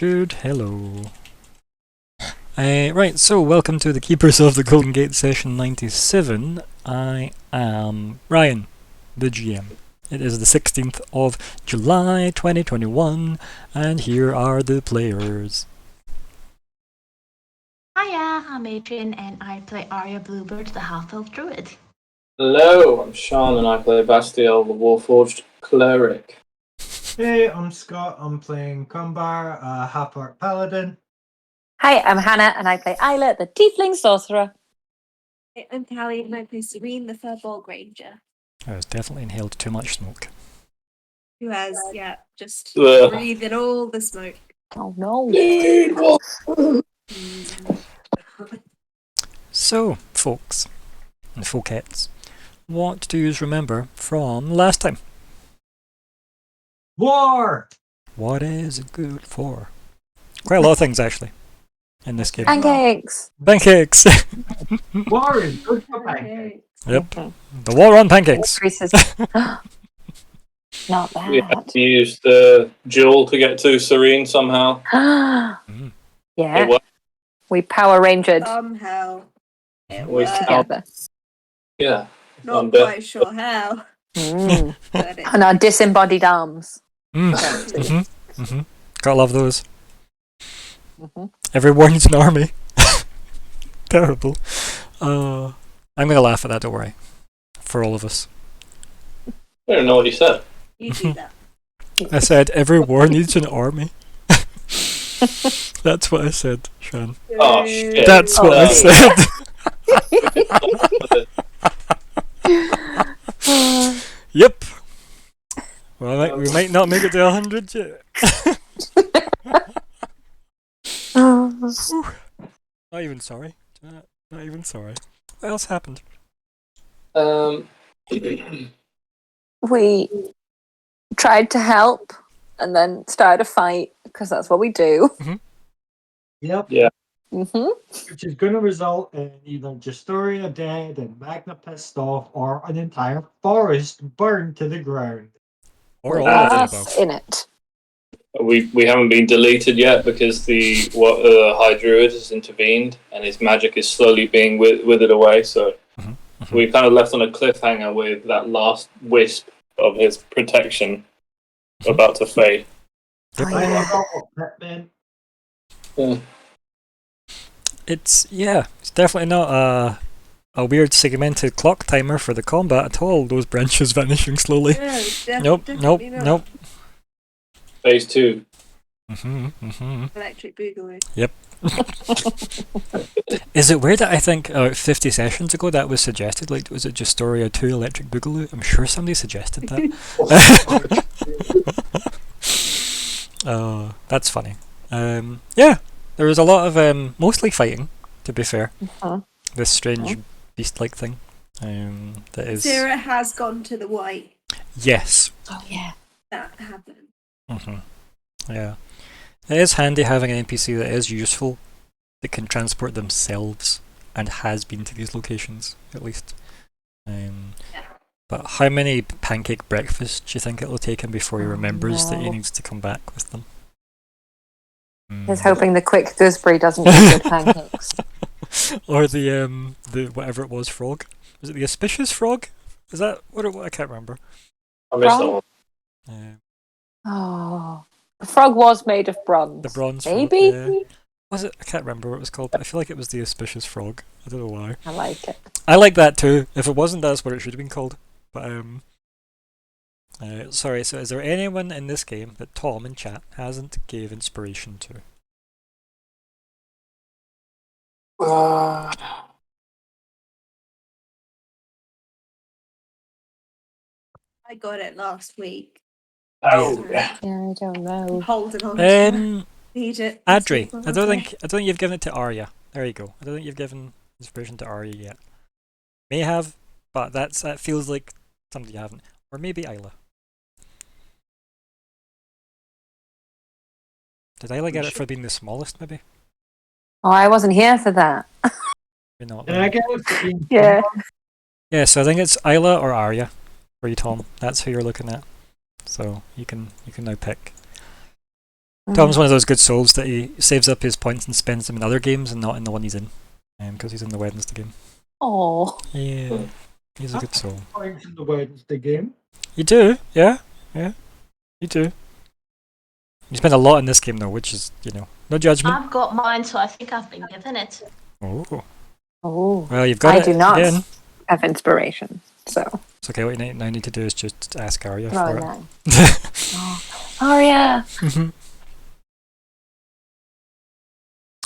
Good, hello. Right, so welcome to the Keepers of the Golden Gate session 97. I am Ryan, the GM. It is the 16th of July 2021, and here are the players. Hiya, I'm Adrian and I play Arya Bluebird, the Half-Elf Druid. Hello, I'm Sean and I play Bastiel, the Warforged Cleric. Hey, I'm Scott. I'm playing Kumbar, Half-Orc Paladin. Hi, I'm Hannah and I play Isla, the Tiefling Sorcerer. Hey, I'm Callie and I play Serene, the Furball Granger. I was definitely inhaled too much smoke. Who has, just Ugh. breathed in all the smoke. Oh no. So, folks, and folkettes, what do you remember from last time? War! What is it good for? Quite a lot of things, actually, in this game. Pancakes. Pancakes! War is good for pancakes. Yep, the war on pancakes. Increases. Not We had bad. to use the jewel to get to Serene somehow. Mm. Yeah, It worked. we Power Rangered Somehow. It We worked. together. Yeah. Not bet. quite sure how, Mm. but it And our disembodied arms. Mm. Gotta love those. Mhm. Everyone needs an army. Terrible. I'm gonna laugh at that, don't worry. For all of us. I don't know what he said. you do that. I said every war needs an army. That's what I said, Sean. Oh, shit. That's what I said. Yep. Well, we might not make it to 100 yet. Not even sorry. Not even sorry. What else happened? We tried to help and then started a fight because that's what we do. Yep. Yeah. Mm-hmm. Which is going to result in either Justoria dead and Magna pissed off, or an entire forest burned to the ground. Or With all of the us above. in it. We haven't been deleted yet because the High Druid has intervened and his magic is slowly being withered away. So we kind of left on a cliffhanger with that last wisp of his protection about to fade. Oh, I yeah. forgot what that meant. It's definitely not a weird segmented clock timer for the combat at all. Those branches vanishing slowly. No, Nope. definitely not. Phase 2. Electric Boogaloo. Yep. Is it weird that I think 50 sessions ago that was suggested? Like, was it Justoria 2 Electric Boogaloo? I'm sure somebody suggested that. That's funny. Yeah, there was a lot of mostly fighting, to be fair. Uh-huh. This strange beast-like thing. That is. Sarah has gone to the white. Yes. Oh, yeah. That happened. Yeah. It is handy having an NPC that is useful, that can transport themselves, and has been to these locations, at least. But how many pancake breakfasts do you think it'll take him before he remembers that he no. needs to come back with them? He's hoping the quick gooseberry doesn't get good pancakes. Or the whatever it was frog. Was it the auspicious frog? Is that what I can't remember. I missed that Frog? one. Oh. The frog was made of bronze. The bronze Maybe? frog. Yeah. Was it? I can't remember what it was called, but I feel like it was the auspicious frog. I don't know why. I like it. I like that too. If it wasn't, that's what it should have been called. But sorry. So, is there anyone in this game that Tom in chat hasn't gave inspiration to? I got it last week. Oh, Yeah, I don't I'm know. holding on to it. Um, Need it. Adri, I don't think you've given it to Arya. There you go. I don't think you've given inspiration to Arya yet. May have, but that feels like something you haven't. Or maybe Isla. Did Isla get it for being the smallest, maybe? Oh, I wasn't here for that. Maybe not. Did I get it for being Yeah. Yeah, so I think it's Isla or Arya for you, Tom. That's who you're looking at. So you can now pick. Tom's one of those good souls that he saves up his points and spends them in other games and not in the one he's in, because he's in the Wednesday game. Oh. Yeah, he's a good soul. Points in the Wednesday game. You do, yeah, you do. You spend a lot in this game though, which is, no judgment. I've got mine, so I think I've been given it. Oh, Oh. well, you've got I it do not again. have inspiration, so. It's okay. What you now need to do is just ask Arya Oh, for it. no. Oh. Arya!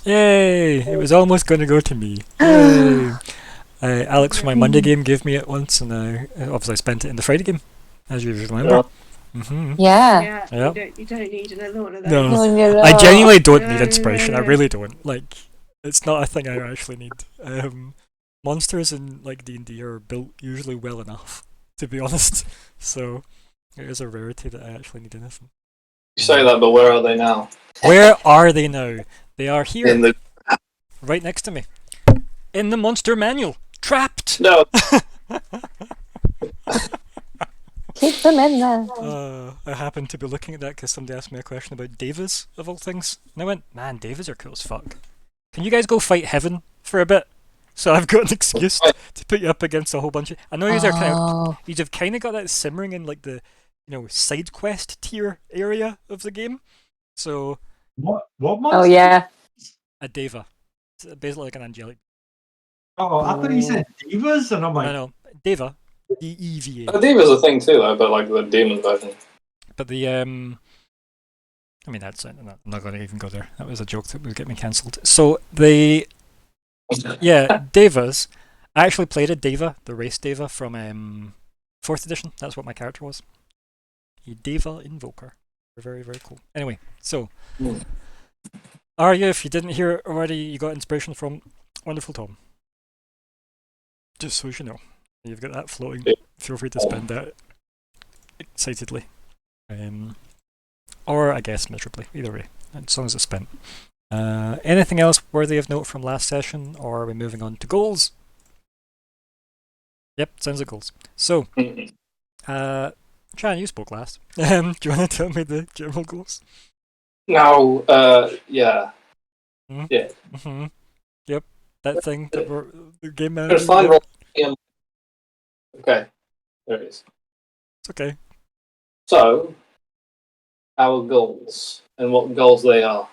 Yay! It was almost going to go to me. Yay! Alex from my Monday game gave me it once, and obviously I spent it in the Friday game, as you remember. Yeah. Yeah. Yep. You don't need another one of those. No. No. I genuinely don't need No, inspiration. I no. really don't. Like, it's not a thing I actually need. Monsters in like D&D are built usually well enough, to be honest. So it is a rarity that I actually need anything. You say that, but where are they now? Where are they now? They are here, In the right next to me, in the monster manual. Trapped. no. Keep them in there. I happened to be looking at that because somebody asked me a question about Devas, of all things. And I went, man, Devas are cool as fuck. Can you guys go fight Heaven for a bit? So I've got an excuse to put you up against a whole bunch of... I know you've kind of got that simmering in like the, side quest tier area of the game. So, What monster? Oh, yeah. a Deva. It's basically like an angelic... Oh, I thought he said divas, and I'm like, No, Deva. D-E-V-A. The Diva's a thing too, though, but like the demon version. But the I mean, that's it. I'm not going to even go there. That was a joke that would get me cancelled. So Devas. I actually played a Deva, the race Deva from 4th edition. That's what my character was. A Deva Invoker. They're very, very cool. Anyway, so Arya, if you didn't hear it already, you got inspiration from Wonderful Tom. Just so you know. You've got that floating. Feel free to spend that excitedly. Or, I guess, miserably. Either way. As long as it's spent. Anything else worthy of note from last session? Or are we moving on to goals? Yep, sounds like goals. So, Chan, you spoke last. Do you want to tell me the general goals? No, yeah. Mm-hmm. Yep, that thing that we're the game I'm manager. gonna find Okay, there it is. It's okay. So, our goals and what goals they are.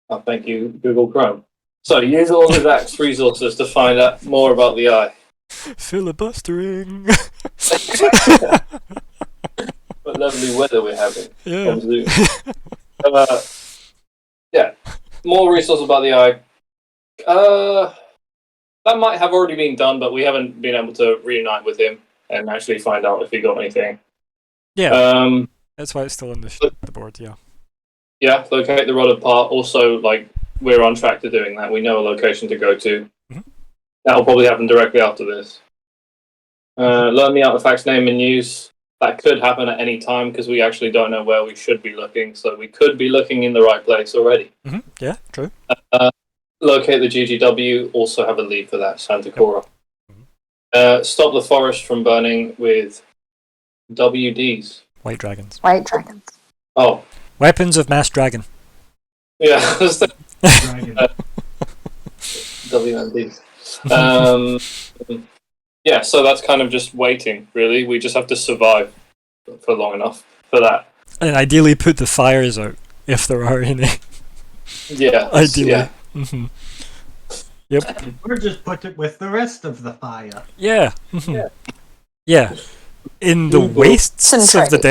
Oh, thank you, Google Chrome. So, use all of Zach's resources to find out more about the eye. Filibustering. What lovely weather we're having. Yeah. On Zoom. Yeah, more resources about the eye. That might have already been done, but we haven't been able to reunite with him and actually find out if he got anything. Yeah. That's why it's still on the board. Yeah. Yeah, locate the rod apart. Also, like, we're on track to doing that. We know a location to go to. Mhm. That'll probably happen directly after this. Learn the artifact's name and use. That could happen at any time because we actually don't know where we should be looking. So we could be looking in the right place already. Mm-hmm. Yeah, true. Locate the GGW. Also have a lead for that, Santa Cora. Mhm. Stop the forest from burning with WDs. White dragons. White dragons. Oh, Weapons of mass dragon. yeah. dragon. WMDs. Yeah, so that's kind of just waiting, really. We just have to survive for long enough for that. And ideally put the fires out, if there are any. Yeah. Ideally. Yeah. Mm-hmm. Yep. Or just put it with the rest of the fire. Yeah. Yeah. Yeah. In the Google. wastes of the Centric.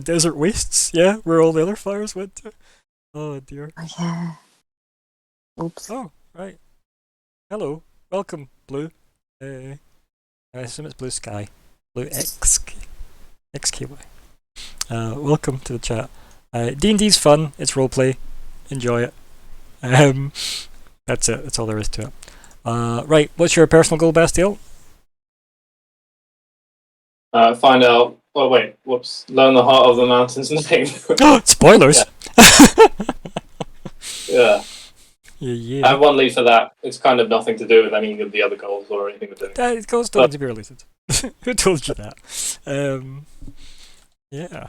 desert wastes, yeah, where all the other fires went to. Oh dear. Oh, yeah. Oops. Oh, right. Hello. Welcome, Blue. I assume it's Blue Sky. Blue XKY. Welcome to the chat. D&D's fun. It's roleplay. Enjoy it. That's it. That's all there is to it. Right. What's your personal goal, Bastille? Find out. Oh wait. Whoops. Learn the heart of the mountain's name. Spoilers. Yeah. Yeah. I have one lead for that. It's kind of nothing to do with any of the other goals or anything we're doing. It goes to be related. Who told you that? Yeah.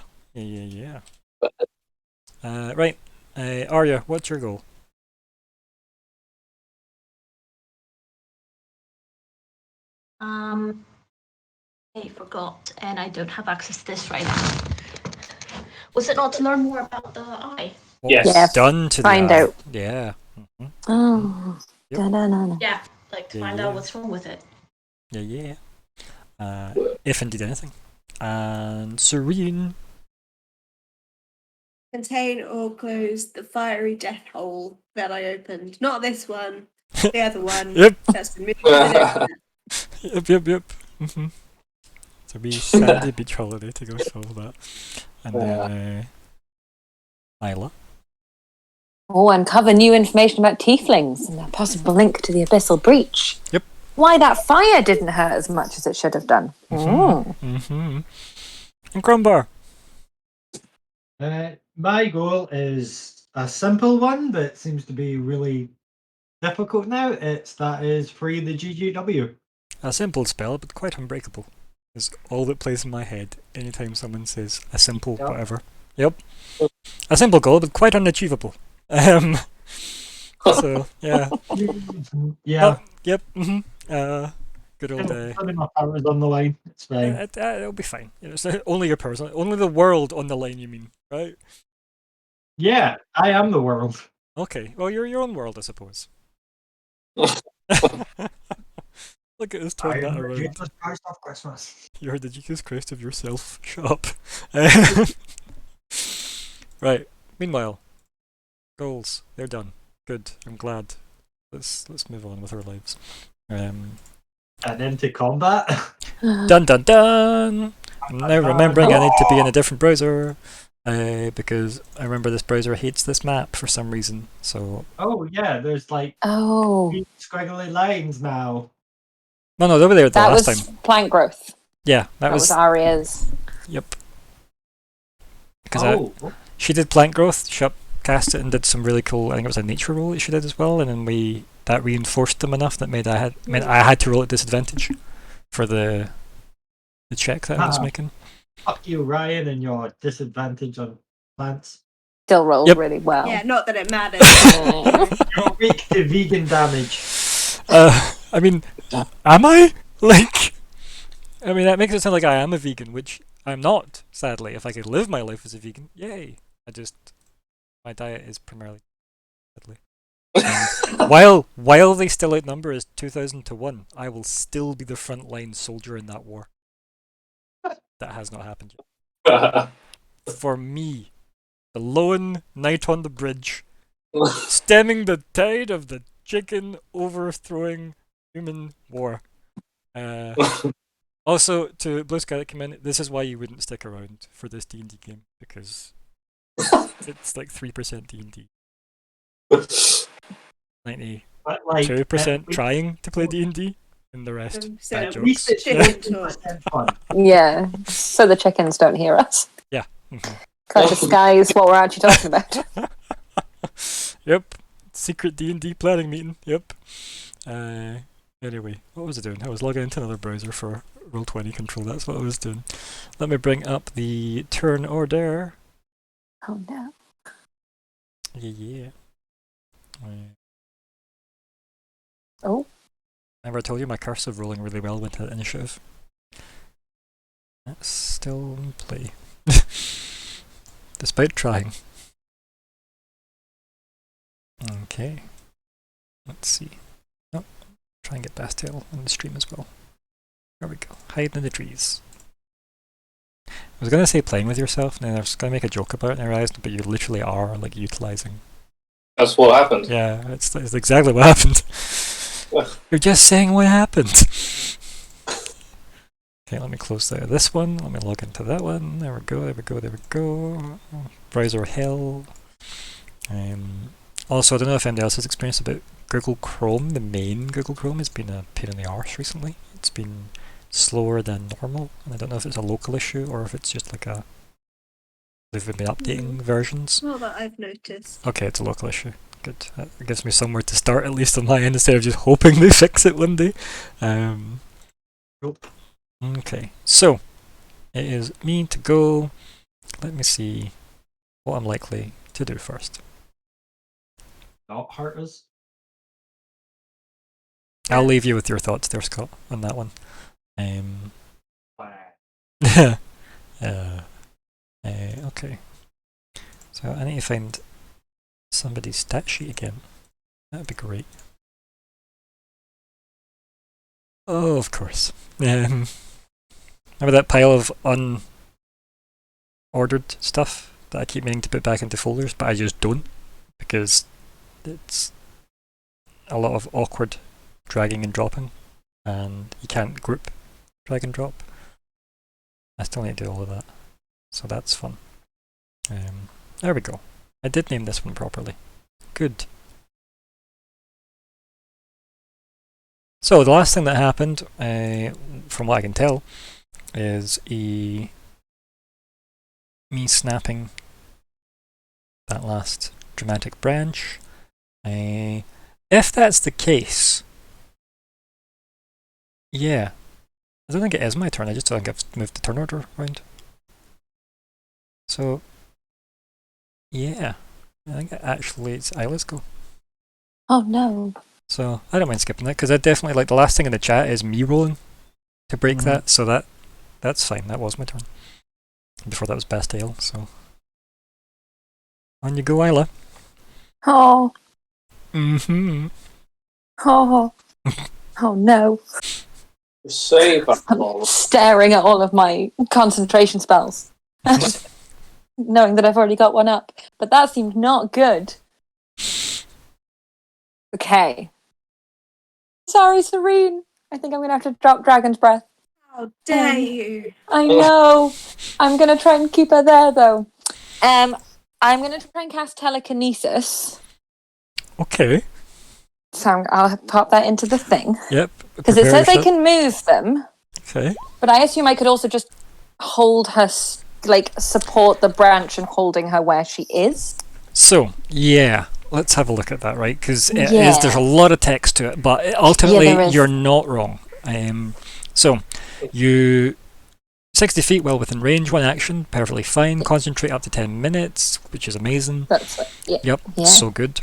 Right. Arya, what's your goal? I forgot, and I don't have access to this right now. Was it not to learn more about the eye? What Yes. was Yes, done to find the eye? out. Yeah. Oh. Yep. Da-da-da-da. Yeah, like to Yeah, find yeah. out what's wrong with it. Yeah. If indeed anything. And Serene. Contain or close the fiery death hole that I opened. Not this one. The other one. Yep. That's been moved to the next one. Yep. So be Sandy Beach Holiday to go solve that. And then Isla. Oh, uncover new information about tieflings and a possible link to the abyssal breach. Yep. Why that fire didn't hurt as much as it should have done. And Crumbar. My goal is a simple one that seems to be really difficult now. That is free the GGW. A simple spell, but quite unbreakable. Is all that plays in my head anytime someone says a simple Yep. whatever. Yep. A simple goal, but quite unachievable. So yeah. Yeah. Yep. Good old. Putting my powers on the line. It's fine. It'll be fine. You know, it's only your person, only the world on the line. You mean, right? Yeah, I am the world. Okay. Well, you're your own world, I suppose. Look at us turn I that am the around. Jesus Christ of Christmas. You're the Jesus Christ of yourself. Shut up. Right. Meanwhile, goals. They're done. Good. I'm glad. Let's move on with our lives. And into combat. Dun dun dun. I'm now remembering I need to be in a different browser. Because I remember this browser hates this map for some reason. So Oh yeah, there's like Oh, three squiggly lines now. no, they were there the that last was time. plant growth. Yeah, That was Arya's. Yep. Because she did plant growth. She cast it and did some really cool. I think it was a nature roll that she did as well, and then that reinforced them enough that meant I had to roll at disadvantage for the check that I was making. Fuck you, Ryan, and your disadvantage on plants. Still rolled Yep. really well. Yeah, not that it matters. You're weak to vegan damage. I mean, am I? I mean, that makes it sound like I am a vegan, which I'm not, sadly. If I could live my life as a vegan, yay. My diet is primarily sadly. And while they still outnumber us 2,000 to 1, I will still be the frontline soldier in that war. That has not happened yet. For me, the lone knight on the bridge, stemming the tide of the chicken overthrowing human war. Also, to Blue Sky that came in, this is why you wouldn't stick around for this D&D game, because it's like 3% D&D. 92% But like, trying to play D&D, and the rest So bad at at least jokes. it's Chicken talk. 50% fun. Yeah, so the chickens don't hear us. Yeah. Mhm. Can't disguise what we're actually talking about. Yep. Secret D&D planning meeting. Yep. Anyway, what was I doing? I was logging into another browser for Roll20 control. That's what I was doing. Let me bring up the turn order. Oh no. Yeah. Oh. Remember I told you my curse of rolling really well went to initiative. That's still in play. Despite trying. Okay. Let's see. Oh, try and get Bastille on the stream as well. There we go. Hide in the trees. I was gonna say playing with yourself, and then I was gonna make a joke about it, and I realized, but you literally are like utilizing. That's what happened. Yeah, it's exactly what happened. You're just saying what happened. Okay, let me close this one. Let me log into that one. There we go. Browser hell. Also, I don't know if anybody else has experience about Google Chrome. The main Google Chrome has been a pain in the arse recently. It's been slower than normal, and I don't know if it's a local issue or if it's just like they've been updating versions. Not that I've noticed. Okay, it's a local issue. Good. That gives me somewhere to start, at least on my end, instead of just hoping they fix it one day. Nope. Okay, so it is me to go. Let me see what I'm likely to do first. not hurt us. I'll leave you with your thoughts there, Scott, on that one. But Okay. So I need to find somebody's stat sheet again. That'd be great. Oh, of course. Remember that pile of unordered stuff that I keep meaning to put back into folders, but I just don't because it's a lot of awkward dragging and dropping, and you can't group drag and drop. I still need to do all of that, so that's fun. There we go. I did name this one properly. Good. So the last thing that happened, from what I can tell, is me snapping that last dramatic branch. If that's the case, yeah, I don't think it is my turn. I just don't think I've moved the turn order around. So, yeah, I think actually it's Isla's go. Oh no. So I don't mind skipping that because I definitely like the last thing in the chat is me rolling to break that. So that's fine. That was my turn. Before that was Bastille. So on you go, Isla. Oh. Mm-hmm. Oh. Oh no. Save I'm staring at all of my concentration spells. Knowing that I've already got one up. But that seemed not good. Okay. Sorry, Serene. I think I'm going to have to drop Dragon's Breath. How dare you? I know. I'm going to try and keep her there, though. I'm going to try and cast Telekinesis. Okay. So I'll pop that into the thing. Yep. Because it says I can move them. Okay. But I assume I could also just hold her, support the branch and holding her where she is. So, yeah. Let's have a look at that, right? Because Yeah. there's a lot of text to it, but ultimately there is. you're not wrong. So, you 60 feet well within range, one action, perfectly fine. Concentrate up to 10 minutes, which is amazing. That's it. Yeah. Yep, Yeah. so good.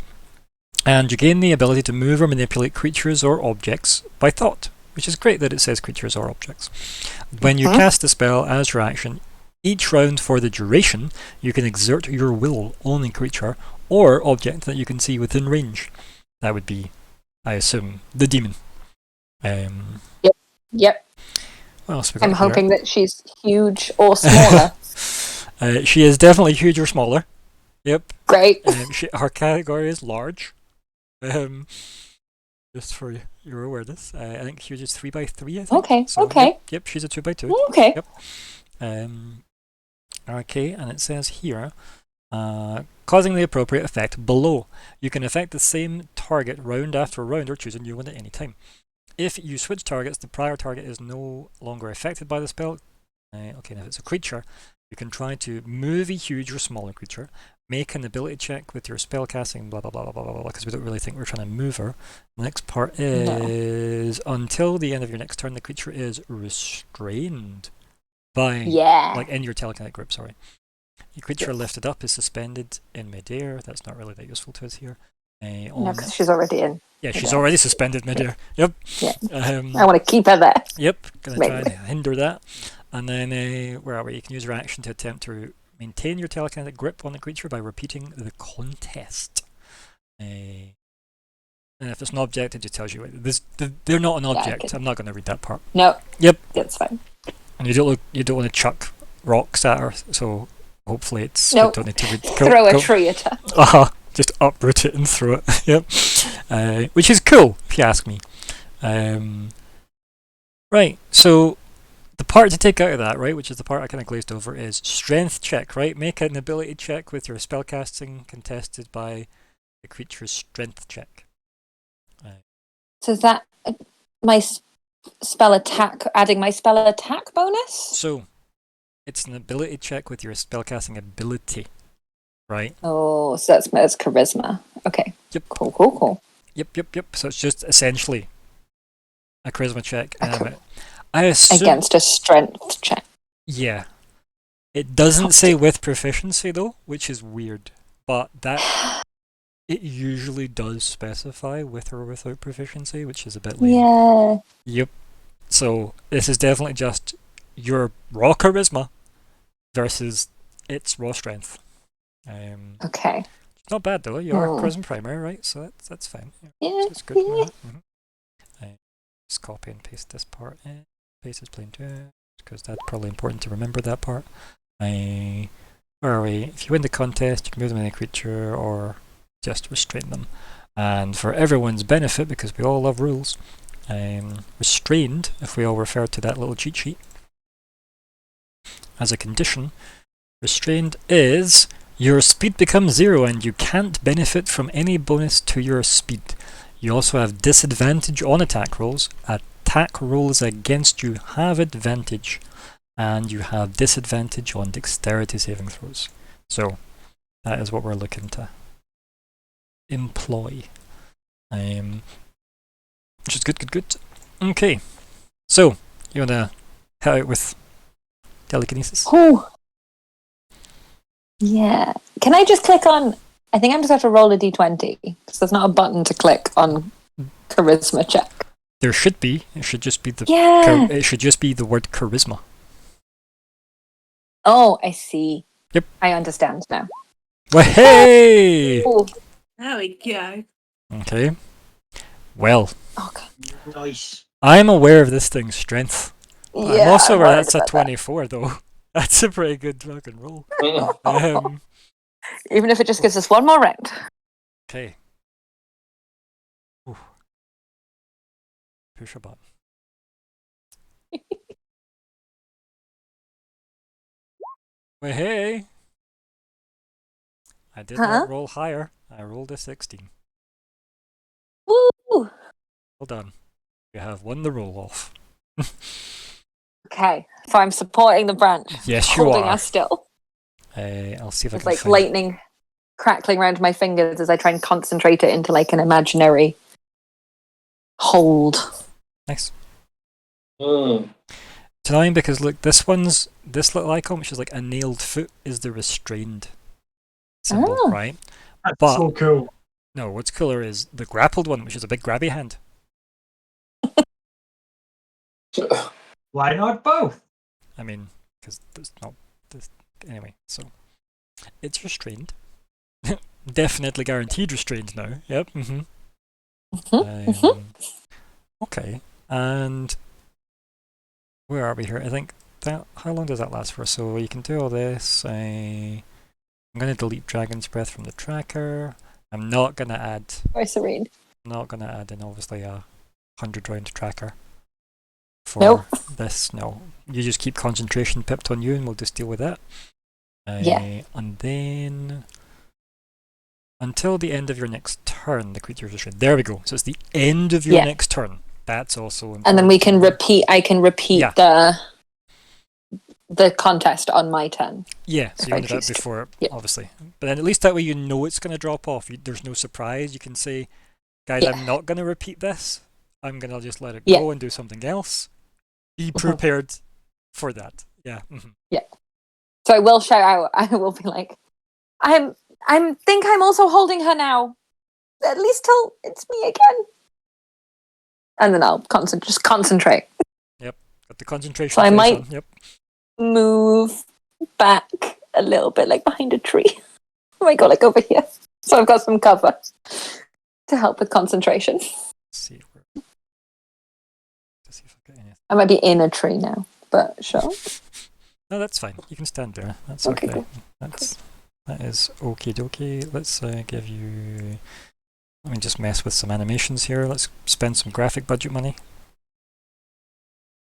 And you gain the ability to move or manipulate creatures or objects by thought, which is great that it says creatures or objects. When you cast a spell as your action, each round for the duration, you can exert your will on a creature or object that you can see within range. That would be, I assume, the demon. Yep. What else we got I'm here? hoping that she's huge or smaller. She is definitely huge or smaller. Yep. Great. Her category is large. Just for your awareness, I think huge is 3x3. I think. Okay. So, Okay. Yep, she's a 2x2. Okay. Yep. Okay, and it says here, causing the appropriate effect below. You can affect the same target round after round or choose a new one at any time. If you switch targets, the prior target is no longer affected by the spell. Okay, now if it's a creature, you can try to move a huge or smaller creature, make an ability check with your spell casting, blah blah blah blah blah blah, because we don't really think we're trying to move her. The next part is until the end of your next turn, the creature is restrained by, like in your telekinetic grip, sorry. The creature lifted up is suspended in midair. That's not really that useful to us here. No, because she's already in. Yeah, she's already suspended midair. Yep. Yeah. I want to keep her there. Yep. Gonna try and hinder that. And then, where are we? You can use your action to attempt to maintain your telekinetic grip on the creature by repeating the contest. And if it's an object, it just tells you they're not an object. I'm not going to read that part. No. Yep. That's fine. And you don't want to chuck rocks at her, so hopefully it's. Nope. Don't need to read. Throw a tree at her. Just uproot it and throw it. Yep. Which is cool, if you ask me. Right. So the part to take out of that, right, which is the part I kind of glazed over, is strength check. Right. Make an ability check with your spellcasting contested by the creature's strength check. So is that my spell attack? Adding my spell attack bonus? So it's an ability check with your spellcasting ability. Right. Oh, so that's charisma. Okay. Yep. Cool. Yep. So it's just essentially a charisma check. I assume against a strength check. Yeah. It doesn't say with proficiency though, which is weird. But that it usually does specify with or without proficiency, which is a bit lame. Yeah. Yep. So this is definitely just your raw charisma versus its raw strength. Okay. Not bad though. You are Hmm. charisma primary, right? So that's fine. Yeah, Yeah. that's good. Yeah. Just copy and paste this part in. Paste is plain text because that's probably important to remember that part. Where are we? If you win the contest, you can move them in a creature or just restrain them. And for everyone's benefit, because we all love rules, restrained, if we all refer to that little cheat sheet, as a condition, restrained is your speed becomes 0 and you can't benefit from any bonus to your speed. You also have disadvantage on attack rolls. Attack rolls against you have advantage, and you have disadvantage on dexterity saving throws. So that is what we're looking to employ. Which is good. Okay. So, you wanna head out with telekinesis? Oh. Yeah. Can I just click on? I think I'm just have to roll a d20 because there's not a button to click on charisma check. There should be. It should just be the. Yeah. It should just be the word charisma. Oh, I see. Yep. I understand now. Well, hey! Oh. There we go. Okay. Well, Okay. Nice. I'm aware of this thing's strength. Yeah. I'm also I'm aware worried that's a about that. 24 though. That's a pretty good fucking roll. Even if it just gives us one more round. Okay. Ooh. Push a button. Well, hey! I did Huh? not roll higher. I rolled a 16. Woo! Well done. You have won the roll off. Okay, so I'm supporting the branch. Yes, you holding are. us still. I'll see if I It's can like find lightning crackling around my fingers as I try and concentrate it into like an imaginary hold. Nice. Mm. It's annoying because look, this little icon, which is like a nailed foot, is the restrained symbol, Oh. right? That's But- so cool. No, what's cooler is the grappled one, which is a big grabby hand. Why not both? I mean, because there's not this anyway. So it's restrained. Definitely guaranteed restrained now. Yep. Okay. And where are we here? I think that. How long does that last for? So you can do all this. I'm gonna delete Dragon's Breath from the tracker. I'm not gonna add. Very serene. I'm not gonna add in obviously a 100 round tracker for Nope. this. No, you just keep concentration pipped on you, and we'll just deal with that. Yeah. And then until the end of your next turn, the creature is restrained. There we go. So it's the end of your Yeah. next turn. That's also important. And then we can repeat. I can repeat Yeah. the contest on my turn. Yeah, so if you I want that choose to. before, Yeah. obviously. But then at least that way you know it's going to drop off. There's no surprise. You can say, guys, Yeah. I'm not going to repeat this. I'm going to just let it Yeah. go and do something else. Be prepared for that. Yeah. So I will shout out. I will be like, I'm think I'm also holding her now. At least till it's me again. And then I'll just concentrate. Got the concentration So I face might- on. Yep. Move back a little bit, like behind a tree. Oh my god, like over here. So I've got some cover to help with concentration. Let's see. Let's see if I get anything. I might be in a tree now, but sure. No, that's fine. You can stand there. That's Okay, okay. cool. That is okie dokie. Let's give you. Let me just mess with some animations here. Let's spend some graphic budget money.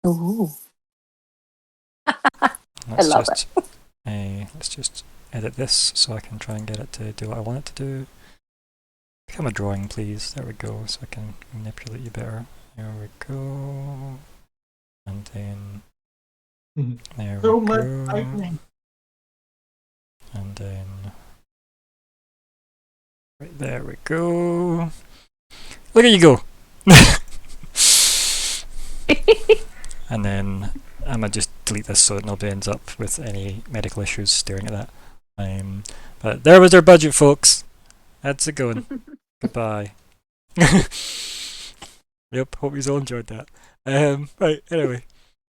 Ooh. Let's love just, let's just edit this so I can try and get it to do what I want it to do. Become a drawing, please. There we go, so I can manipulate you better. There we go. And then there So we much go. lightning. And then right there we go. Look at you go. And then I might just delete this so that nobody ends up with any medical issues staring at that. But there was our budget, folks. That's it going. Goodbye. Yep, hope you all enjoyed that. Right, anyway.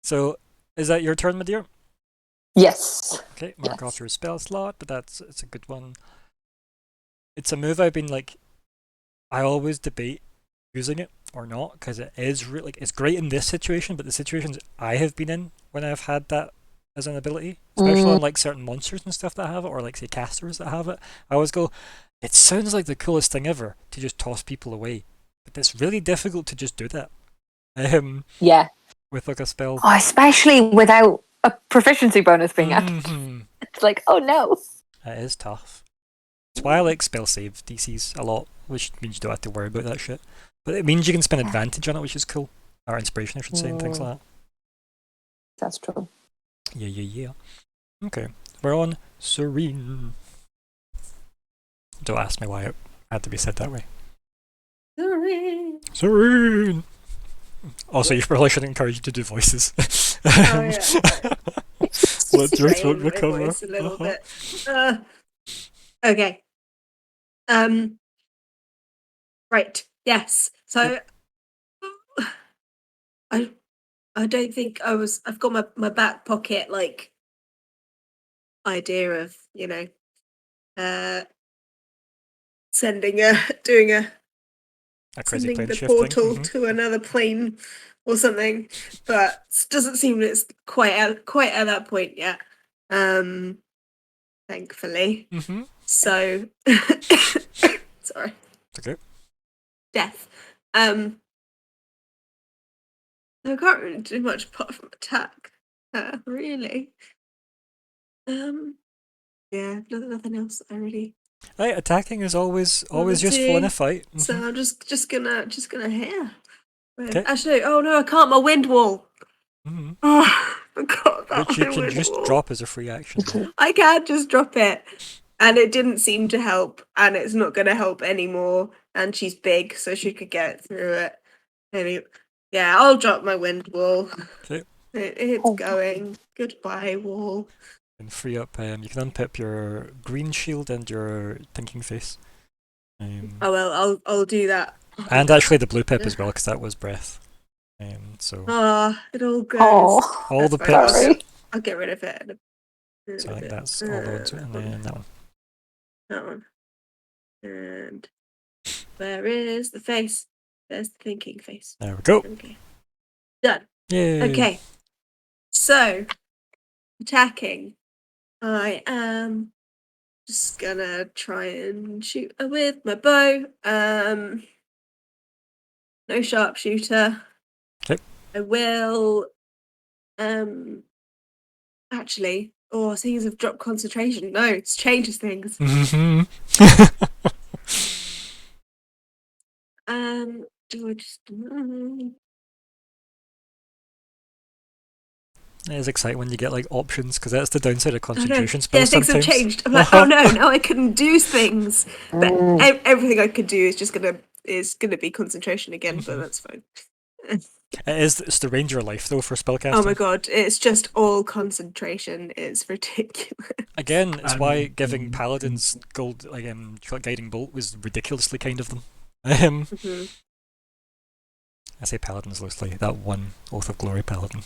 So, is that your turn, my dear? Yes. Okay, mark Yes. off your spell slot, but it's a good one. It's a move I've been like, I always debate using it or not, because it is like it's great in this situation, but the situations I have been in when I've had that as an ability, especially on like certain monsters and stuff that have it, or like say casters that have it, I always go, it sounds like the coolest thing ever to just toss people away, but it's really difficult to just do that. Yeah. With like a spell. Oh, especially without a proficiency bonus being added. Mhm. It's like, oh no. It is tough. That's why I like spell save DCs a lot, which means you don't have to worry about that shit. But it means you can spend advantage on it, which is cool. Or inspiration, I should say, and things like that. That's true. Yeah. Okay, we're on Serene. Don't ask me why it had to be said that way. Serene! Also, you probably shouldn't encourage you to do voices. Oh yeah. Let your Strain throat my recover. voice a little bit. Okay. Right. Yes. So I don't think I've got my back pocket like idea of, sending doing A crazy sending plane the shifting. portal Mhm. to another plane or something, but it doesn't seem it's quite at that point yet. Thankfully. Mhm. So sorry. Okay. Death. I can't really do much apart from attack. Really. Yeah, nothing else I really. Right, attacking is always wanna useful in do. a fight. So Mhm. I'm just gonna hear. Okay. Actually, oh no, I can't. My wind wall. Mhm. Oh, I forgot about Which my you can wind just wall. drop as a free action. I can't just drop it, and it didn't seem to help, and it's not gonna help anymore. And she's big, so she could get through it. Anyway, yeah, I'll drop my wind wall. Okay. It's Oh. going. Goodbye, wall. And free up. You can unpip your green shield and your thinking face. Oh well, I'll do that. And actually the blue pip as well, because that was breath. So Ah, it all goes. Oh. all the That's fine, pips. Sorry. I'll get rid of it. In a So I think bit. that's all the ones, and then that one. That one. And where is the face? There's the thinking face. There we go. Okay. Done. Yay. Okay. So, attacking. I am just gonna try and shoot her with my bow. No sharpshooter. Okay. I will. Actually, things have dropped concentration. No, it changes things. Mhm. Do I just? It is exciting when you get like options, because that's the downside of Oh, no. concentration Yeah, spells things sometimes. have changed. I'm like, oh no, now I can do things. But everything I could do is just gonna be concentration again. But that's fine. It's the range of your life though for spellcasting. Oh my god, it's just all concentration. It's ridiculous. Again, it's why giving paladins gold guiding bolt was ridiculously kind of them. Mhm. I say paladins loosely. That one Oath of Glory paladin.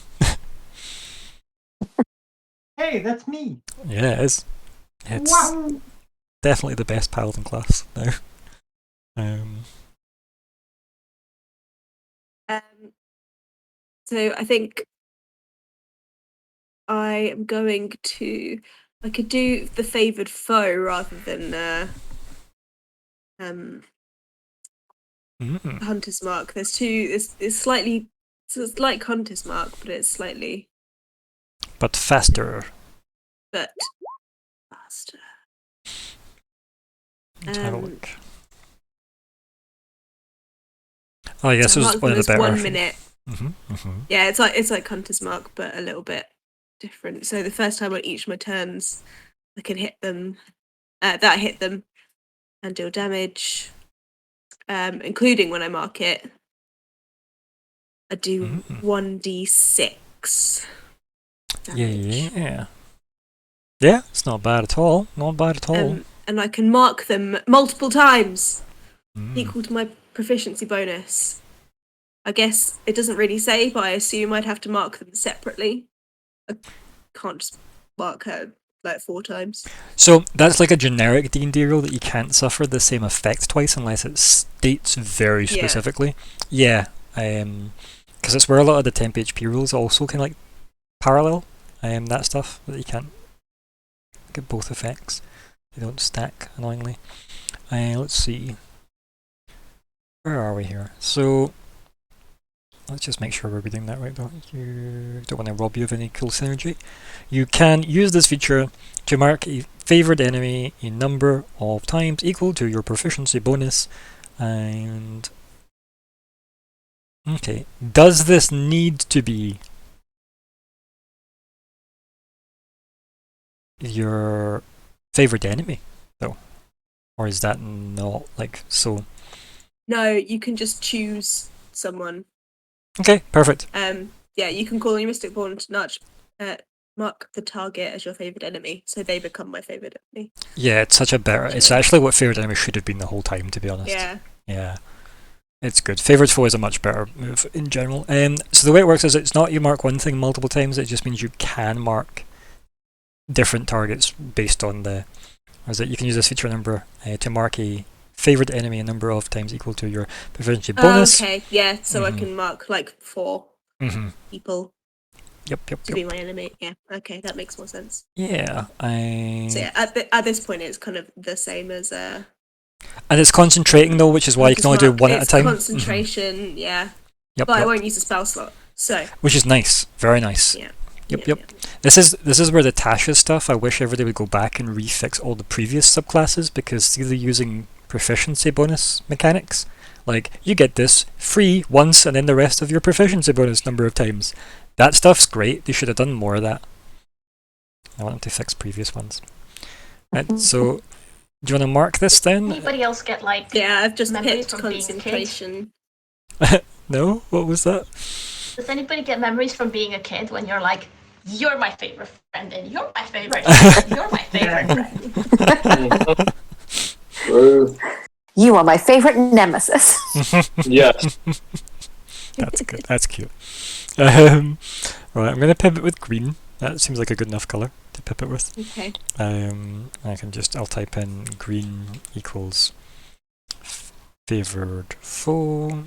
Hey, that's me. Yeah, it is. It's Wow. definitely the best paladin class now. So I think I am going to. I could do the favoured foe rather than Hunter's Mark. There's two. It's slightly. It's like Hunter's Mark, but it's slightly. But faster. But faster. Let's have a look. Oh, I guess So it was mark one of them the as better. 1 minute. Yeah, it's like Hunter's Mark, but a little bit different. So the first time on each of my turns, I can hit them. That hit them, and deal damage. Including when I mark it. I do 1d6. Yeah. Yeah, it's not bad at all. Not bad at all. and I can mark them multiple times, Mm. equal to my proficiency bonus. I guess it doesn't really say, but I assume I'd have to mark them separately. I can't just mark her like 4 times. So that's like a generic D&D rule that you can't suffer the same effect twice unless it states very Yeah. specifically. Yeah, because it's where a lot of the temp HP rules also kind of like parallel. That stuff that you can't get both effects. They don't stack annoyingly. Let's see. Where are we here? So let's just make sure we're reading that right, though. You don't want to rob you of any cool synergy. You can use this feature to mark a favored enemy a number of times equal to your proficiency bonus. And okay, does this need to be your favorite enemy, though? Or is that not like so? No, you can just choose someone. Okay, perfect. Yeah, you can call on your Mystic Born to mark the target as your favorite enemy, so they become my favorite enemy. Yeah, it's such a better. It's actually what favorite enemy should have been the whole time, to be honest. Yeah. Yeah. It's good. Favorite foe is a much better move in general. So the way it works is it's not you mark one thing multiple times, it just means you can mark different targets based on the... Or is it you can use this feature number to mark a favorite enemy a number of times equal to your proficiency bonus. Oh, okay, yeah, so Mhm. I can mark like 4 Mm-hmm. people Yep. to be my enemy. Yeah, okay, that makes more sense. Yeah, So yeah, at this point, it's kind of the same as and it's concentrating though, which is why you can only do one at a it's time. Concentration, yeah. Yep, But I yep. won't use a spell slot. So Which is nice, very nice. yeah. Yep, yeah, yep. This is where the Tasha stuff. I wish everybody would go back and refix all the previous subclasses because see they're using proficiency bonus mechanics. Like you get this free once and then the rest of your proficiency bonus number of times. That stuff's great. They should have done more of that. I want them to fix previous ones. Right, so do you want to mark this then? Anybody else get like Yeah, I've just memories picked from being a kid? concentration. No? What was that? Does anybody get memories from being a kid when you're like, you're my favorite friend and you're my favorite you're my favorite friend? True. You are my favorite nemesis. Yes. That's good. That's cute. Right, I'm going to pivot with green. That seems like a good enough colour to pivot with. Okay. I'll type in green equals favoured foe.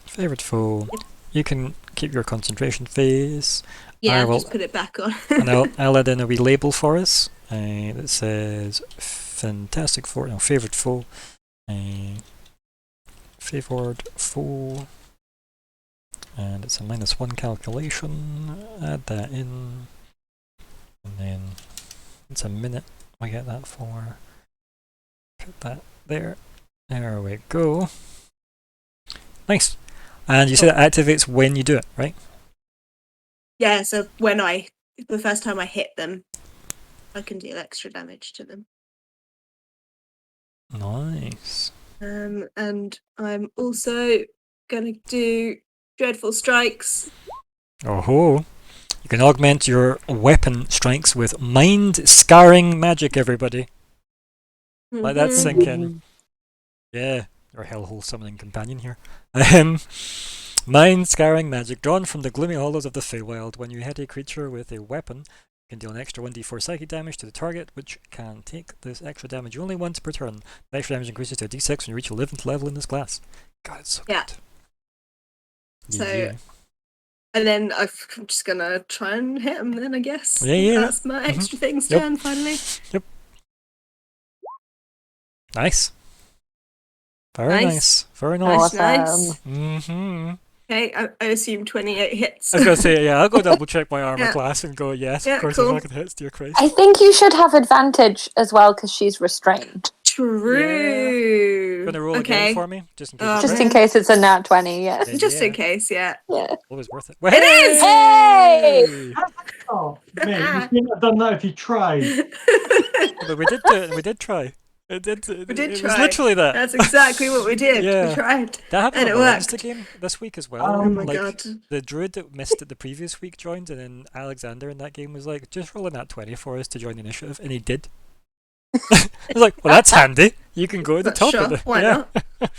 Favoured foe. You can keep your concentration phase. Yeah, I will- just put it back on. And I'll add in a wee label for us that says fantastic foe, no, favoured foe. Favoured foe. And it's a -1 calculation. Add that in. And then it's a minute I get that for. Put that there. There we go. Nice. And you said it activates when you do it, right? Yeah, so the first time I hit them, I can deal extra damage to them. Nice. And I'm also gonna do Dreadful Strikes. Oh, you can augment your weapon strikes with mind scarring magic, everybody. Let that Mhm. sink in. Yeah, our hellhole summoning companion here. Mind scarring magic drawn from the gloomy hollows of the Feywild. When you hit a creature with a weapon, you can deal an extra 1d4 psychic damage to the target, which can take this extra damage only once per turn. The extra damage increases to a d6 when you reach 11th level in this class. God, it's so Yeah. good. So- Yeah. And then I'm just gonna try and hit them then, I guess. Yeah. That's my extra things Yep. done, finally. Nice. Very Nice. nice. Very nice. Nice. Awesome. Mm-hmm. Okay, I assume 28 hits. I was gonna say, yeah, I'll go double check my armor Yeah. class and go, yes, Yeah, of course, cool. if I can hit, dear Christ. I think you should have advantage as well because she's restrained. True. Gonna roll okay. again for me, just in case. Oh, it's Just right. in case it's a nat 20, yeah. Yeah, Just in yeah. case, yeah. Yeah. Always worth it. It is! Hey! Oh, man, you couldn't have done that if you tried. But we did do it, and we did try. It did. It, We did it try. was literally that. That's exactly what we did. Yeah. We tried. That happened and on it the Leinster worked. game this week as well. Oh my like, god. the druid that missed it the previous week joined, and then Alexander in that game was like, just roll in that 20 for us to join the initiative, and he did. I was like, well, that's handy. You can go to the But top sure, of the. why yeah. not?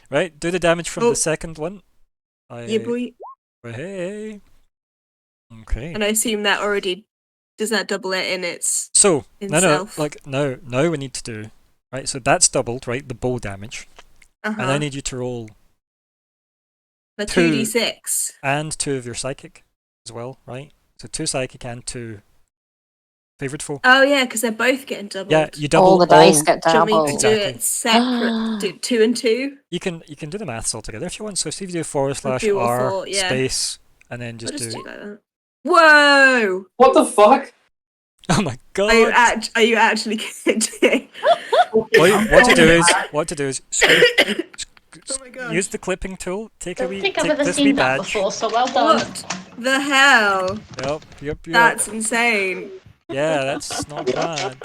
Right, do the damage from Oh. the second one. Yeah, boy. Hey. Okay. And I assume that already does that double it in its So in no, self? like now we need to do right. So that's doubled, right? The bow damage, and I uh-huh. need you to roll The two- 2d6. and 2 of your psychic as well, right? So 2 psychic and 2 favorite foe. Oh yeah, because they're both getting doubled. Yeah, you double All the dice all- get Do you want me doubled. to Exactly. do it separate? Do 2 and 2? You can do the maths all together if you want. So see if you do /r do all 4, yeah. space and then I'll just just do. do like that. Whoa! What the fuck? Oh my god! Are you actually kidding? What to do is Oh my god. use the clipping tool. Take I a don't wee, think I've take ever this wee seen that badge. before, so well done. What the hell? Yep. That's insane. Yeah, that's not bad.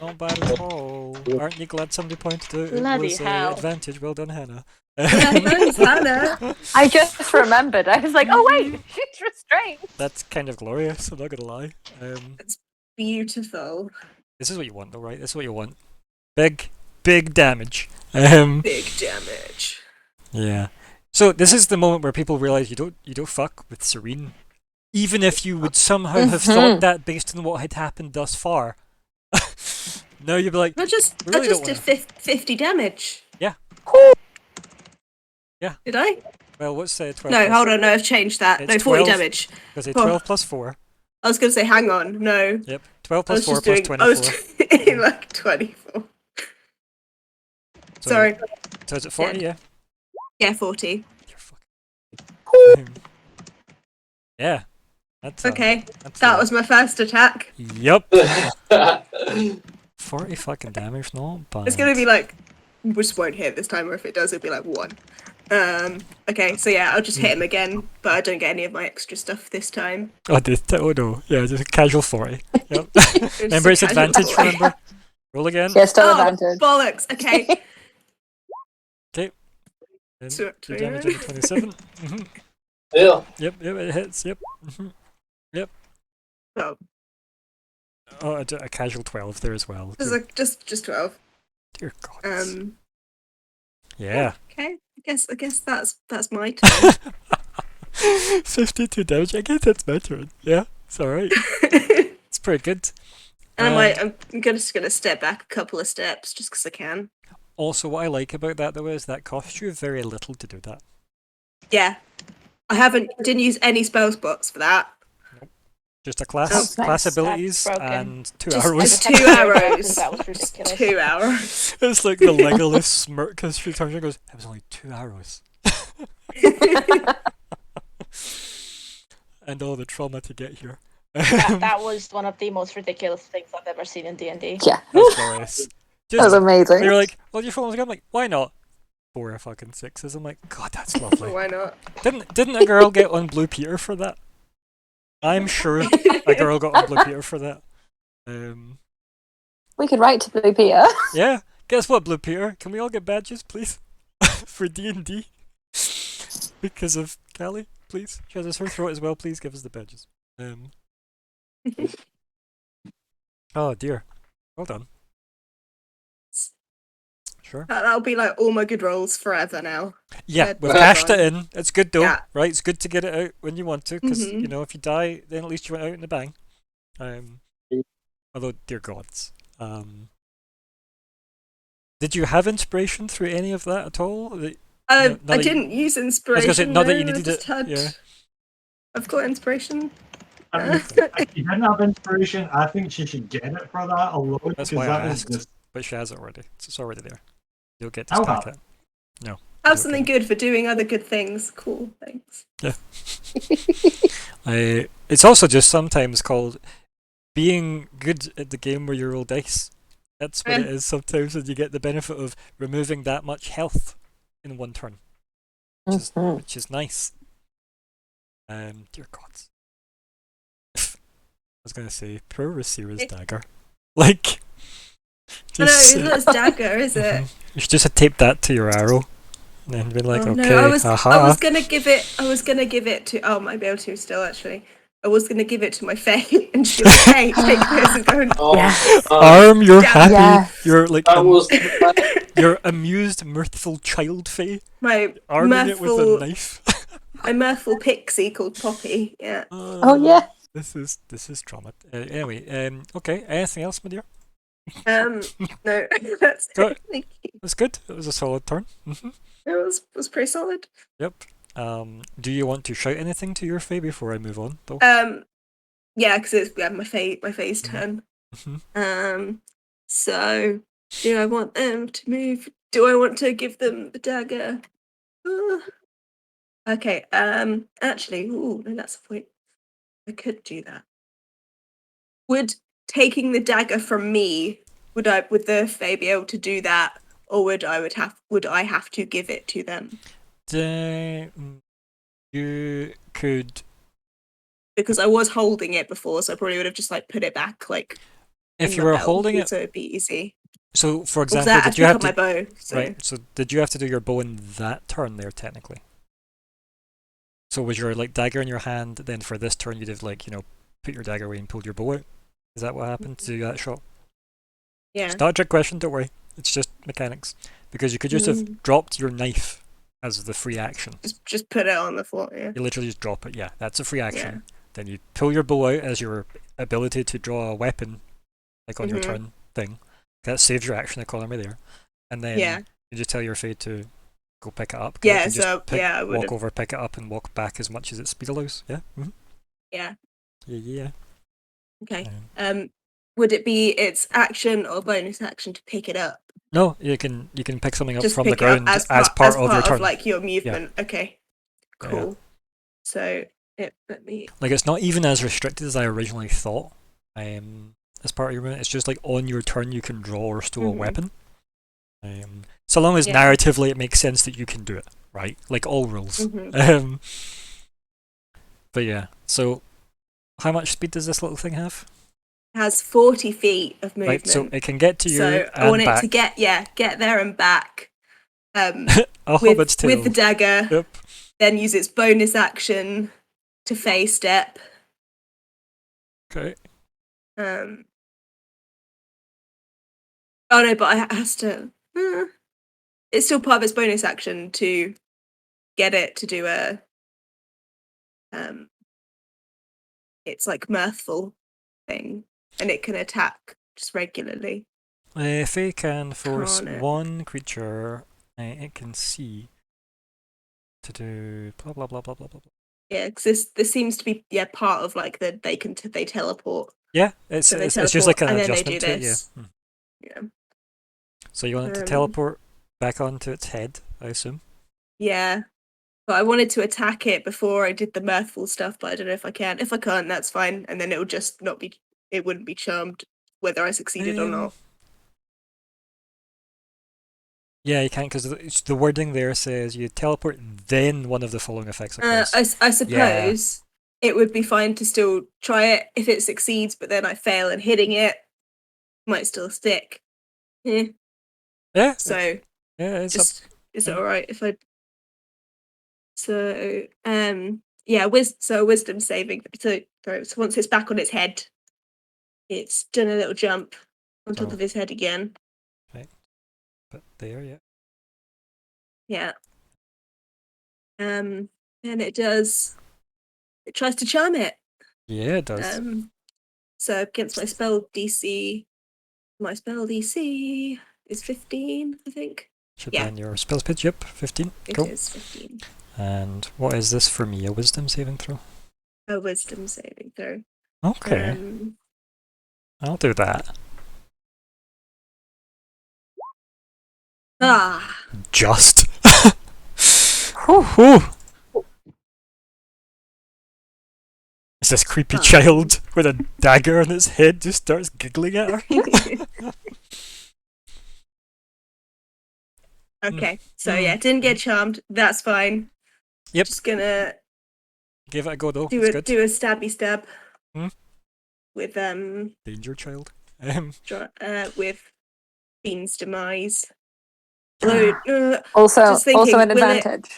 Not bad at all. Aren't you glad somebody pointed out it Bloody was hell. advantage? Well done, Hannah. Yeah, thanks, Hannah. I just remembered. I was like, oh wait, she's restrained. That's kind of glorious, I'm not gonna lie. Beautiful. This is what you want though, right? This is what you want. Big damage. Big damage. Yeah. So this is the moment where people realise you don't fuck with Serene. Even if you would somehow have thought that based on what had happened thus far. No, you'd be like, I just We really don't did 50 damage. Yeah. Yeah. Did I? well, what's 12 No, plus- hold on. No, I've changed that. It's No, 40 12. damage. Because it's Oh. 12 plus 4. I was going to say, hang on. No. Yep. 12 I was plus 4 just plus doing. 24. I was doing like 24. So- Sorry. So is it 40? Yeah. Yeah, 40. You're fucking. Yeah. That's Okay. That's That was my first attack. Yup. 40 fucking damage, not bad. It's going to be like. We just won't hit this time, or if it does, it'll be like 1. Okay, so yeah, I'll just hit him again, but I don't get any of my extra stuff this time. Oh, oh no. Yeah, just a casual 40. Yep. Just Remember, a it's casual advantage, attack. remember? Roll again. Yeah, still Oh, advantage. bollocks. Okay. Then So- 2 damage on the 27. Mhm. Yeah. Yep, it hits. Yep. Mhm. Oh, Oh, a casual 12 there as well. just Dear, like just 12. dear God. Yeah. Okay. I guess that's my turn. 52 damage. I guess that's my turn. Yeah, it's alright. And It's pretty good. I'm just gonna step back a couple of steps just because I can. Also, what I like about that though is that costs you very little to do that. Yeah, didn't use any spell spots for that. Just a class, Oh, class nice. abilities, That's broken. and 2 Just- arrows. just 2 arrows. That was ridiculous. 2 hours. It's like the Legolas smirk as she turns and goes, it was only 2 arrows. And all the trauma to get here. That was one of the most ridiculous things I've ever seen in D&D. Yeah, That's glorious. that was Just, amazing. you're like, well, your phone's again. I'm like, why not? 4 fucking 6s. I'm like, God, that's lovely. Why not? Didn't a girl get on Blue Peter for that? I'm sure a girl got on Blue Peter for that. We could write to Blue Peter. Yeah. Guess what, Blue Peter? Can we all get badges, please, for D&D? Because of Callie, please. She has a sore throat as well. Please give us the badges. Oh dear. Well done. Sure. That'll be like all my good rolls forever now. Yeah, Good. we've Well cashed it done. in. It's good though, Yeah. right? It's good to get it out when you want to, because Mhm. you know if you die, then at least you went out in the bang. Although, dear gods, did you have inspiration through any of that at all? Not I that you- didn't use inspiration. gonna say, not that you no, I needed just it, had- yeah. I've got inspiration. I mean, if you didn't have inspiration, I think she should get it for that alone. That's because why I that is asked. just But she has it already. It's already there. You'll get to I'll stack have it. No. Have Okay. something good for doing other good things. Cool, thanks. It's also just sometimes called being good at the game where you roll dice. That's what it is sometimes, and you get the benefit of removing that much health in one turn, Mhm. which is nice. Dear gods. I was gonna say, poor Rasira's dagger. Like, No, Just, it's not his dagger, is it? you should just have taped that to your arrow, and then be like, Oh, okay, no, I was haha. gonna give it to. Oh, I might be able to still actually. I was gonna give it to my Faye, and she was like, "Hey, take this and go and." Oh, Yes. Arm, you're Yeah. happy. Yes. You're like that was you're amused, mirthful child Faye, My arming it with a mirthful, knife. my mirthful pixie called Poppy. Yeah. Oh yeah. This is drama. Anyway, okay. Anything else, my dear? No, that's Good. it. Thank you. That's good. It was a solid turn. It was pretty solid. Yep. Do you want to shout anything to your Faye before I move on, though? Yeah, because it's my Faye's turn. Mhm. So do I want them to move? Do I want to give them the dagger? Okay. Actually, no, that's the point. I could do that. Would taking the dagger from me, would the Fae be able to do that, or would I have to give it to them? You could, Because I was holding it before, so I probably would have just like put it back like if in you my were belt, holding it. so it'd be easy. So, for Or was example, that did you have my to? bow? So. Right. So, did you have to do your bow in that turn there, technically? So, was your like dagger in your hand? Then for this turn, you'd have like put your dagger away and pulled your bow out. Is that what happened to that shot? Yeah. It's not a trick question. Don't worry. It's just mechanics. Because you could just have dropped your knife as the free action. Just put it on the floor. Yeah. You literally just drop it. Yeah, that's a free action. Then you pull your bow out as your ability to draw a weapon, like on your turn thing. That saves your action economy there. And then you just tell your Fae to go pick it up. Yeah, and so I would walk over, pick it up, and walk back as much as its speed allows. Yeah. Yeah. Yeah. Okay. Would it be its action or bonus action to pick it up? No, you can pick something up Just from pick the it up ground as part of your turn. like your movement. Okay. Cool. Yeah. So let me. Like it's not even as restricted as I originally thought. As part of your movement, it's just like on your turn you can draw or stow a weapon. So long as narratively it makes sense that you can do it, right? Like all rules. But yeah, so how much speed does this little thing have? It has 40 feet of movement. Right, so it can get to you so and I want back. it to get there and back. A hobbit's tail. With the dagger. Yep. Then use its bonus action to Fae step. Okay. Oh no, but it has to. It's still part of its bonus action to get it to do a. It's like mirthful thing, and it can attack just regularly. Fae can force Can't it? one creature it can see to do blah blah blah blah blah blah. Yeah, because this seems to be part of like they teleport. Yeah, it's just like an and adjustment then they to do it. this. Yeah. So you want it to teleport back onto its head, I assume. Yeah, but I wanted to attack it before I did the mirthful stuff, but I don't know if I can. If I can't, that's fine, and then it will just not be. It wouldn't be charmed whether I succeeded or not. Yeah, you can't because the wording there says you teleport, then one of the following effects occurs. I suppose it would be fine to still try it if it succeeds, but then I fail and hitting it might still stick. Yeah. Yeah. So it's is it all right if I? So wisdom saving. So once it's back on its head, it's done a little jump on top of his head again. Right. But there, yeah. Yeah. And it does. It tries to charm it. Yeah, it does. So against my spell DC is 15, I think. Should be on your spells page. Yep, 15. Cool. It is 15. And what is this for me? A wisdom saving throw? A wisdom saving throw. Okay. I'll do that. Just. Whew. It's this creepy child with a dagger on its head just starts giggling at her. Okay, so didn't get charmed. That's fine. Yep. Just gonna give it a go though. do a stabby stab with danger child. with Bean's demise. Although, Also, just thinking, also an will it- advantage.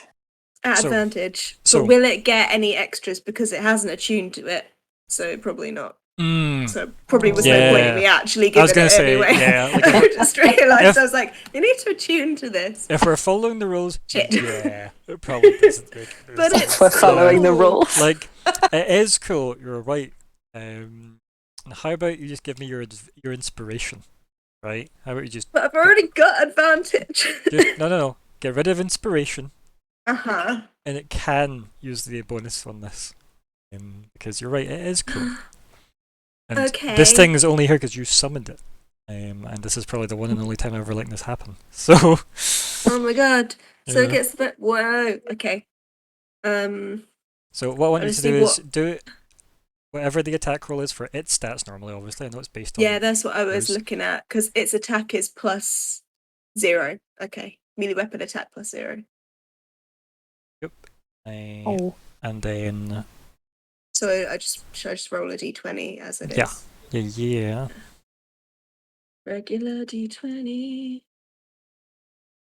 at So- advantage. so- But will it get any extras because it hasn't attuned to it? So probably not. Mm. So probably was no point in Yeah. me actually I giving was gonna it say, anyway. yeah, like I just realised if- I was like, you need to attune to this. If we're following the rules, Shit. yeah, it probably doesn't make But sense. it's We're following the cool. rules. Like, it is cool. You're right. How about you just give me your inspiration, right? How about you just But I've already got advantage. no. Get rid of inspiration, Uh-huh. and it can use the bonus on this, because you're right. It is cool. And Okay. this thing is only here because you summoned it, and this is probably the one and only time I've ever letting this happen. So. Oh my god. So Yeah. it gets the whoa. Okay. So what I want you to Honestly, do is do it. Whatever the attack roll is for its stats normally, obviously. I know it's based on. Yeah, that's what I was Those- looking at because its attack is +0. Okay. Melee weapon attack +0. Oh. And then So should I just roll a d20 as it is? Yeah. yeah. Regular d20.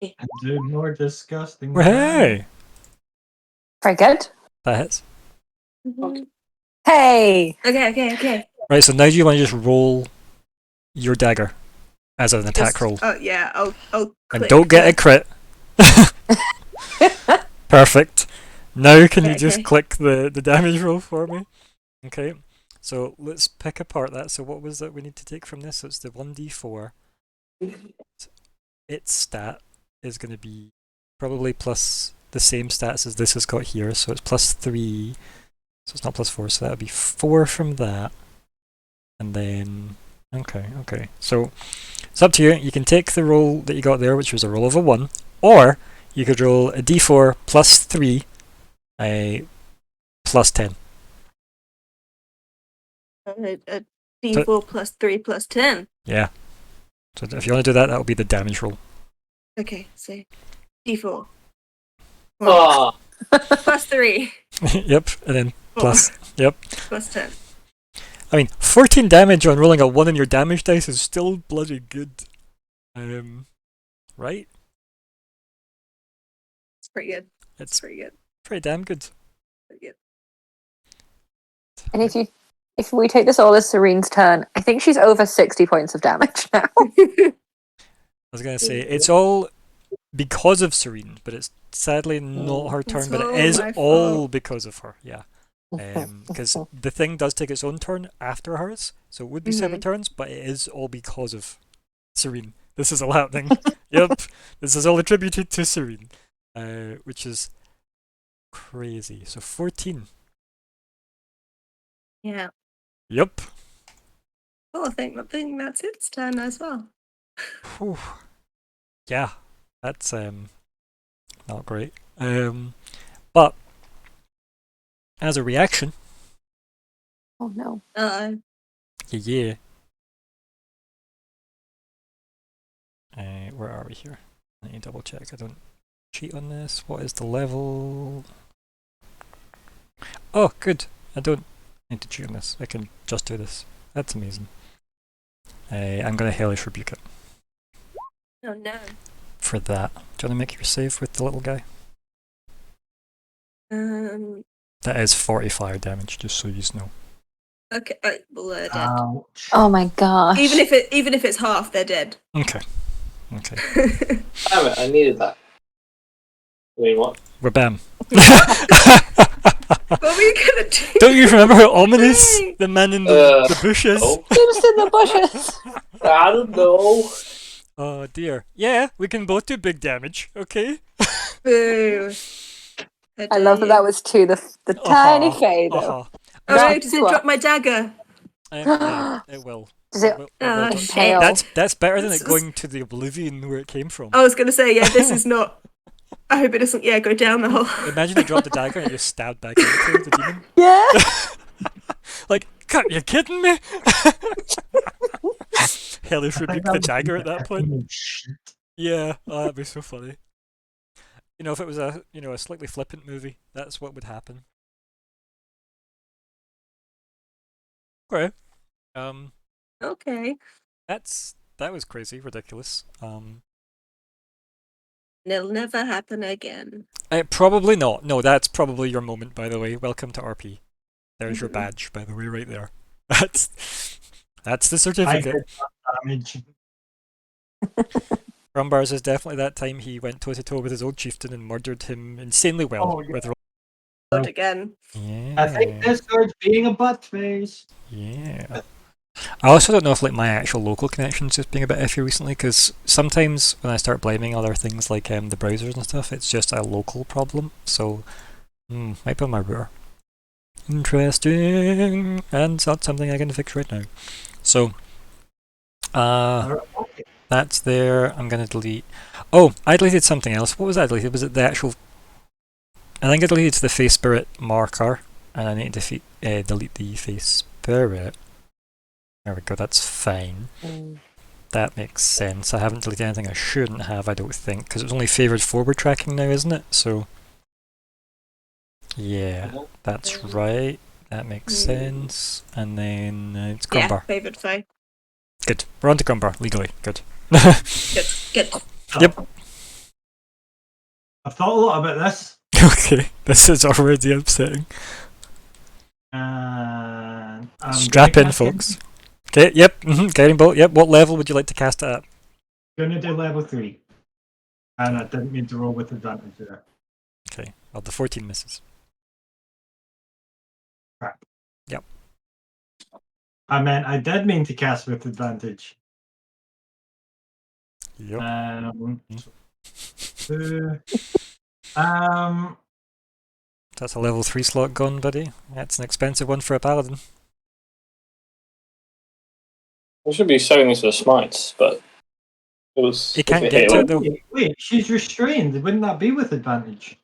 And do more disgusting. Well, hey, Very good. that hits. Mhm. Hey! Okay. Right. So now you want to just roll your dagger as an attack Just- roll, Oh yeah, I'll and click don't get a crit. Perfect. Now can you Okay, just okay. click the damage roll for me? Okay. So let's pick apart that. So what was that we need to take from this? So it's the 1d4. Its stat is going to be probably plus the same stats as this has got here. So it's +3. So it's not +4. So that would be 4 from that. And then okay. So it's up to you. You can take the roll that you got there, which was a roll of a 1, or you could roll a d4 +3, a +10. a d4 +3 +10. Yeah. So if you want to do that, that will be the damage roll. Okay, so d4 Ah, +3 Yep. And then plus. Yep. +10. I mean, 14 damage on rolling a 1 in your damage dice is still bloody good. Right? It's pretty good. It's It's pretty good. pretty damn good. Pretty good. And if we take this all as Serene's turn, I think she's over 60 points of damage now. I was going to say, it's all because of Serene, but it's sadly not her turn, It's but it all is my all fault. because of her, yeah. Because the thing does take its own turn after hers, so it would be separate turns, but it is all because of Serene. This is all happening. Yep, this is all attributed to Serene, which is crazy. So 14. Yeah. Yep. Oh, I think that's its turn as well. Whew. Yeah, that's not great. But as a reaction, Oh no. yeah. Where are we here? I need to double check. I don't cheat on this. What is the level? Oh, good. I don't need to cheat on this. I can just do this. That's amazing. I'm gonna Hellish Rebuke it Oh no. for that. Do you want to make your save with the little guy? That is 45 damage, just so you know. Okay. Well, they're dead. Ouch. Oh my gosh. even if it's half, they're dead. Okay. Okay. damn it, I needed that. I mean, what? We're bam. What were you gonna do? Don't you remember how ominous Hey. the man in Uh, the bush is? Oh, Just in the bushes. I don't know. Oh dear. Yeah, we can both do big damage, okay? Boo. I love that was to the tiny fade. Uh-huh. Oh no, Right. does it drop my dagger? Yeah, it will. Does it will. Oh, will. shit. That's better than This it is- going to the oblivion where it came from. I was gonna say, yeah, this is not. I hope it doesn't, go down the hole. Imagine you dropped the dagger and you just stabbed back into the demon. Yeah. Like, are you kidding me? Hellish rebuke the dagger at that point. Oh, shit. Yeah, oh, that'd be so funny. You know, if it was a slightly flippant movie, that's what would happen. Okay. Okay. That's that was crazy, ridiculous. It'll never happen again. Probably not. No, that's probably your moment, by the way. Welcome to RP. There's your Mhm. badge, by the way, right there. That's the I certificate. did that damage. Grumbars is definitely that time he went toe to toe with his old chieftain and murdered him insanely well. Oh, yeah. With Not again. I think yeah, Discord's being a butt face. yeah. I also don't know if like my actual local connection's just being a bit iffy recently, because sometimes when I start blaming other things like the browsers and stuff, it's just a local problem. So, might be on my router. Interesting, and it's not something I can fix right now. So, Okay. that's there. I'm gonna delete. Oh, I deleted something else. What was I deleted? Was it the actual? I think I deleted the face spirit marker, and I need to delete the face spirit. There we go. That's fine. That makes sense. I haven't deleted anything I shouldn't have, I don't think, because it's only favoured forward tracking now, isn't it? So, yeah, that's right. That makes sense. And then it's Yeah, Grumbar. favoured foe. Good. We're on to Grumbar, legally. Good. Good. Yep. I've thought a lot about this. Okay, this is already upsetting. And I'm Strap gonna in, cast it. folks. Okay, yep, guiding bolt, yep. What level would you like to cast it at? Gonna do level 3. And I didn't mean to roll with advantage there. Okay, well, the 14 misses. I meant I did mean to cast with advantage. Yep. That's a level 3 slot gone, buddy. That's an expensive one for a paladin. We should be showing this as smites, but it was. He can't if get hit, to it though. Wait, she's restrained. Wouldn't that be with advantage?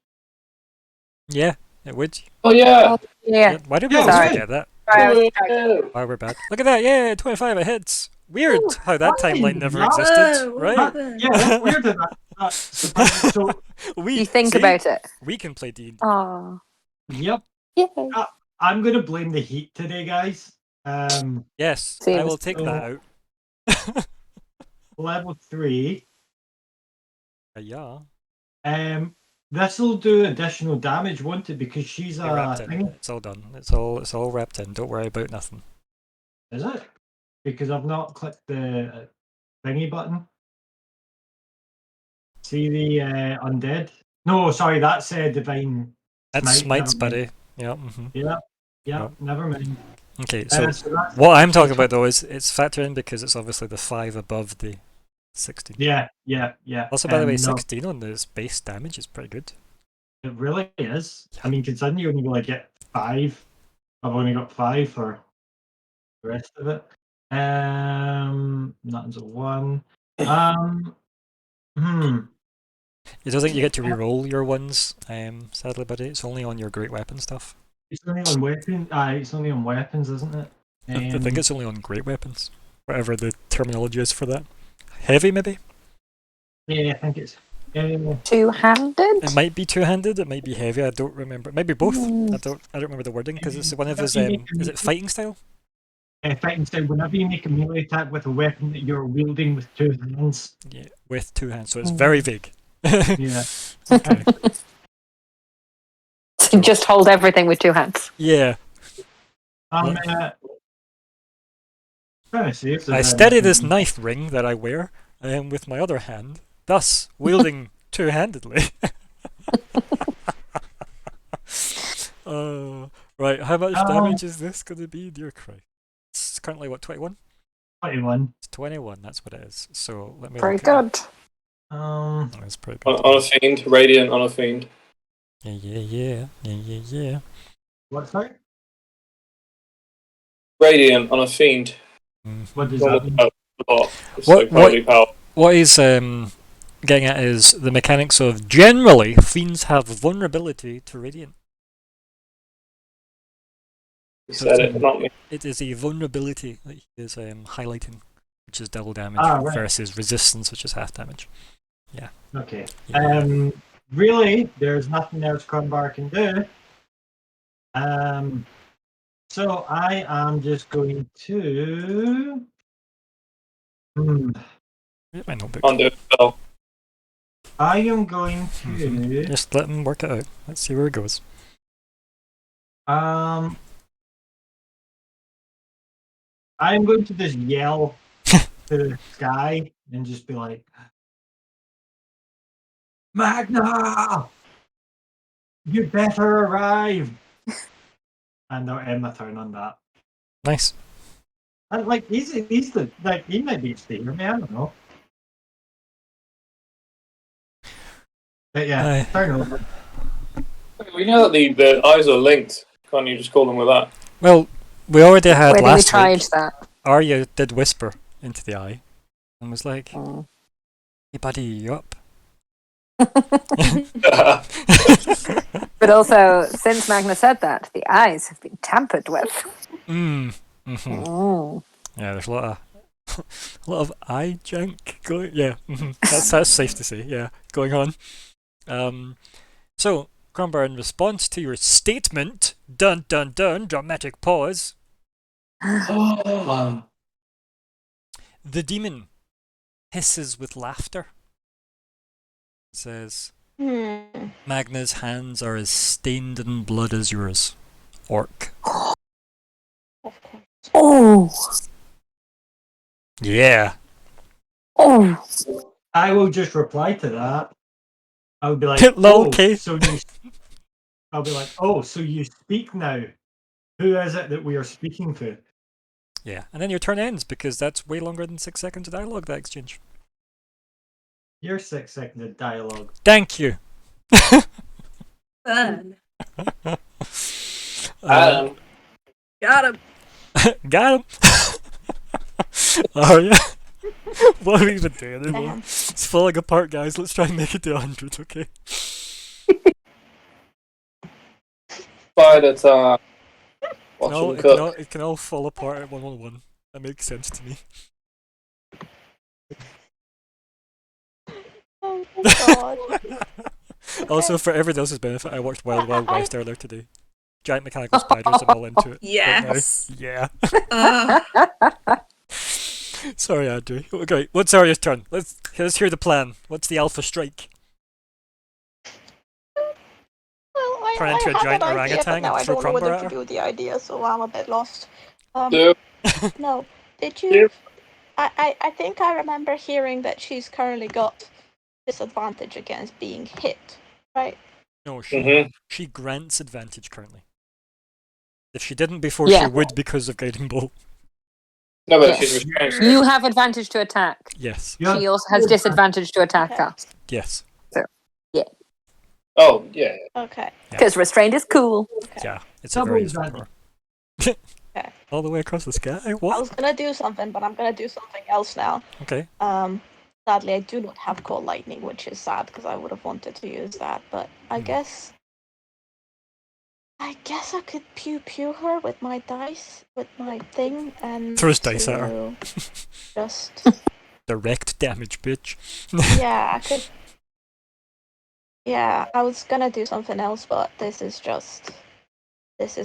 Yeah, it would. Oh yeah. Yeah. Why did we Yeah, always right. forget that? Sorry, I was distracted. Why we're bad. Look at that, yeah, 25, it hits. Weird how that why? timeline never Whoa, existed, what right? happened? Yeah, that's weird. So, We You think see? about it. We can play D&D. Oh. yep. Yay. I'm going to blame the heat today, guys. Yes, I Same will as- take that out. Level 3. Yeah. This will do additional damage, won't it? Because she's You're a wrapped in. thing. It's all done. It's all wrapped in. Don't worry about nothing. Is it? Because I've not clicked the thingy button. See the undead? No, sorry, that's divine. That's Smite, smites, never buddy. mind. Yeah. Yeah, Yep. never mind. Okay, so that's what I'm talking about though is it's factored in because it's obviously the 5 above the 16. Yeah. Also, by the way, No, 16 on this base damage is pretty good. it really is. I mean, considering you only like get 5, I've only got 5 for the rest of it. Nothing's a 1. You don't think you get to re-roll your ones, sadly, buddy. It's only on your great weapon stuff. It's only on weapons. It's only on weapons, isn't it? I think it's only on great weapons, whatever the terminology is for that. Heavy, maybe. Yeah, I think it's. Two-handed? It might be two-handed. It might be heavy. I don't remember. It might be both. I don't remember the wording because it's one of his. Is it fighting style? Fighting style. Whenever you make a melee attack with a weapon that you're wielding with 2 hands. Yeah, with 2 hands. So it's very vague. Yeah. Okay. So just hold everything with 2 hands. Yeah. I'm trying to see if I there's steady anything- this knife ring that I wear with my other hand, thus wielding two-handedly. Right, how much damage is this going to be? Dear Christ. It's currently, what, 21? 21. It's 21, that's what it is. So let me Very look at good. Um, that. That's pretty good. On a fiend, radiant on a fiend. Yeah. what's that? Radiant on a fiend. What does that mean? It's What- like holy power. What he's getting at is the mechanics of generally fiends have vulnerability to radiant. He said it, not me. It is a vulnerability that he is highlighting, which is double damage Right. versus resistance, which is half damage. Okay. Yeah. Really, there's nothing else Crumbar can do. So I am just going to Hmm. Read my notebook. Can't do it well. I am going to. Just let him work it out. Let's see where it goes. I'm going to just yell to the sky and just be like, Magna! You better arrive! And I'll end my turn on that. Nice. And like he's the like he might be stealing me, I don't know. But yeah, Aye. turn over. We know that the eyes are linked. Can't you just call them with that? Well, we already had Whether we last tried week. that. Arya did whisper into the eye and was like, Mm. "Hey, buddy, you up?" But also, since Magna said that, the eyes have been tampered with. Mm. Mm. Yeah, there's a lot of eye junk going. Yeah, that's safe to say. Yeah, going on. So Crombar, in response to your statement, dun dun dun, dramatic pause. The demon hisses with laughter. Says, Magna's hands are as stained in blood as yours, orc. Of course. Oh, Yeah. oh. I will just reply to that. I would be like, Lol, oh, okay. so you. I'll be like, oh, so you speak now. Who is it that we are speaking to? Yeah, and then your turn ends because that's way longer than 6 seconds of dialogue, that exchange. Your 6 seconds of dialogue. Thank you. Burn. Adam. Got him. Got him. Oh yeah. What have we been doing anymore? Damn. It's falling apart, guys. Let's try and make it to 100, okay? Spider time. Watch No, them cook. it can all fall apart at 1-on-1. That makes sense to me. Oh my god. Also, for everyone else's benefit, I watched Wild Wild West earlier today. Giant mechanical spiders, I'm all into it. Yes. Yeah. Uh, Sorry, Andrew. Okay, what's Arya's turn? Let's hear the plan. What's the alpha strike? Well, Turn into a had giant an idea, orangutan but now and I throw don't know Crombar whether at to her? do the idea, so I'm a bit lost. Do No. Did Yeah. you? I think I remember hearing that she's currently got disadvantage against being hit, right? No, Mm-hmm. she grants advantage currently. If she didn't before, she Yeah. would because of Guiding Bolt. No, but Yes. she's restrained. You have advantage to attack. Yes. She also has disadvantage to attack Okay. us. Yes. Oh, yeah. Okay. Because restrained is cool. Okay. Yeah. It's a Double very useful advantage. power. Okay. All the way across the sky? I What? was gonna do something, but I'm gonna do something else now. Okay. Sadly, I do not have Call Lightning, which is sad because I would have wanted to use that. But I guess I could pew pew her with my dice, with my thing, and Throws dice at her. Just Direct damage, bitch. yeah, I could. Yeah, I was gonna do something else, but this is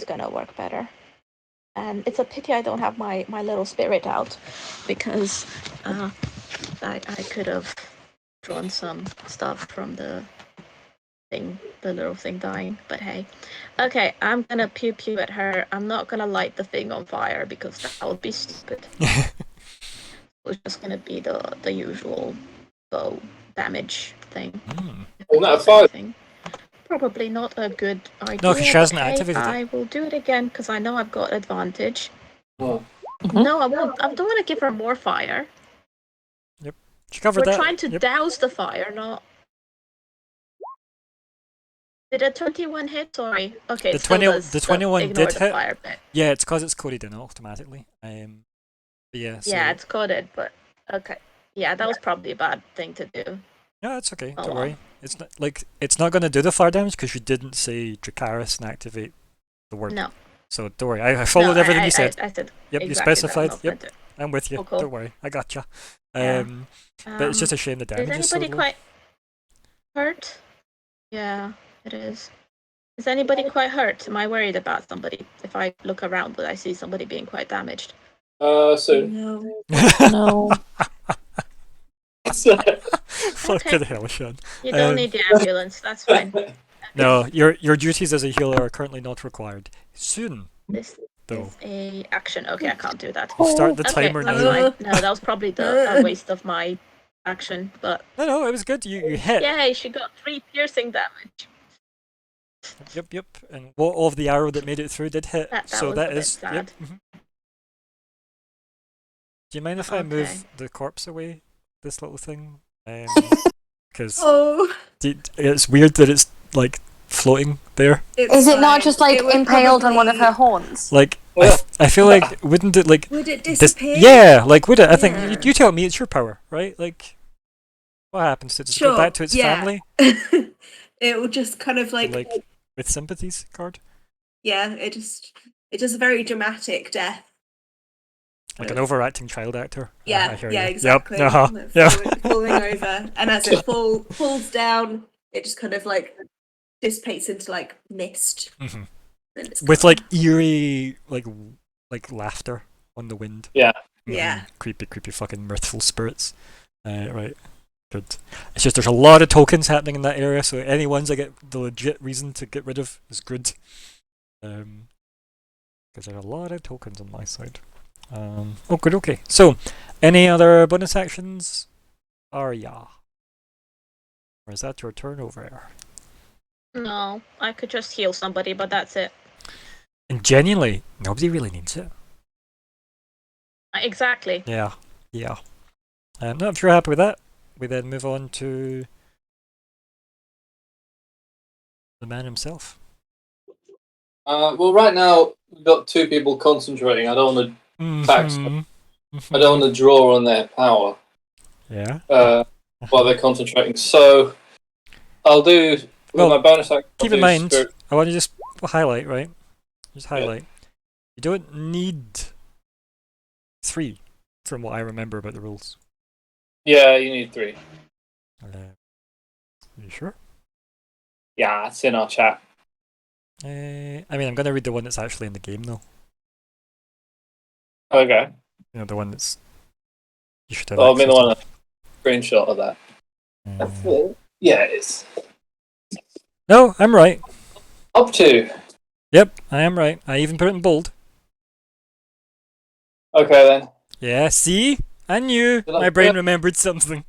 gonna work better. And it's a pity I don't have my little spirit out, because I could have drawn some stuff from the little thing dying, but hey. Okay, I'm gonna pew pew at her. I'm not gonna light the thing on fire because that would be stupid. It's just gonna be the usual bow damage thing. Isn't that a 5? Probably not a good idea. No, 'cause she hasn't but hey, activated it. I will do it again because I know I've got advantage. Oh. No, I won't. I don't want to give her more fire. She covered We're that. trying to Yep. douse the fire, not. Did a 21 hit? Sorry. Okay, The it still 20 does, the so 21 ignore did the hit. fire bit. Yeah, it's because it's coded in automatically. But yeah. So, Yeah, it's coded, but okay. Yeah, that was probably a bad thing to do. yeah, it's okay. Oh, Don't well. worry. It's not it's not going to do the fire damage because you didn't say Dracarys and activate the word. No. So don't worry. I followed No, everything I you said. I said Yep, exactly you that, specified. not Yep, meant to. I'm with you. Cool. Don't worry. I gotcha. Yeah. But it's just a shame the damage Is is so anybody low. quite hurt? Yeah, it is. Is anybody quite hurt? Am I worried about somebody? If I look around, would I see somebody being quite damaged? So no. No. Fucking hell, Sean. You don't Um, need the ambulance. That's fine. No, your duties as a healer are currently not required. Soon, This though. is a action. Okay, I can't do that. We'll start the Okay, timer that's now. fine. No, that was probably a waste of my action. But No, it was good. You hit. yay, she got 3 piercing damage. Yep. And what of the arrow that made it through did hit. That so was that a bit is. sad. Yep. Do you mind if I move Okay. the corpse away? This little thing? Because Oh, it's weird that it's like floating there. it's Is it not fine. just like It would impaled on one of her probably- horns? Like, Well, I feel like, wouldn't it like. Would it Dis- disappear? yeah, like, would it? I think. Yeah. You tell me, it's your power, right? Like, what happens to it? Does it go Sure, back to its yeah. family? It will just kind of like, With sympathies card? yeah, it does a very dramatic death. Like an overacting child actor? Yeah, I hear yeah, you. exactly. Yep, uh-huh. Like Yeah. falling over, and as it falls down, it just kind of like dissipates into like mist. Mhm. And it's With gone. like eerie, like laughter on the wind. Yeah. Yeah. Creepy fucking mirthful spirits. Right. Good. It's just there's a lot of tokens happening in that area, so any ones I get the legit reason to get rid of is good. Because there are a lot of tokens on my side. Oh, good, okay. So, any other bonus actions? Arya. Or is that your turn over there? No, I could just heal somebody, but that's it. And genuinely, nobody really needs it. Exactly. Yeah. No, if you're happy with that, we then move on to the man himself. Well, right now we've got 2 people concentrating. I don't want Mhm. to draw on their power Yeah. while they're concentrating. So I'll do with Well, my bonus action. I'll Keep in do mind, spirit- I want to just highlight, right? Just highlight. You don't need 3, from what I remember about the rules. Yeah, you need 3. You sure? Yeah, it's in our chat. I mean, I'm going to read the one that's actually in the game, though. Okay. You know, the one that's... You should have Oh, I mean the access one screenshot of that. to. Yeah, it is. No, I'm right. Up to. Yep, I am right. I even put it in bold. Okay then. Yeah, see? I knew Did I my brain put- remembered something.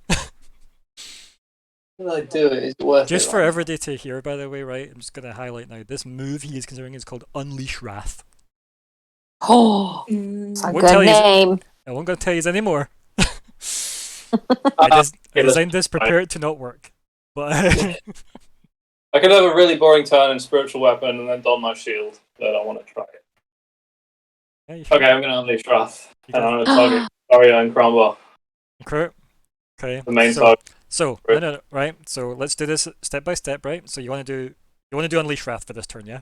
When I do it, is it worth Just it? for everybody to hear, by the way, right? I'm just going to highlight now. This move he is considering is called Unleash Wrath. Oh, Mm. it's a Won't tell good you- name. I won't go tell you any more. I Uh, designed this prepared to not work. But I could have a really boring turn in spiritual weapon and then don my shield, but I want to try it. yeah, you should. Okay, I'm going to unleash Wrath, You and got I'm going to target Arya and Cromwell, Okay. the main so, target. So, no, right. So let's do this step by step, right? So you want to do Unleash Wrath for this turn, yeah?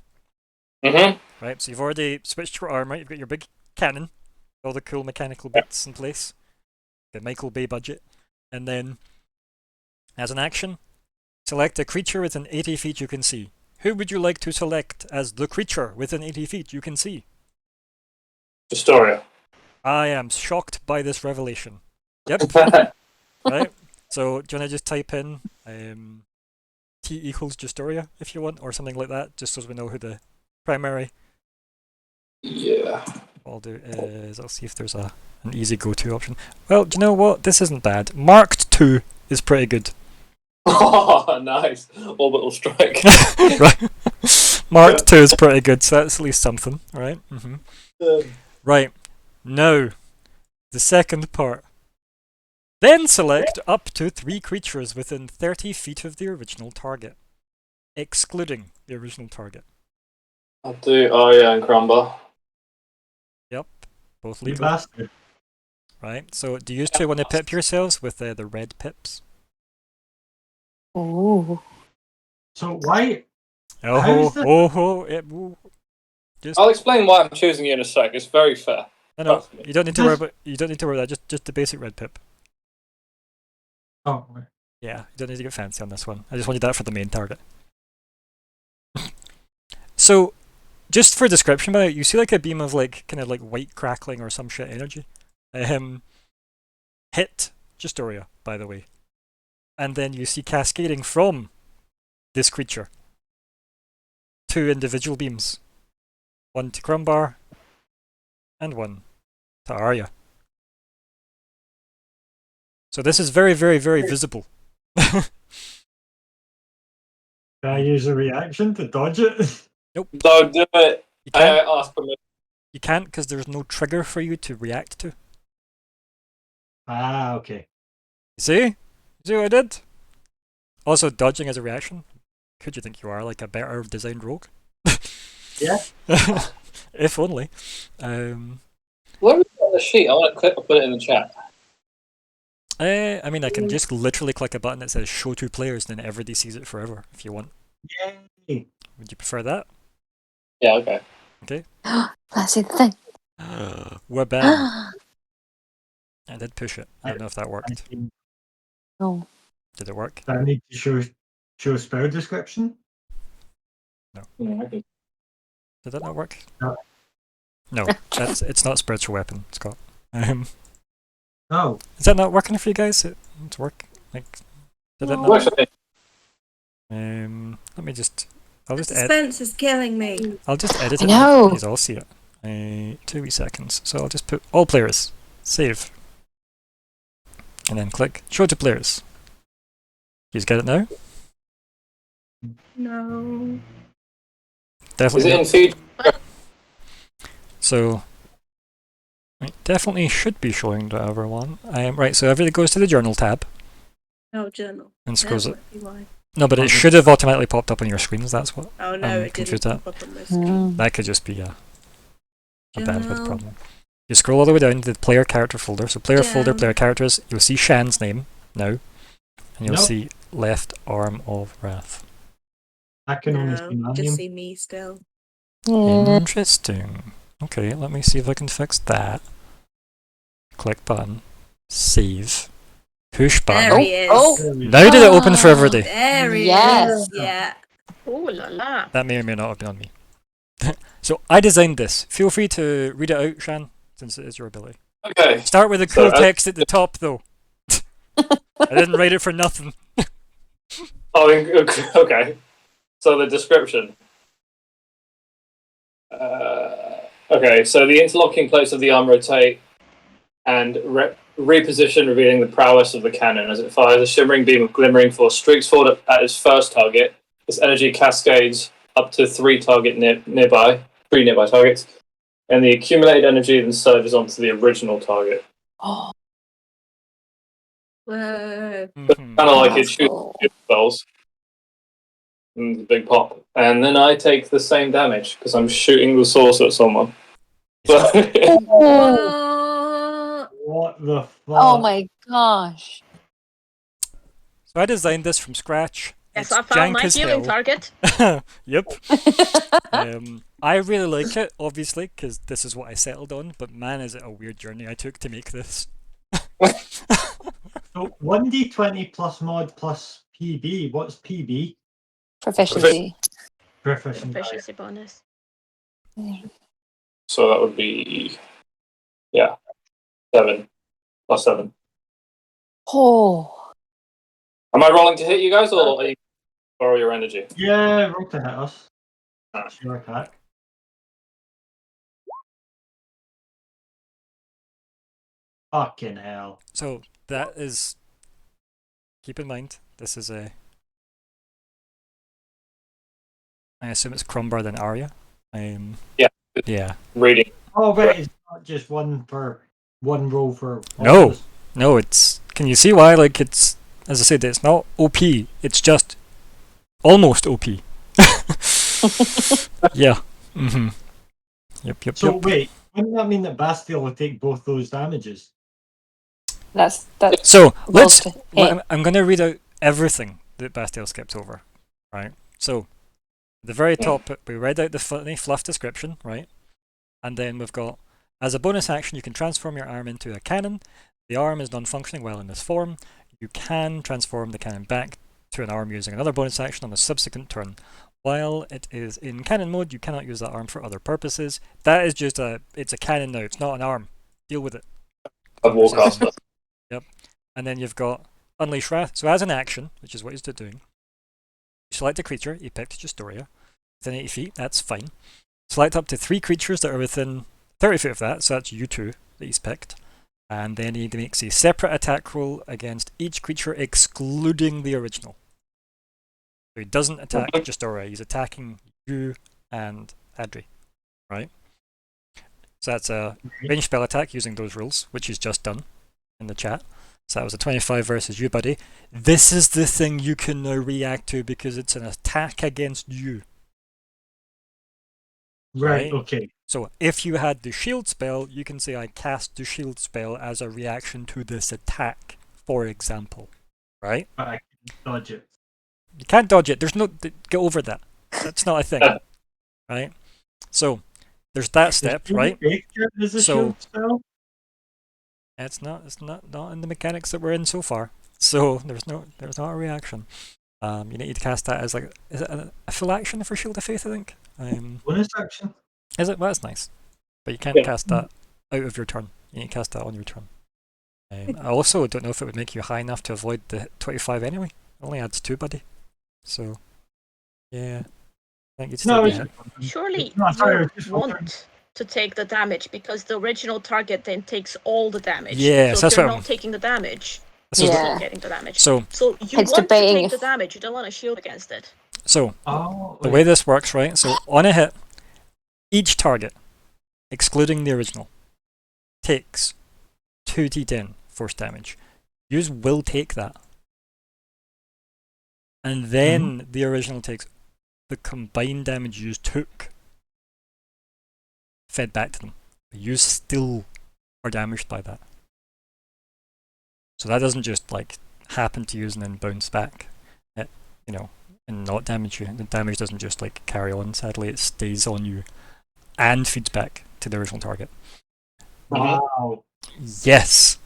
Mm-hmm. Right. So you've already switched your armor. You've got your big cannon, all the cool mechanical bits in place. The Michael Bay budget, and then as an action, select a creature within 80 feet you can see. Who would you like to select as the creature within 80 feet you can see? Historia. I am shocked by this revelation. Yep. Right. So do you want to just type in T equals Justoria if you want, or something like that, just so we know who the primary. Yeah. What I'll do is I'll see if there's an easy go-to option. Well, do you know what? This isn't bad. Marked 2 is pretty good. Oh, nice. Orbital strike. Right. Marked 2 is pretty good, so that's at least something, right? Right. Now, the second part. Then select up to 3 creatures within 30 feet of the original target, excluding the original target. I'll do Arya and Cromwell. Yep, both You legal. bastard. Right. So, do you two want to pip yourselves with the red pips? Ooh. So why? Oh, is that- just I'll explain why I'm choosing you in a sec. It's very fair. no. trust me. You don't need to worry about. You don't need to worry about that. Just the basic red pip. Oh, right. Yeah, you don't need to get fancy on this one. I just wanted that for the main target. So, just for description about it, you see like a beam of like kind of like white crackling or some shit energy. Hit Justoria, by the way. and then you see cascading from this creature 2 individual beams. 1 to Crumbar, and 1 to Arya. So this is very, very, very visible. Can I use a reaction to dodge it? Don't do it. You I can't, ask permission. you can't because there's no trigger for you to react to. Ah, okay. See? See what I did? Also, dodging as a reaction. Could you think you are like a better designed rogue? Yeah. If only. Where is it on the sheet? I want to click and put it in the chat. I mean, I can just literally click a button that says show 2 players, and then everybody sees it forever if you want. Yay. Would you prefer that? Yeah, okay. Let's see the thing. We're banned. I did push it. I don't know if that I worked. think Oh. Did it work? I need to show spell description. Did that not work? No. No, it's not spiritual weapon, Scott. Oh, Is that not working for you guys? It's work. Like, did that No. not? Works for me. Let me just. I'll just Suspense is killing me. I'll just edit I it. know. Because I'll see it. 2 wee seconds. So I'll just put all players. Save. And then click show to players. You get it now? No. Is Definitely. it in feed? So, right, definitely should be showing to everyone. Right, so everything goes to the journal tab Oh, journal. and scrolls That it. might be why. No, but it should have automatically popped up on your screens. That's what. Oh no, I'm it confused didn't at. pop up on my screen. Mm. That could just be a bandwidth Journal. problem. You scroll all the way down to the player character folder. So player folder, Down. player characters. You'll see Shan's name now, and you'll Nope. see left arm of wrath. I can only No, see my just name. see me still. Yeah. Interesting. Okay, let me see if I can fix that. Click button. Save. Push There button. he is. Oh. Now did it open for everybody? There he Yes. is. Yeah. Ooh la la. That may or may not have been on me. So I designed this. Feel free to read it out, Shan, since it is your ability. Okay. Start with the So, cool text at the top, though. I didn't write it for nothing. Oh, okay. So the description. Okay, so the interlocking plates of the arm rotate and reposition, revealing the prowess of the cannon. As it fires a shimmering beam of glimmering force, streaks forward at its first target. This energy cascades up to 3 nearby targets, and the accumulated energy then surges onto the original target. Oh. Whoa. Mhm. Kind of like it shoots Powerful. spells. And the big pop. And then I take the same damage because I'm shooting the source at someone. So, Oh. What the fuck? Oh my gosh. So I designed this from scratch. Yes, It's I found jank my as healing hell. target. Yep. I really like it, obviously, because this is what I settled on. But man, is it a weird journey I took to make this. So 1d20 plus mod plus PB. What's PB? Proficiency. Proficiency. Proficiency bonus. so that would be 7 plus 7. Oh. Am I rolling to hit you guys, or are you borrow your energy? Yeah, roll to hit us. Ah. That's your attack. Fucking hell. So that is. Keep in mind, this is a. I assume it's Crumbar then Arya. Yeah. Yeah. Reading. Oh, but it's not just one roll for. all No. of us. No, it's. Can you see why? Like it's. As I said, it's not OP. It's just almost OP. Yeah. Mm-hmm. Yep. So wait, wouldn't that mean that Bastille will take both those damages? That's So Rolls let's. to Well, hit. I'm going to read out everything that Bastille skipped over, right? So, at the very top, we read out the funny fluff description, right? And then we've got, as a bonus action, you can transform your arm into a cannon. The arm is non-functioning while in this form. You can transform the cannon back to an arm using another bonus action on a subsequent turn. While it is in cannon mode, you cannot use that arm for other purposes. That is just it's a cannon now, it's not an arm. Deal with it. Of Warcaster. And then you've got Unleash Wrath. So as an action, which is what he's doing, you select a creature, you picked Justoria, within 80 feet, that's fine. Select up to 3 creatures that are within 30 feet of that, so that's you 2 that he's picked. And then he makes a separate attack roll against each creature excluding the original. So he doesn't attack Justoria, he's attacking you and Adri, right? So that's a ranged spell attack using those rules, which he's just done in the chat. So that was a 25 versus you, buddy. This is the thing you can now react to because it's an attack against you. Right, okay. So if you had the shield spell, you can say I cast the shield spell as a reaction to this attack, for example. Right? But I can dodge it. You can't dodge it. There's no... Get over that. That's not a thing. Right? So, there's that step, right? Is a So- shield spell? It's not in the mechanics that we're in so far. So there's not a reaction. You need to cast that as like, is it a full action for Shield of Faith, I think? Bonus action. Is it? Well, that's nice. But you can't cast that out of your turn. You need to cast that on your turn. I also don't know if it would make you high enough to avoid the 25 anyway. It only adds 2, buddy. So, yeah. I think you'd still be hit. Surely No, sorry, you just want to take the damage because the original target then takes all the damage. Yes, so that's if you're what not taking the damage, So, Yeah. not getting the damage. so, So you It's want to debating take if- the damage, you don't want to shield against it. so Oh, the way this works, right? So on a hit, each target, excluding the original, takes 2d10 force damage. You will take that. And then the original takes the combined damage you took fed back to them. But you still are damaged by that. So that doesn't just like happen to you and then bounce back. It, and not damage you. The damage doesn't just like carry on, sadly, it stays on you and feeds back to the original target. wow. Yes.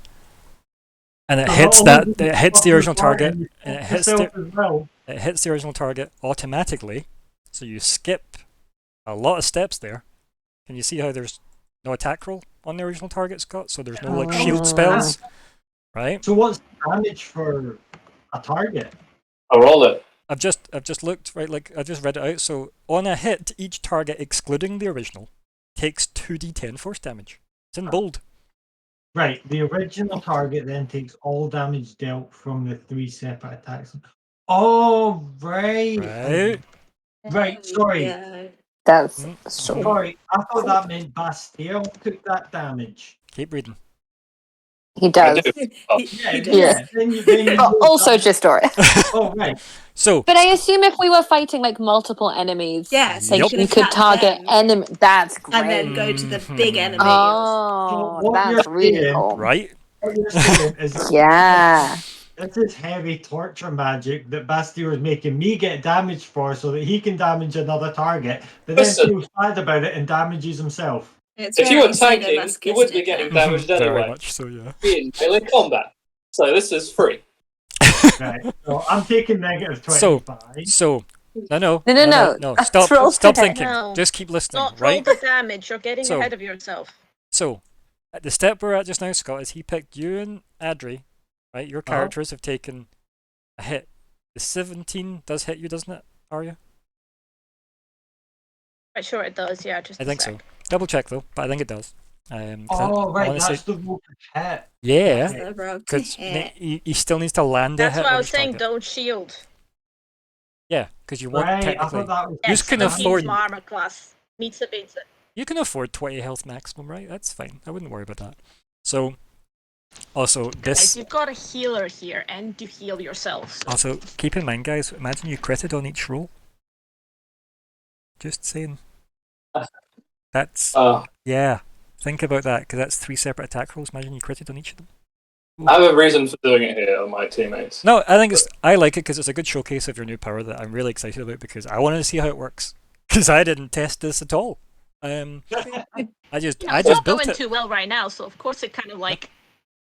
And it So hits not only that does it hits the fuck original you apart, target you and it fuck hits yourself the as well. it hits the original target automatically. So you skip a lot of steps there. Can you see how there's no attack roll on the original target, Scott? So there's no like shield spells, right? So what's the damage for a target? I'll roll it. I've just looked, right, like I just read it out. So on a hit, each target excluding the original takes 2d10 force damage. It's in bold. Right, the original target then takes all damage dealt from the 3 separate attacks. Oh, right. Right. Right, sorry. Yeah. That's Mm. so. Sorry, I thought that meant Bastille took that damage. Keep reading. He does. do. Yeah, Yeah. Then you But also just story. Oh, right. So But I assume if we were fighting like multiple enemies, Yeah, so Yep. you can could attack target them enemy. That's great. and then go to the big Mhm. enemy. Oh, So what that's you're really saying- cool. right. What you're saying is Yeah. this is heavy torture magic that Bastille is making me get damaged for so that he can damage another target, but then Listen. feels bad about it and damages himself. It's If you very were tanking, pseudo-masochistic, you would be getting yeah. damaged Very anyway. much so, yeah. Be in melee combat. So this is free. Right. So I'm taking negative So- 25. So no. No. That's Stop roll stop today. thinking. No. Just keep listening, Not roll right? the damage, you're getting So- ahead of yourself. So, at the step we're at just now, Scott, is he picked you and Adri, right? Your characters have taken a hit. The 17 does hit you, doesn't it, Arya? I'm sure it does, yeah, just I a think sec. so. Double check though, but I think it does. 'Cause Oh, right. honestly- That's the roll to hit. yeah, The rogue to because hit. he still needs to land a That's hit why I on was each saying target. don't shield. Yeah, because you want Right. I technically thought that was. You Yes, can it afford- means my armor class. Meets it, beats it. you can afford 20 health maximum, right? That's fine. I wouldn't worry about that. So, also Guys, this. you've got a healer here, and you heal yourself. So. Also, keep in mind, guys. Imagine you critted on each roll. Just saying. That's yeah. Think about that, because that's 3 separate attack rolls. Imagine you critted on each of them. I have a reason for doing it here on my teammates. No, I think I like it because it's a good showcase of your new power that I'm really excited about because I wanted to see how it works. Because I didn't test this at all. I just Yeah, I it's just not built going it. too well right now, so of course it kind of like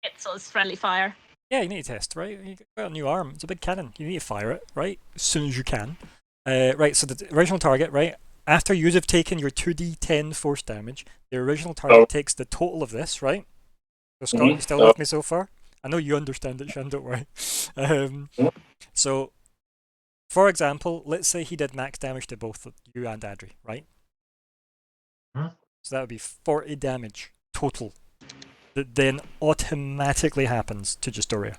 hits us friendly fire. Yeah, you need to test, right? You got a new arm. It's a big cannon. You need to fire it, right? As soon as you can. Right, so the original target, right? After you have taken your 2d10 force damage, the original target takes the total of this, right? So Scott, you still with me so far? I know you understand it, Shan, don't worry. So, for example, let's say he did max damage to both you and Adri, right? So that would be 40 damage total. That then automatically happens to Justoria.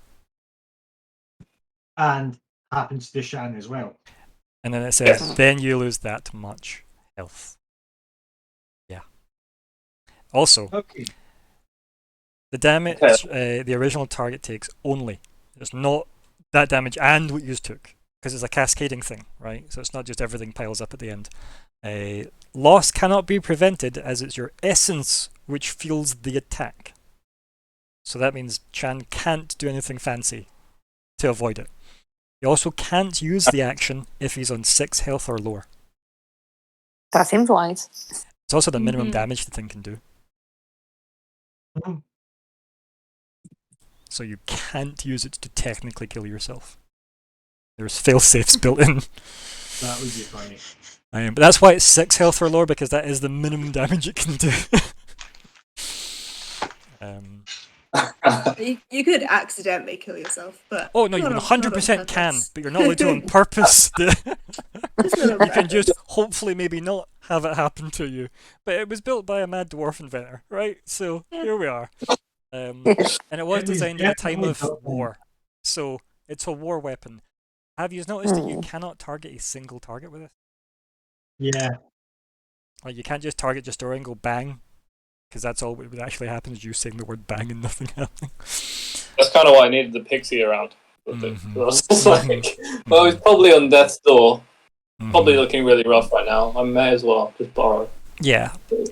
And happens to Shan as well. And then it says, Yes. then you lose that much health. Yeah. Also, Okay. the damage the original target takes only. It's not that damage and what you took, because it's a cascading thing, right? So it's not just everything piles up at the end. Loss cannot be prevented as it's your essence which fuels the attack. So that means Chan can't do anything fancy to avoid it. He also can't use the action if he's on 6 health or lower. That seems wise. It's also the minimum damage the thing can do. Mhm. So you can't use it to technically kill yourself. There's fail-safes built in. That would be funny. But that's why it's 6 health or lower, because that is the minimum damage it can do. You could accidentally kill yourself, but Oh no, you not on 100% can, purpose. but you're not allowed to on purpose. It's not on You can just purpose. hopefully maybe not have it happen to you. But it was built by a mad dwarf inventor, right? So Yeah. here we are. And it was It was designed at a time definitely of built by- war. So it's a war weapon. Have you noticed that you Hmm. cannot target a single target with it? Yeah. Like you can't just target Justoria and go bang, because that's all that would actually happen is you saying the word bang and nothing happening. That's kind of why I needed the pixie around. With it. Mhm. I was just like, well, he's probably on death's door. Probably looking really rough right now. I may as well just borrow. Yeah. the And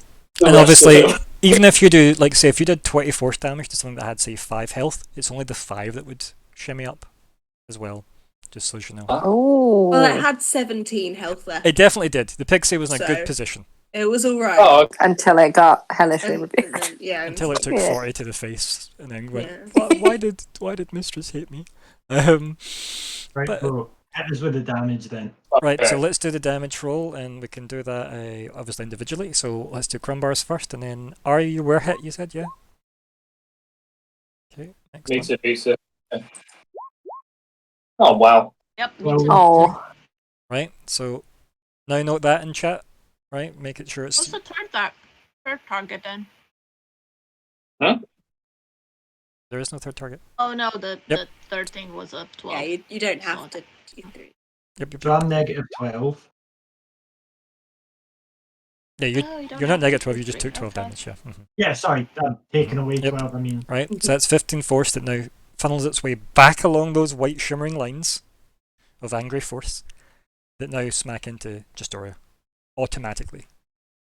rest of obviously, it. even if you do, like, say, if you did 20 force damage to something that had, say, 5 health, it's only the 5 that would shimmy up as well, just so you know. Oh. Well, it had 17 health left. It definitely did. The pixie was in a So- good position It was alright. Oh, okay. Until it got hellishly And rebuked. then, yeah, until it took Yeah. 40 to the face and then went, Yeah. why did Mistress hate me? Right, But- bro. Hit us with the damage then. Right, so Okay. let's do the damage roll, and we can do that obviously individually. So let's do Crumbars first, and then you were hit, you said, yeah? Okay, next Me one. too, me too. Okay. Oh, wow. Yep, me Well, too. Oh. Right, so now note that in chat, right? Make it sure it's... What's the third target then? There is no third target. Oh no, the Yep. the third thing was a 12. Yeah, you don't have to do 3. Yep. So I'm negative 12. Yeah, Oh, you don't you're have not to negative do 12, you just three, took 12 okay. damage, yeah. Yeah, sorry. I'm taking away Yep. 12, I mean. Right, so that's 15 force that now funnels its way back along those white shimmering lines of angry force that now smack into Justoria automatically.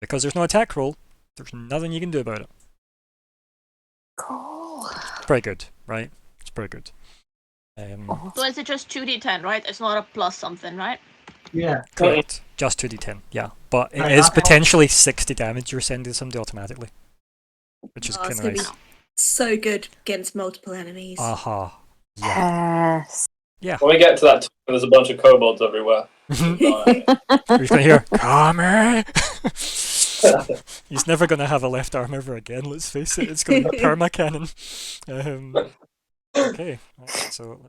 Because there's no attack roll, there's nothing you can do about it. Cool. It's pretty good, right? It's pretty good. Oh. So is it just 2d10, right? It's not a plus something, right? Yeah. Correct. Just 2d10, yeah. But it Right, is that potentially 60 damage you're sending somebody automatically. Which is Oh, kind it's of gonna be nice. so good against multiple enemies. Aha. Yeah. Yes. When we get to that time, there's a bunch of kobolds everywhere. You're just gonna hear, come here! He's never gonna have a left arm ever again, let's face it. It's gonna be perma cannon. Okay, right, so let me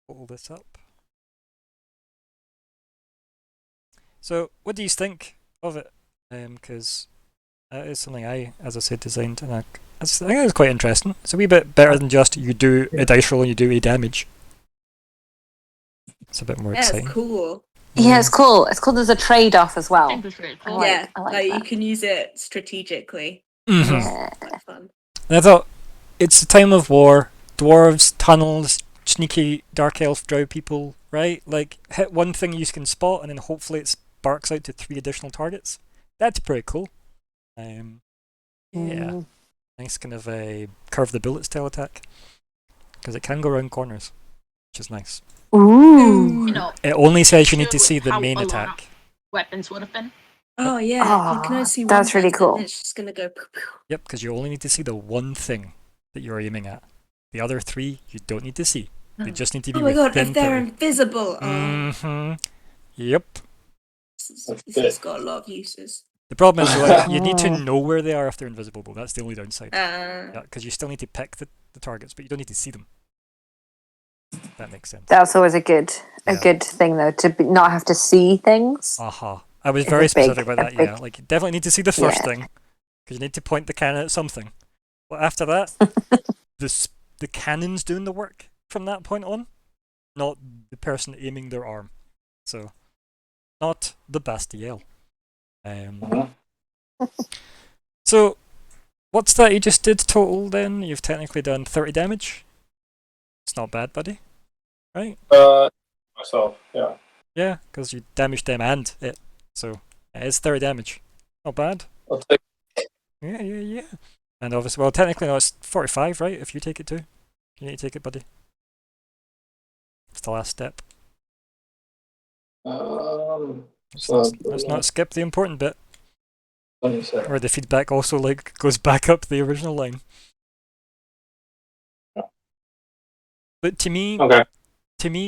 pull this up. So, what do you think of it? Because that is something I, as I said, designed, and I think it's quite interesting. It's a wee bit better than just you do a dice roll and you do a damage. It's a bit more Yeah, exciting. it's cool. Yeah, it's cool. It's cool. There's a trade-off as I well. think it's really I cool. like- yeah, I like like you that. can use it strategically. Mhm. Yeah. Quite fun. And I thought, it's a time of war, dwarves, tunnels, sneaky dark elf drow people, right? Like, hit one thing you can spot, and then hopefully it sparks out to 3 additional targets. That's pretty cool. Yeah, Mm. nice kind of a curve the bullet style attack. Because it can go around corners, which is nice. Ooh. You know, It only says you need to Show see the how main a lot of- attack. weapons would have been. Oh yeah, you can Ah, only see one that's really person, and cool. It's just gonna go. Pew, pew. Yep, because you only need to see the one thing that you're aiming at. The other 3 you don't need to see. They just need to be Oh my god, within if they're 30. invisible! Oh, Mm-hmm. Yep. this has got a lot of uses. The problem is, though, you need to Oh. know where they are if they're invisible, but that's the only downside. Uh, Yeah, because you still need to pick the targets, but you don't need to see them. That makes sense. That's always a good Yeah. good thing though, to not have to see things. Aha. I was It's very a big- specific about a that, yeah. big- Like, you definitely need to see the first Yeah. thing, because you need to point the cannon at something. But after that, the cannon's doing the work from that point on, not the person aiming their arm. So, not the Bastiel. So, what's that you just did total then? You've technically done 30 damage? It's not bad, buddy. Right? Myself, yeah. Yeah, because you damaged them and it. So, it is 30 damage. Not bad. I'll take. Yeah. And obviously, well, technically, no, it's 45, right? If you take it too. You need to take it, buddy. It's the last step. Let's not skip the important bit, where the feedback also like goes back up the original line. But to me,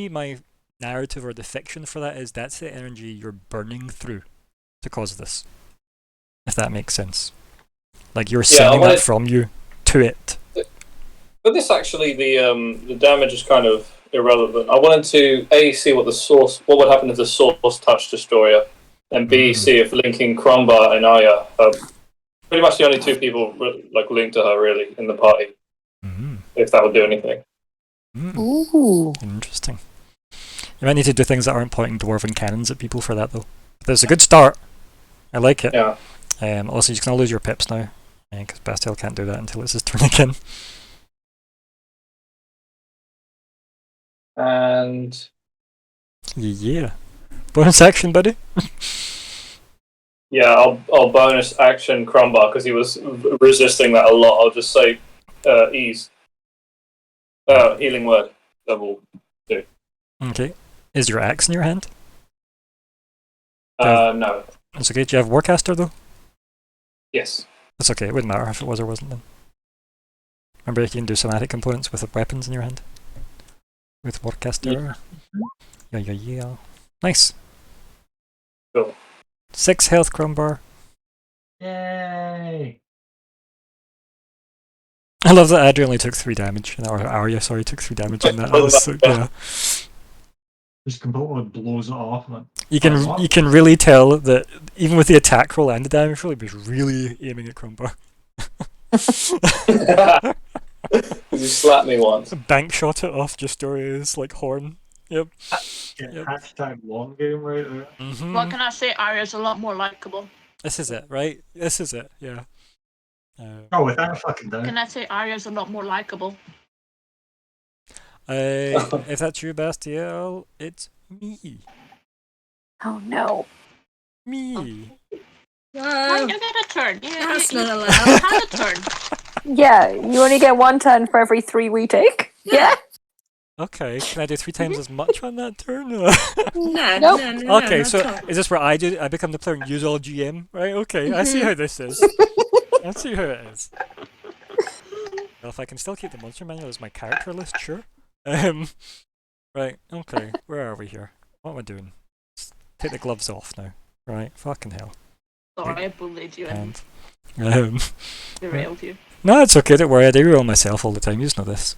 my narrative or the fiction for that is that's the energy you're burning through to cause this. If that makes sense. Like you're sending that from you to it. But this actually, the damage is kind of irrelevant. I wanted to see what would happen if the source touched Destroyer, and B, see if linking Crombar and Aya are pretty much the only two people like linked to her really in the party. If that would do anything. Ooh. Interesting. You might need to do things that aren't pointing dwarven cannons at people for that though. But there's a good start. I like it. Yeah. Also, you can all lose your pips now, because Bastiel can't do that until it's his turn again. And Yeah. Bonus action, buddy. yeah, I'll bonus action Crombar because he was resisting that a lot. I'll just say ease. Healing word. Double. Okay. Is your axe in your hand? No. It's okay. Do you have Warcaster though? Yes. That's okay. It wouldn't matter if it was or wasn't then. Remember, you can do somatic components with the weapons in your hand. With Warcaster. Yeah. Nice. Cool. 6 health, Crombar. Yay! I love that Adria only took 3 damage. Or Arya, sorry, took 3 damage on that. That was so, yeah. Just completely blows it off. Like, You can really tell that even with the attack roll and the damage roll, he was really aiming at Crombar. You slapped me once. Bank shot it off Justoria's like horn. Yep. Hashtag long game right there. What can I say? Arya's a lot more likable. This is it, right? This is it, yeah. Oh, without a fucking doubt. Can I say Arya's a lot more likable? If that's you, Bastiel, it's me. Oh no. Me. Why you get a turn? That's you not allowed. had a turn. Yeah, you only get 1 turn for every 3 we take. Yeah. Okay, can I do 3 times as much on that turn? No, Nope. no, Okay, not so at all. is this where I become the player and use all GM? Right, okay, I see how this is. I see how it is. Well, if I can still keep the monster manual as my character list, sure. Right, okay, where are we here? What am I doing? Just take the gloves off now. Right, fucking hell. Sorry, I bullied you and And, derailed you. no, it's okay, don't worry, I derail myself all the time, you just know this.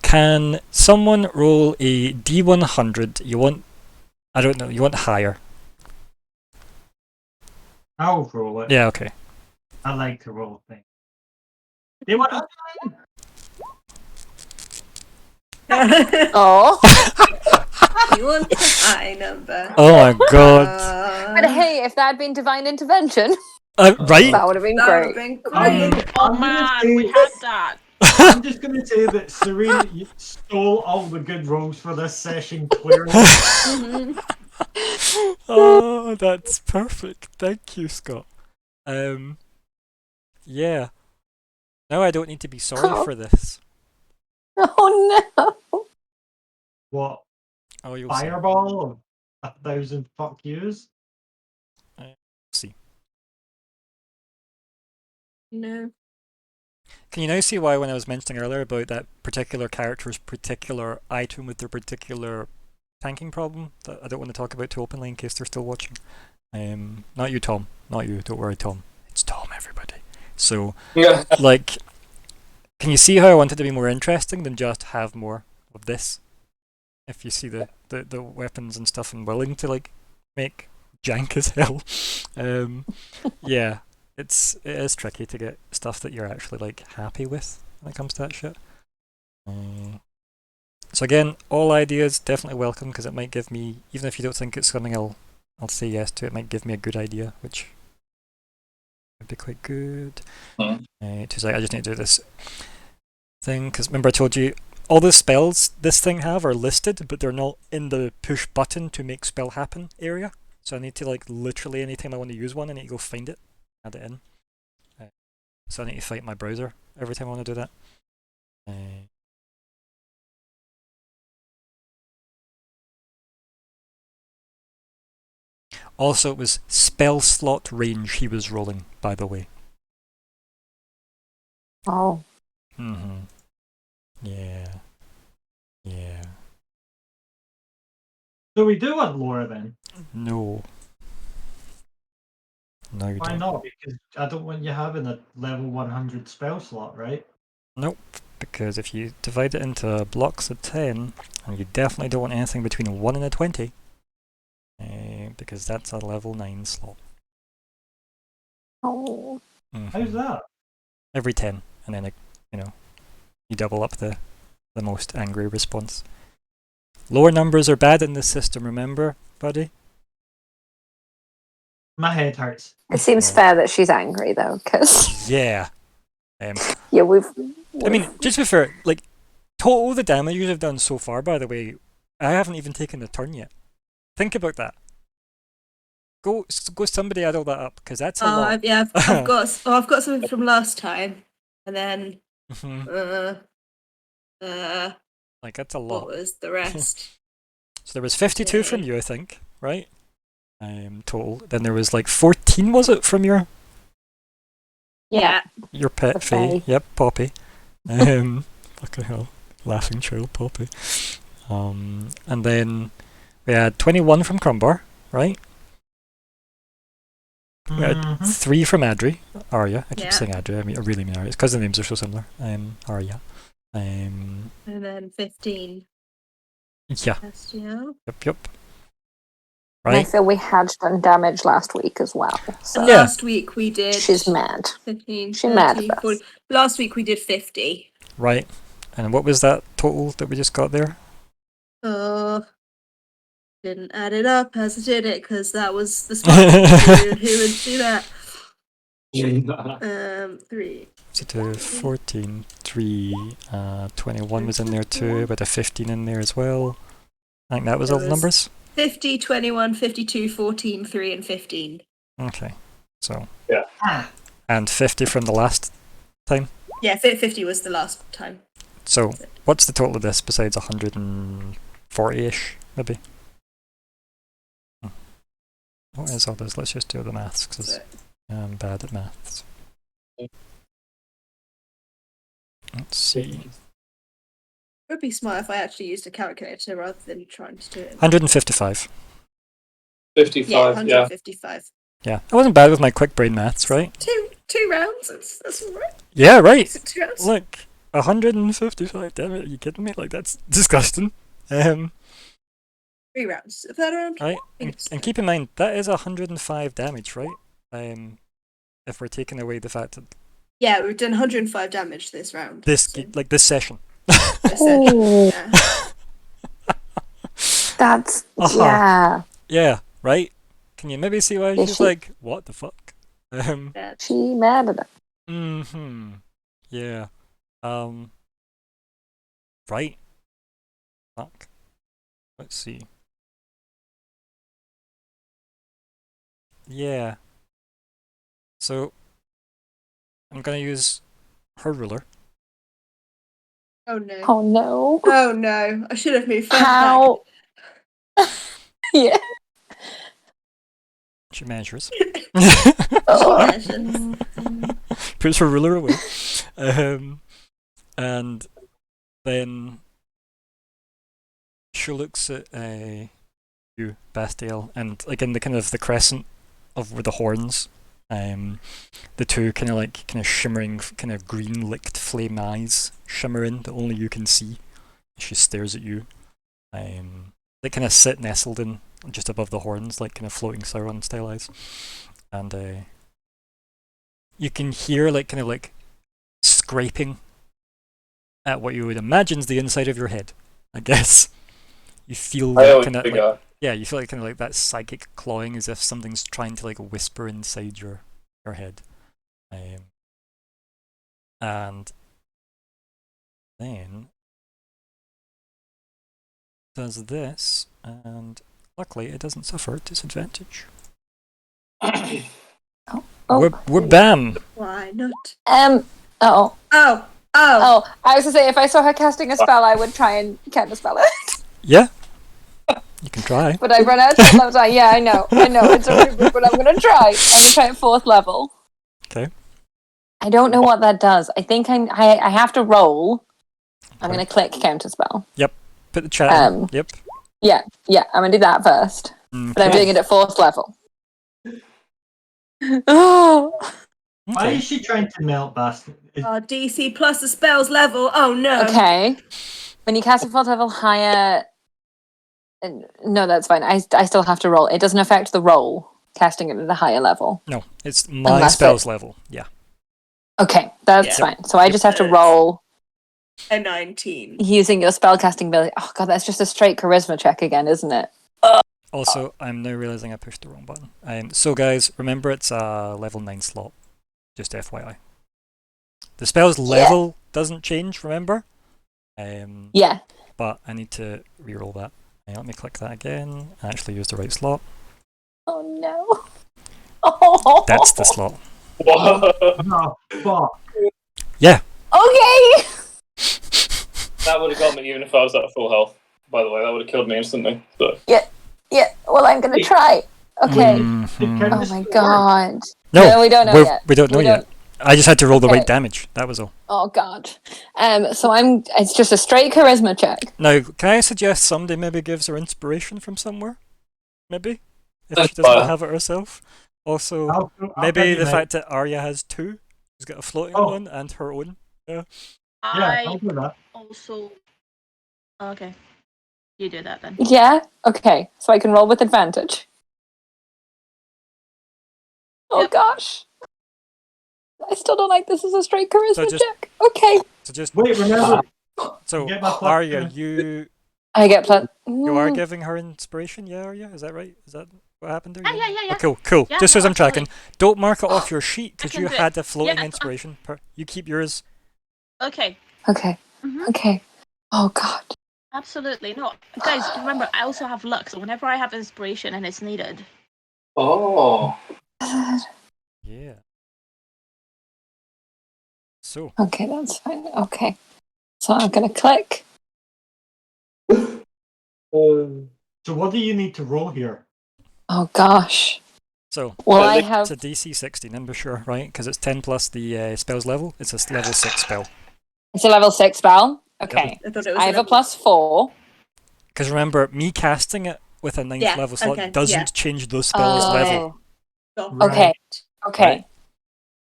Can someone roll a D100? You want, I don't know, you want higher. I'll roll it. Yeah, okay. I like to roll things. They want Oh. You want a high number. Oh my god. But hey, if that had been divine intervention, Right? that would have been That would have great. been I'm great. Oh gonna man, say- we had that. I'm just going to say that Serena you stole all the good rolls for this session clearly. Mhm. Oh, that's perfect. Thank you, Scott. Yeah. Now I don't need to be sorry for this. Oh no. What? Oh, you'll see. Fireball of 1,000 fuck yous? See. No. Can you now see why when I was mentioning earlier about that particular character's particular item with their particular tanking problem that I don't want to talk about too openly in case they're still watching? Not you, Tom. Not you. Don't worry, Tom. It's Tom, everybody. So, Yeah. like, Can you see how I want it to be more interesting than just have more of this? If you see the weapons and stuff and willing to like make jank as hell. Yeah, it is tricky to get stuff that you're actually like happy with when it comes to that shit. So again, all ideas definitely welcome because it might give me, even if you don't think it's something I'll say yes to, it might give me a good idea, which would be quite good. I just need to do this thing because remember I told you all the spells this thing have are listed, but they're not in the push button to make spell happen area. So I need to like literally anytime I want to use one, I need to go find it, add it in. So I need to fight my browser every time I want to do that. Also, it was spell slot range he was rolling, by the way. Oh. Yeah. Yeah. So we do want Laura then. No. No, you Why don't. not? Because I don't want you having a level 100 spell slot, right? Nope. Because if you divide it into blocks of 10, and you definitely don't want anything between a 1 and a 20, because that's a level 9 slot. Oh. How's that? Every 10, and then you double up the most angry response. Lower numbers are bad in this system, remember, buddy? My head hurts. It seems fair that she's angry though, because Yeah. yeah, we've. I mean, just to be fair, like, total the damage you have done so far, by the way, I haven't even taken a turn yet. Think about that. Go somebody add all that up, because that's a lot. Yeah, I've got something from last time, and then like, that's a lot. what was the rest? So there was 52 from you, I think, right? Total. Then there was like 14, was it, from your Yeah. pet Poppy. Faye? Yep, Poppy. Fucking hell, laughing child, Poppy. And then we had 21 from Crumbar, right? We had 3 from Adri, Arya. I keep saying Adri. I really mean Arya. It's because the names are so similar. Arya. And then 15. Yeah. Castiel. Yep. And I Right. feel we had done damage last week as well. So And last week we did. she's mad. 15, She's 30, mad at 40. us. Last week we did 50. Right. And what was that total that we just got there? Didn't add it up as I did it because that was the smart thing to do. Who would do that? 3. So to 14, 3, 21 was in there too, but a 15 in there as well. I think that was all the numbers. 50, 21, 52, 14, 3, and 15. Okay. So. Yeah. And 50 from the last time? Yeah, 50 was the last time. So, what's the total of this besides 140-ish, maybe? What is all this? Let's just do the maths, because I'm bad at maths. Let's see. It would be smart if I actually used a calculator rather than trying to do it. 155. 55, Yeah, 155. Yeah, I wasn't bad with my quick brain maths, right? Two rounds, that's alright. Yeah, right! 6 rounds. Look, 155, damn it, are you kidding me? Like, that's disgusting. 3 rounds. Is that around? Right, and keep in mind, that is 105 damage, right? If we're taking away the fact that... Yeah, we've done 105 damage this round. This session. Oh. Yeah. That's Uh-huh. Yeah, right? Can you maybe see why Is she's she- like, what the fuck? She mad at us. Yeah. Right. Fuck. Let's see. Yeah. So, I'm gonna use her ruler. Oh no. Oh no. Oh no. I should have moved further back. How? Yeah. She measures. Oh. Puts her ruler away. And then she looks at you, Bastiel, and like in the kind of the crescent of with the horns, The two kind of shimmering, kind of green licked flame eyes shimmering that only you can see. She stares at you. They kind of sit nestled in just above the horns, like kind of floating Sauron style eyes. And you can hear kind of scraping at what you would imagine is the inside of your head, I guess. You feel kind of you feel kind of that psychic clawing, as if something's trying to whisper inside your head. And then does this, and luckily it doesn't suffer disadvantage. We're bam. Why not? Oh. Oh. Oh, I was to say, if I saw her casting a spell, I would try and counterspell it. Yeah. You can try. But I run out of time. Yeah, I know. It's a rubric, but I'm gonna try. I'm gonna try at 4th level. Okay. I don't know what that does. I think I have to roll. I'm gonna click counterspell. Yep. Put the chat in. Yep. Yeah, I'm gonna do that first. Okay. But I'm doing it at 4th level. Oh. Why is she trying to melt Bastard? DC plus the spell's level. Oh no. Okay. When you cast a 4th level higher... No, that's fine. I still have to roll. It doesn't affect the roll, casting it at a higher level. No, it's my spell's level. Yeah. Okay, that's fine. So I just have to roll... A 19. Using your spellcasting ability. Oh god, that's just a straight charisma check again, isn't it? Also, I'm now realizing I pushed the wrong button. So guys, remember it's a level 9 slot. Just FYI. The spell's level doesn't change, remember? Yeah. But I need to reroll that. Let me click that again. I actually use the right slot. Oh no. Oh. That's the slot. No, fuck. Yeah. Okay. That would have got me even if I was at full health. By the way, that would have killed me instantly. So. Yeah. Well, I'm gonna try. Okay. Mm-hmm. Oh my god. No, we don't know yet. We don't know yet. I just had to roll the right damage. That was all. Oh god. So it's just a straight charisma check. Now, can I suggest somebody maybe gives her inspiration from somewhere? Maybe? If she doesn't have it herself. Also, maybe the fact that Arya has 2. She's got a floating one and her own. Yeah. I'll do that. Also... Okay. You do that then. Yeah? Okay. So I can roll with advantage. Oh gosh. I still don't like this as a straight charisma check. Okay. So just wait, remember. So Arya, you I get plus. You are giving her inspiration, yeah, Arya? Is that right? Is that what happened there? Yeah. Oh, cool. Yeah, just as I'm absolutely. tracking, don't mark it off your sheet because you do it. had a floating Yeah, inspiration. You keep yours. Okay. Okay. Mhm. Okay. Oh god. Absolutely. No, guys, remember, I also have luck, so whenever I have inspiration and it's needed. Oh. Yeah. So. Okay, that's fine. Okay. So I'm gonna click. So what do you need to roll here? Oh gosh. So, well, I have... It's a DC 16, I'm sure, right? Because it's 10 plus the spell's level. It's a level 6 spell. It's a level 6 spell? Okay. Yep. I have a plus 4. Because remember, me casting it with a 9th level slot doesn't change those spells' level. Okay. Okay. Right?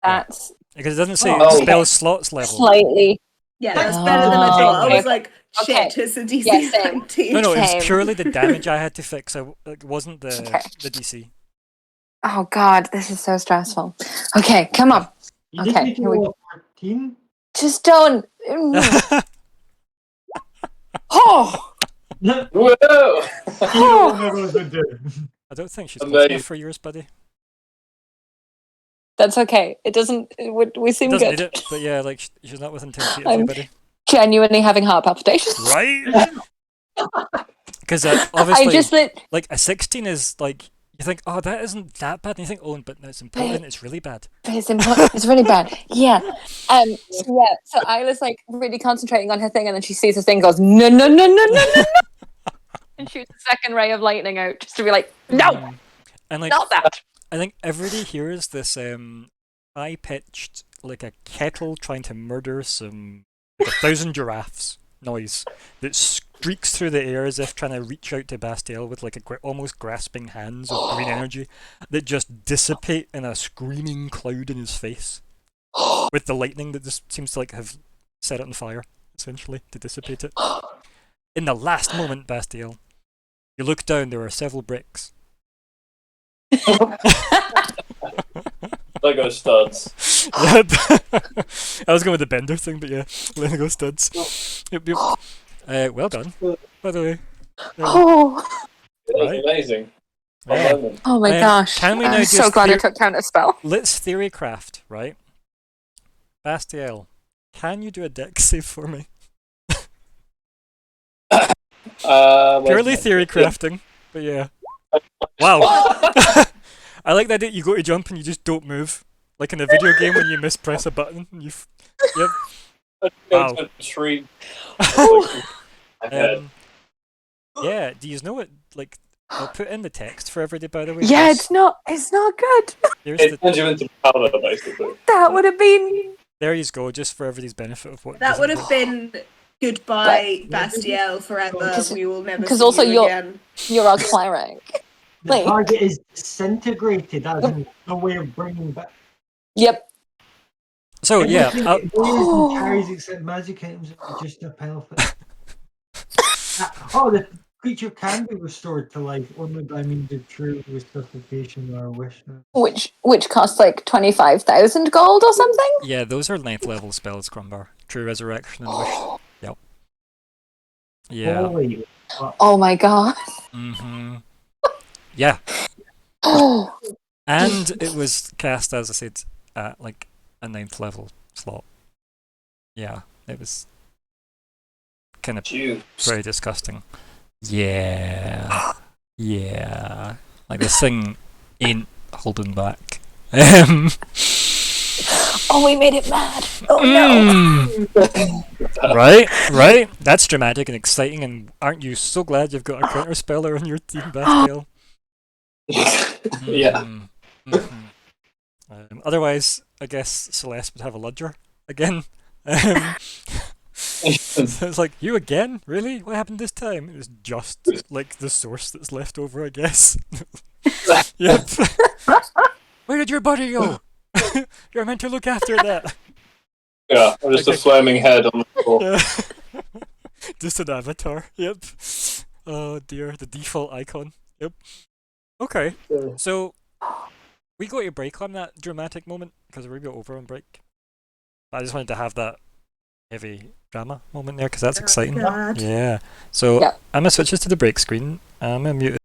That's... Because it doesn't say spell slot's level. Slightly. Yeah, that's better than I thought. I was like, shit, Okay. it's a DC Yeah, same. 19. No, it was Same. purely the damage I had to fix. It wasn't the DC. Oh god, this is so stressful. Okay, come on. You Okay, didn't need to here we roll 14? Just don't. Oh! Whoa! You know what Meadows would do. I don't think she's close enough for yours, buddy. That's okay. It doesn't. We seem Doesn't good. need it, but yeah, like she's not within 10 feet of I'm you, buddy. genuinely having heart palpitations. Right? Because obviously, I just like a 16 is like you think, oh, that isn't that bad, and you think, oh, but it's important. It's really bad. But it's important. It's really bad. Yeah. So Isla's like really concentrating on her thing, and then she sees this thing, goes no, and shoots a second ray of lightning out just to be like, no, and like not that. I think everybody hears this high pitched like a kettle trying to murder some 1,000 giraffes noise that streaks through the air as if trying to reach out to Bastiel with like almost grasping hands of green energy that just dissipate in a screaming cloud in his face, with the lightning that just seems to like have set it on fire, essentially, to dissipate it. In the last moment, Bastiel, you look down, there are several bricks. Lego studs. Yep. I was going with the bender thing, but yeah, Lego studs. Yep, yep. Well done, by the way. Oh, It was Right. amazing. Yeah. Moment. oh my gosh! Can we now I'm so just glad I took counter spell. Let's theorycraft, right? Bastiel, can you do a dex save for me? Purely theory crafting, but yeah. Wow. I like that you go to jump and you just don't move. Like in a video game when you mispress a button. And yep. Wow. To a tree. Yeah, do you know what, like, I'll put in the text for everybody, by the way. Yeah, There's- it's not good. There's It the, turns you into powder, basically. That would have been. there you go, just for everybody's benefit of what That doesn't would have work. been goodbye, But- Bastiel, forever. Because- We will never because see also you you're- again. You're a cleric. The Wait. target is disintegrated, as in no way of bringing back. Yep. So yeah, Everything it weighs and carries except magic items are just a benefit. The creature can be restored to life only by means of true resuscitation or wish. Which costs like 25,000 gold or something. yeah, those are 9th level spells, Crumbar. True Resurrection and Wish. Yep. Yeah. Holy fuck. Oh my god. Mm-hmm. Yeah. Oh. And it was cast, as I said, at like a 9th level slot. Yeah, it was kind of Juice. very disgusting. Yeah. Yeah. Like this thing ain't holding back. Oh, we made it mad. Oh no. Right? That's dramatic and exciting, and aren't you so glad you've got a counter speller on your team, Bastiel? Yeah. Mhm. Otherwise, I guess Celeste would have a Ludger again. So it's like, you again? Really? What happened this time? It was just like the source that's left over, I guess. Yep. Where did your body go? You're meant to look after that. Yeah, I'm just a Okay. flaming head on the floor. Yeah. Just an avatar. Yep. Oh dear, the default icon. Yep. Okay, so we go to break on that dramatic moment because we go over on break. I just wanted to have that heavy drama moment there because that's exciting. God. Yeah. So Yep. I'm gonna switch this to the break screen. I'm gonna mute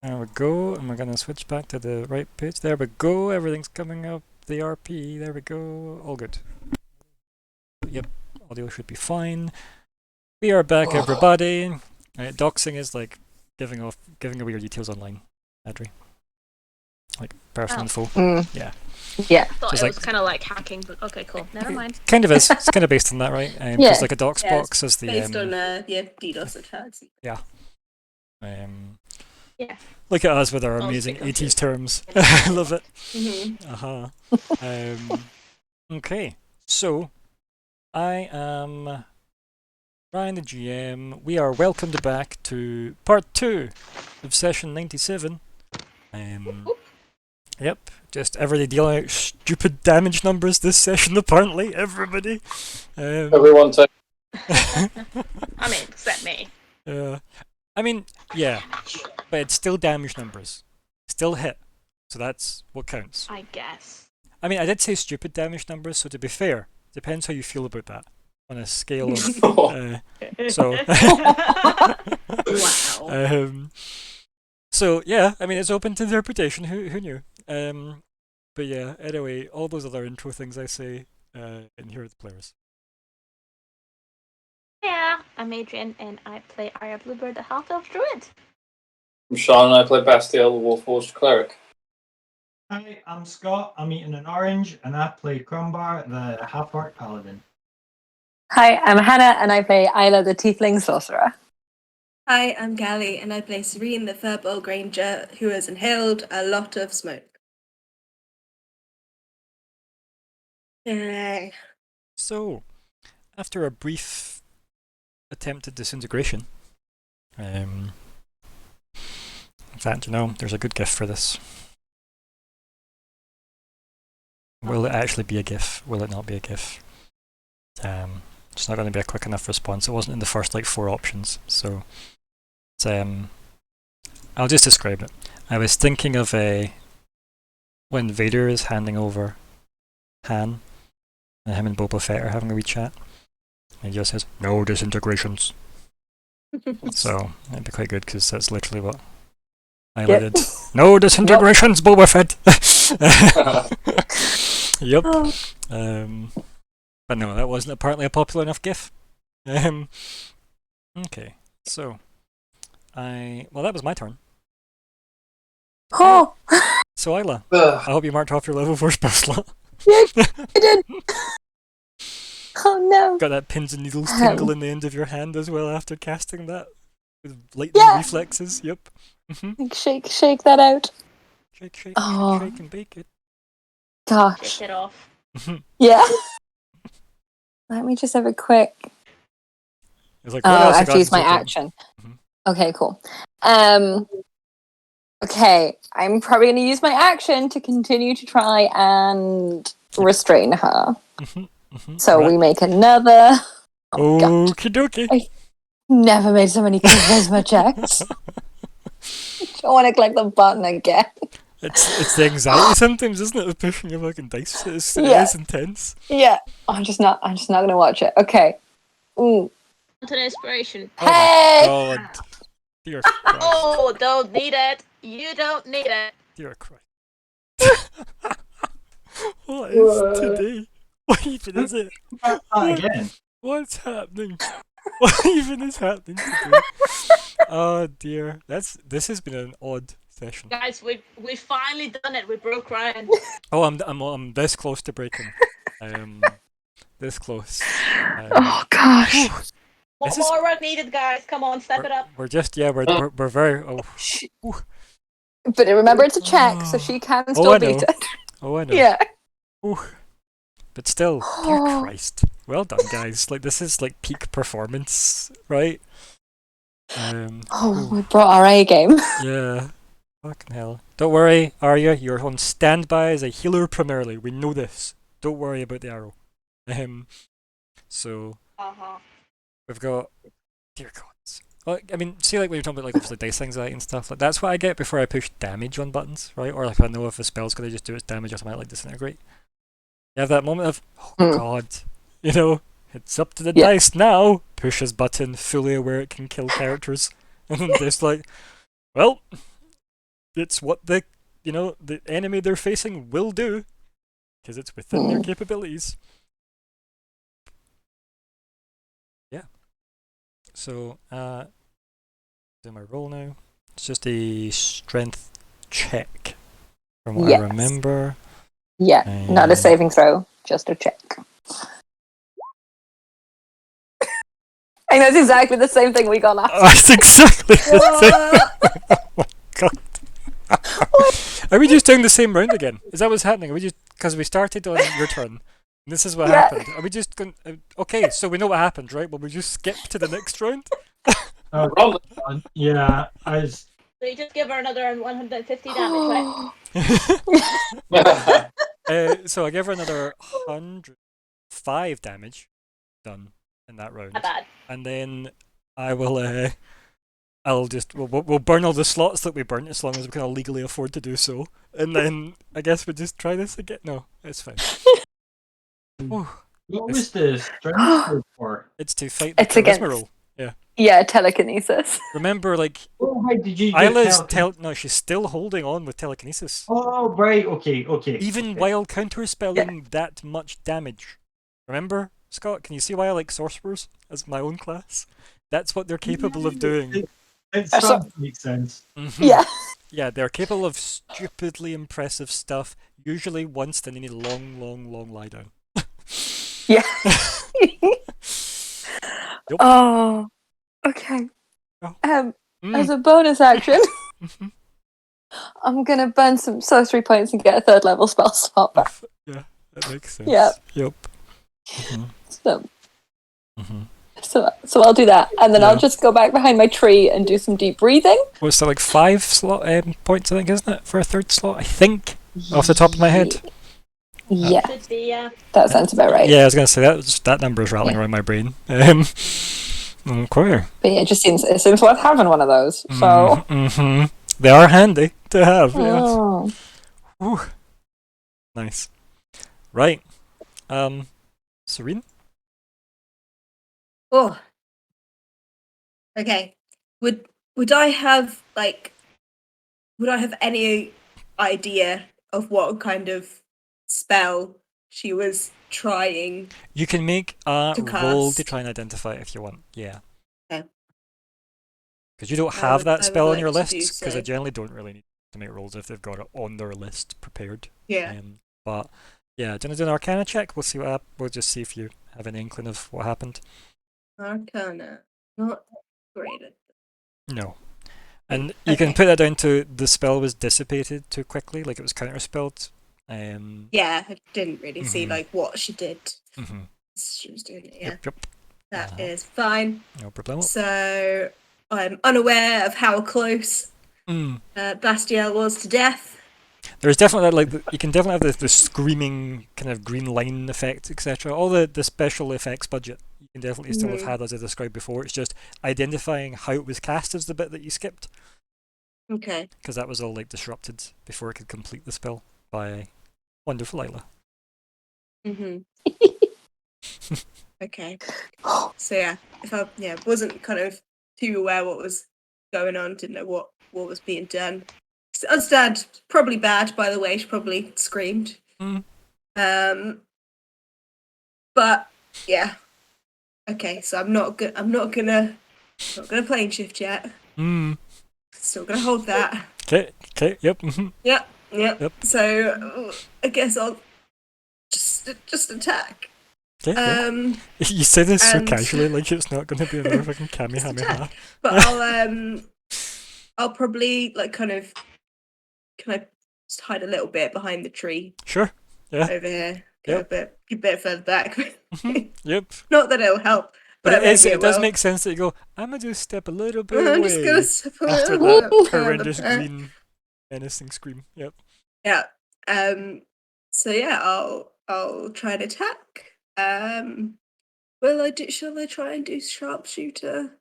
There we go, and we're gonna switch back to the right page. There we go, everything's coming up. The RP, there we go, all good. Yep, audio should be fine. We are back, everybody. Doxing is like giving away your details online, Adri. Like personal info. Yeah. Yeah. I thought Just it like- was kind of like hacking, but okay, cool. Never mind. Kind of is. It's kind of based on that, right? Yeah. Just like a docs Yeah, box is the Based on DDoS attacks. Yeah. Look at us with our I'll amazing stick on 80s terms. I love it. Mm-hmm. Okay, so I am Ryan the GM. We are welcomed back to part 2 of session 97. Yep, just everybody dealing out stupid damage numbers this session apparently, everybody. Everyone take. I mean, except me. I mean, yeah, but it's still damage numbers. Still hit. So that's what counts. I guess. I mean, I did say stupid damage numbers, so to be fair, depends how you feel about that. On a scale of... so... Wow. So, yeah, I mean, it's open to interpretation. Who knew? But yeah, anyway, all those other intro things I say, and here are the players. Yeah, I'm Adrian, and I play Arya Bluebird, the half-elf druid. I'm Sean and I play Bastiel, the Warforged Cleric. Hi, I'm Scott. I'm eating an orange, and I play Crumbar, the half-orc paladin. Hi, I'm Hannah, and I play Isla, the Tiefling Sorcerer. Hi, I'm Gally, and I play Serene, the Furball Granger, who has inhaled a lot of smoke. Yay. So, after a brief attempted disintegration, in fact, there's a good GIF for this. Will it actually be a GIF? Will it not be a GIF? It's not going to be a quick enough response. It wasn't in the first 4 options, so it's, I'll just describe it. I was thinking of when Vader is handing over Han, and him and Boba Fett are having a wee chat. And he just says, "No disintegrations." So it'd be quite good because that's literally what I did. No disintegrations, Boba Fett. Yep. But no, that wasn't apparently a popular enough GIF. Okay, so well, that was my turn. Oh! So Isla, Ugh. I hope you marked off your level 4 spell slot. I did! Oh no! Got that pins and needles tingle in the end of your hand as well after casting that with lightning reflexes. Yep. Shake that out. Shake, Oh. shake and bake it. Gosh. Shake it off. Yeah. Let me just have a quick. It's like, what else I you have got to use my to do? action. Mhm. Okay, cool. Okay, I'm probably going to use my action to continue to try and restrain her. So we make another. Oh, God. Okie dokie. Never made so many charisma checks. Don't want to click the button again. It's the anxiety sometimes, isn't it, of pushing your fucking dice? It is intense. Yeah. I'm just not going to watch it. Okay. Ooh. Want an inspiration? Hey! Oh my God. Dear Christ. Oh, don't need it. You don't need it. Dear Christ. What is today? What even is it? Again. What's happening? What even is happening today? Oh dear. This has been an odd session. Guys, we've finally done it. We broke Ryan. Oh, I'm this close to breaking. This close. Oh, gosh. What This is- more work needed, guys? Come on, step it up. We're just we're very But remember, it's a check, so she can I still know. beat it. I know. Yeah. Ooh. But still, dear Christ. Well done, guys. This is peak performance, right? Oh, we brought our A game. Yeah. Fucking hell. Don't worry, Arya, you're on standby as a healer primarily. We know this. Don't worry about the arrow. So we've got dear gods. Well, I mean, see, when you're talking about obviously dice anxiety and stuff, that's what I get before I push damage on buttons, right? Or if I know if a spell's gonna just do its damage or something like disintegrate. You have that moment of, oh god, it's up to the dice now. Pushes button, fully aware it can kill characters, and then just well, it's what the enemy they're facing will do, because it's within their capabilities. Yeah. So, do my roll now. It's just a strength check, from what I remember. Yeah, not a saving throw, just a check. And that's exactly the same thing we got last time. That's exactly the same. Oh my god. Are we just doing the same round again? Is that what's happening? Are we just, because we started on your turn, and this is what happened. Are we just going? Okay, so we know what happened, right? Will we just skip to the next round? Yeah, So you just give her another 150 damage, right? So I give her another 105 damage. Done in that round. Not bad. And then I will. We'll burn all the slots that we burnt as long as we can legally afford to do so. And then I guess we just try this again. No, it's fine. what was the strength for? It's to fight the It's against- charisma roll. Yeah. Yeah, telekinesis. Remember, like, Oh, why did you? Isla's no, she's still holding on with telekinesis. Oh, right. Okay. Even while counterspelling that much damage. Remember, Scott? Can you see why I like sorcerers as my own class? That's what they're capable of doing. It makes sense. Mm-hmm. Yeah. Yeah, they're capable of stupidly impressive stuff, usually once they need a long lie down. Yeah. Yep. Oh, okay. Oh. As a bonus action, I'm gonna burn some sorcery points and get a 3rd level spell slot back. Yeah, that makes sense. Yeah. Yep. Mm-hmm. So I'll do that, and then I'll just go back behind my tree and do some deep breathing. What's that, like 5 slot points, I think, isn't it, for a 3rd slot? I think, off the top of my head. Yeah, Should be, yeah. that sounds about right. Yeah, I was going to say that number is rattling around my brain. Okay. But yeah, it seems worth having one of those. So they are handy to have. Yes. Oh. Whew. Nice. Right. Serene? Oh. Okay. Would I have any idea of what kind of spell she was trying? You can make a to roll cast? to try and identify it if you want. Yeah. Okay. Because you don't I have would- that I would spell on like your to list, do because so. they generally don't really need to make rolls if they've got it on their list prepared. Yeah. But yeah, do you want to do an Arcana check? We'll see we'll just see if you have an inkling of what happened. Arcana. Not great at No. And you can Okay. put that down to the spell was dissipated too quickly, like it was counterspelled. Yeah, I didn't really see Mhm. like what she did. Mhm. She was doing it, yeah. Yep. That is fine. No problem. So I'm unaware of how close Bastiel was to death. There's definitely you can definitely have the screaming kind of green line effect, etc. All the special effects budget you can definitely still have had, as I described before. It's just identifying how it was cast is the bit that you skipped, Okay. because that was all like disrupted before it could complete the spell by wonderful Isla. Okay. So yeah, if I wasn't kind of too aware what was going on, didn't know what was being done. Understand, probably bad, by the way, she probably screamed. But yeah. Okay, so I'm not gonna plane shift yet. Still gonna hold that. Okay, yep. Yep. So I guess I'll just attack. Okay, you say this so and- casually, like it's not going to be another fucking Kamehameha. But I'll probably can I just hide a little bit behind the tree Sure. Yeah. over here. Yep. Go a bit further back. Yep. Not that it'll help. But it maybe does will. make sense that you go, I'm going to just step a little bit I'm away just gonna step a after little that bit horrendous further back. green menacing scream. Yep. Yeah. So yeah, I'll try and attack. Shall I try and do sharpshooter?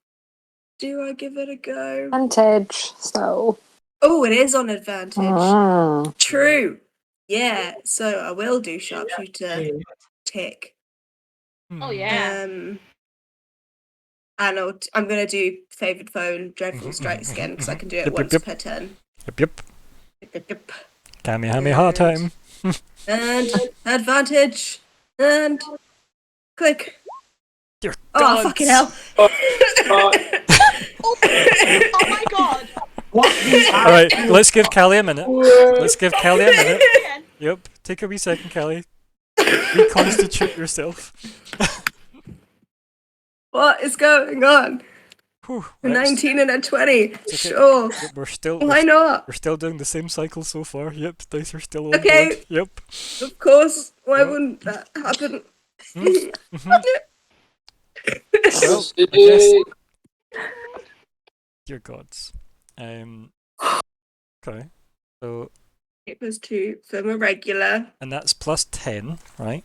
Do I give it a go? Advantage. So. Oh, it is on advantage. Mm. True. Yeah. So I will do sharpshooter tick. Oh yeah. And I'm gonna do favored foe and dreadful strikes again because I can do it Yep, once yep. per turn. Yep. Kamehameha time. And advantage. And click. Dear Oh, gods. fucking hell. Oh my god! What the Alright, let's give Callie a minute. Let's give Callie a minute. Again. Yep, take a wee second, Callie. Reconstitute yourself. What is going on? Whew, A right, 19 and a 20. okay. Sure. yep, we're still Why not? we're still doing the same cycle so far. Yep, dice are still on Okay. board. Yep. Of course. Why Yep. wouldn't that happen? Mhm. Well, I guess. Dear gods. Okay. So, It was 2 from a regular. and that's plus 10, right?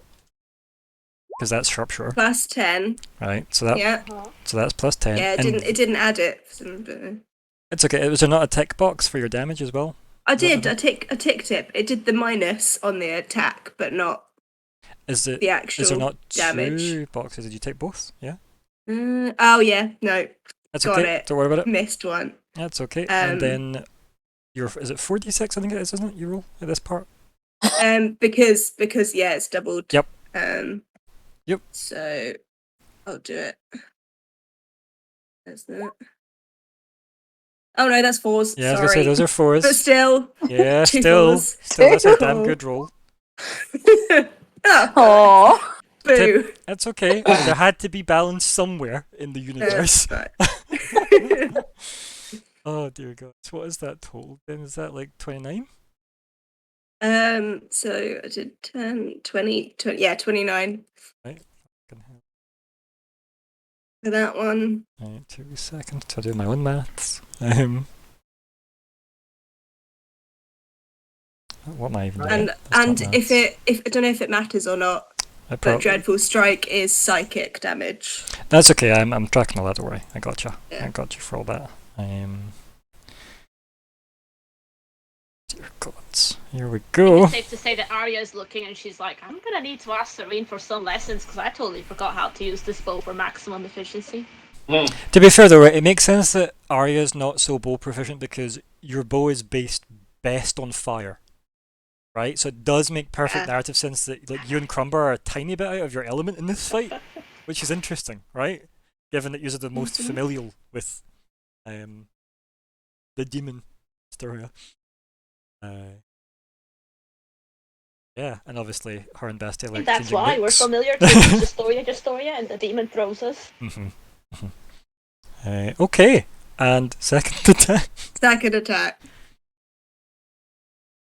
Because that's sharpshooter, Plus 10. right? So that Yeah. so that's plus 10. Yeah, and it didn't add it. it's okay. Was there not a tick box for your damage as well? I did. I ticked it. It did the minus on the attack, but not Is it? the Is actual there not damage. 2 boxes? Did you take both? Yeah. Oh yeah, no, That's got okay. it. Don't worry about it. Missed one. That's okay. And Um, then is it 4d6? I think it is, isn't it? You roll at this part. Because yeah, it's doubled. Yep. Yep. So I'll do it. That's that. Oh no, that's 4s. Yeah, I was Sorry. gonna say those are 4s. But still. Yeah, 2 still, 4s. still, that's a damn Oh. good roll. Oh, Oh. boo. That's okay. There had to be balance somewhere in the universe. Right. Oh dear God. So what is that total? Then is that like 29? So I did 10, 20, yeah, 29 for that one. Right, 2 seconds to do my own maths. What am I even doing? And That's not if maths. if I don't know if it matters or not, I but prob- Dreadful Strike is psychic damage. That's okay. I'm tracking all that. Don't worry. I gotcha. Yeah. I got you for all that. Dear gods. Here we go. It's safe to say that Arya's looking and she's like, I'm gonna need to ask Serene for some lessons because I totally forgot how to use this bow for maximum efficiency. To be fair though, right, it makes sense that Arya's not so bow proficient because your bow is based best on fire. Right? So it does make perfect narrative sense that like you and Crumber are a tiny bit out of your element in this fight, which is interesting, right? Given that you're the most familial with the demon Astoria. Yeah, and obviously her and Bastia like That's changing why we're looks. familiar to Justoria, and the demon throws us. Okay, and second attack. Second attack.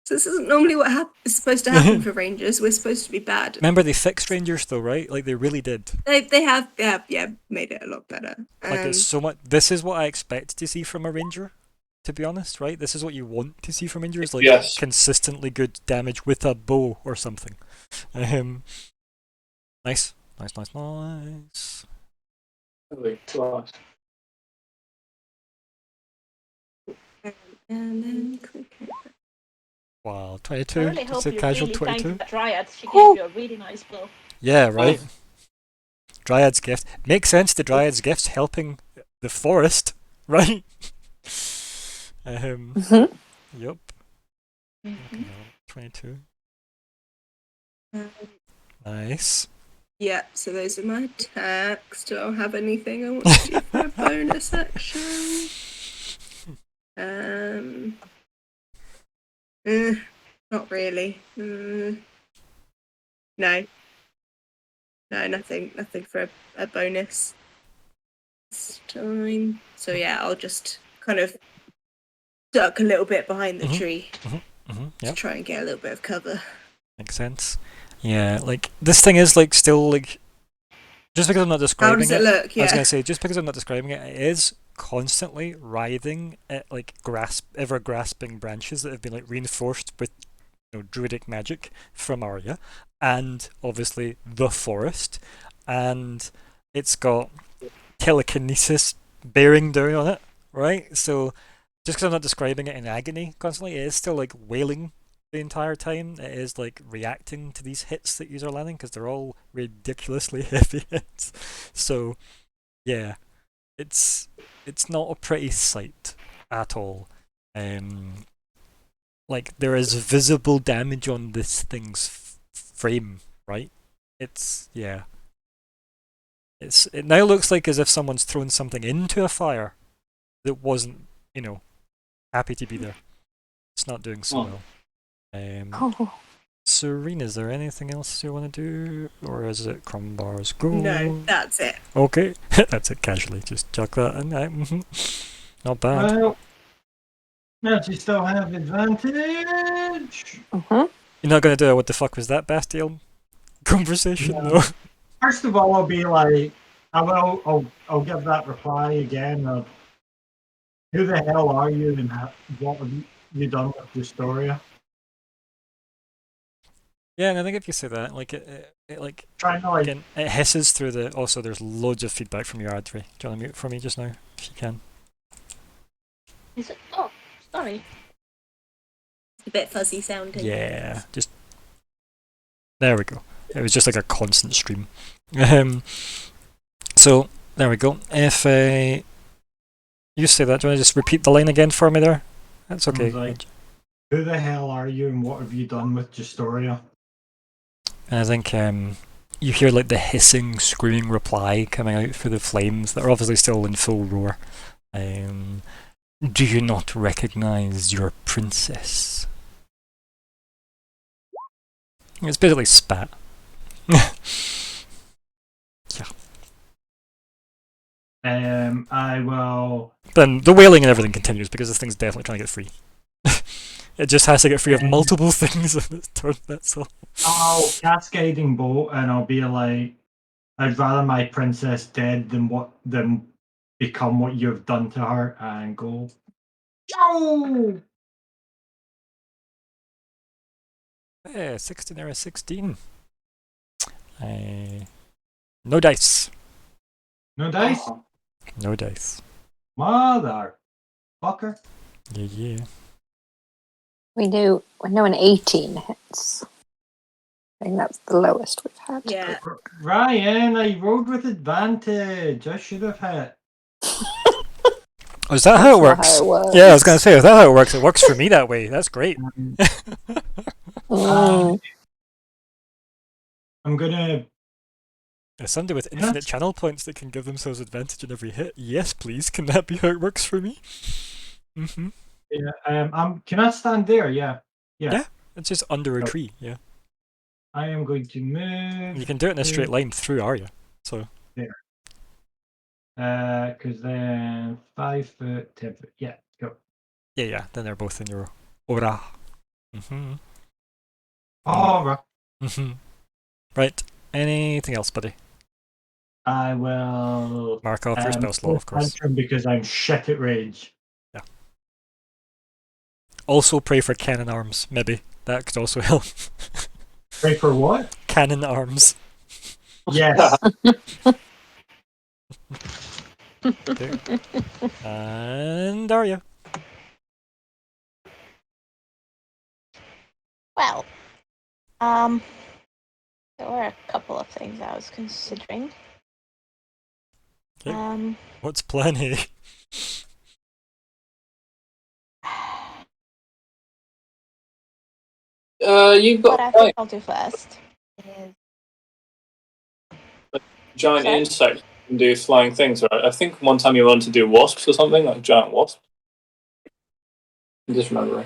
So this isn't normally what is supposed to happen for Rangers. We're supposed to be bad. Remember they fixed Rangers though, right? Like they really did. They have made it a lot better. Like it's so much. This is what I expect to see from a Ranger. To be honest, right? This is what you want to see from Rangers, like Yes. consistently good damage with a bow or something. Nice. And then click. Wow, I 22. really Just hope a you casual really 22. thank the Dryad. She gave Oh. you a really nice bow. Yeah, right. Dryad's gift makes sense. The Dryad's gift's helping the forest, right? Mhm. Yep. 22. Nice. Yeah, so those are my attacks. Do I have anything I want to do for a bonus action? Not really. No, nothing for a bonus this time. So yeah, I'll just kind of duck a little bit behind the tree to Yep. try and get a little bit of cover. Makes sense. Yeah, like this thing is like still like just because I'm not How describing does it look? I was Yeah. gonna say just because I'm not describing it, it is constantly writhing at like ever grasping branches that have been like reinforced with druidic magic from Arya, and obviously the forest, and it's got telekinesis bearing down on it, right? So just because I'm not describing it in agony constantly, it is still like wailing the entire time. It is like reacting to these hits that you are landing because they're all ridiculously heavy hits. So yeah, it's not a pretty sight at all. like there is visible damage on this thing's frame, right? It now looks like as if someone's thrown something into a fire that wasn't, happy to be there. It's not doing so well. Oh. Serene, is there anything else you want to do, or is it Crumbars go? No, that's it. Okay, that's it. Casually, just chuck that in. Not bad. Well, now you still have advantage. Mm-hmm. You're not gonna do a what the fuck was that Bastille conversation, No. though. First of all, I'll be like, I'll give that reply again of, who the hell are you and what have you done with Justoria? Yeah, and I think if you say that, like it Trying to like, again, it hisses through the. Also, there's loads of feedback from your ad. Do you want to mute for me just now, if you can? Is it? Oh, sorry. It's a bit fuzzy sounding. Yeah, just there we go. It was just like a constant stream. So there we go. If you say that, do you want to just repeat the line again for me there? That's okay. Like, who the hell are you and what have you done with Justoria? And I think you hear like the hissing, screaming reply coming out through the flames that are obviously still in full roar. Do you not recognize your princess? It's basically spat. Yeah. I will. Then the wailing and everything continues because this thing's definitely trying to get free. It just has to get free of multiple things in its turn, that's all. I'll cascading bolt and I'll be like, I'd rather my princess dead than become what you've done to her, and go. Yo! Yeah, 16 or a 16. No dice. No dice? No dice. Mother fucker. Yeah. We know an 18 hits. I think that's the lowest we've had. Yeah. Ryan, I rolled with advantage. I should have hit. Oh, is that how it That's not works? how it works. Yeah, I was going to say, is that how it works? It works for me that way. That's great. Mm. I'm gonna. As somebody with infinite channel points that can give themselves advantage in every hit, yes, please. Can that be how it works for me? Mm-hmm. Yeah. Can I stand there? Yeah. Yeah. It's just under a tree. Yeah. I am going to move. You can do it in a straight line through Arya. So. There. Because then 5 foot, 10 foot. Yeah. Go. Yeah. Then they're both in your aura. Mm-hmm. All right. Mm-hmm. Right. Anything else, buddy? I will Mark off your spell slot, of course. because I'm shit at rage. Yeah. Also pray for cannon arms, maybe. That could also help. Pray for what? Cannon arms. Yes. Okay. And Arya. Well, there were a couple of things I was considering. Okay. What's plan A? You've What got I think I'll do first is giant Sorry? insects can do flying things, right? I think one time you wanted to do wasps or something, like giant wasps. I'm just remembering.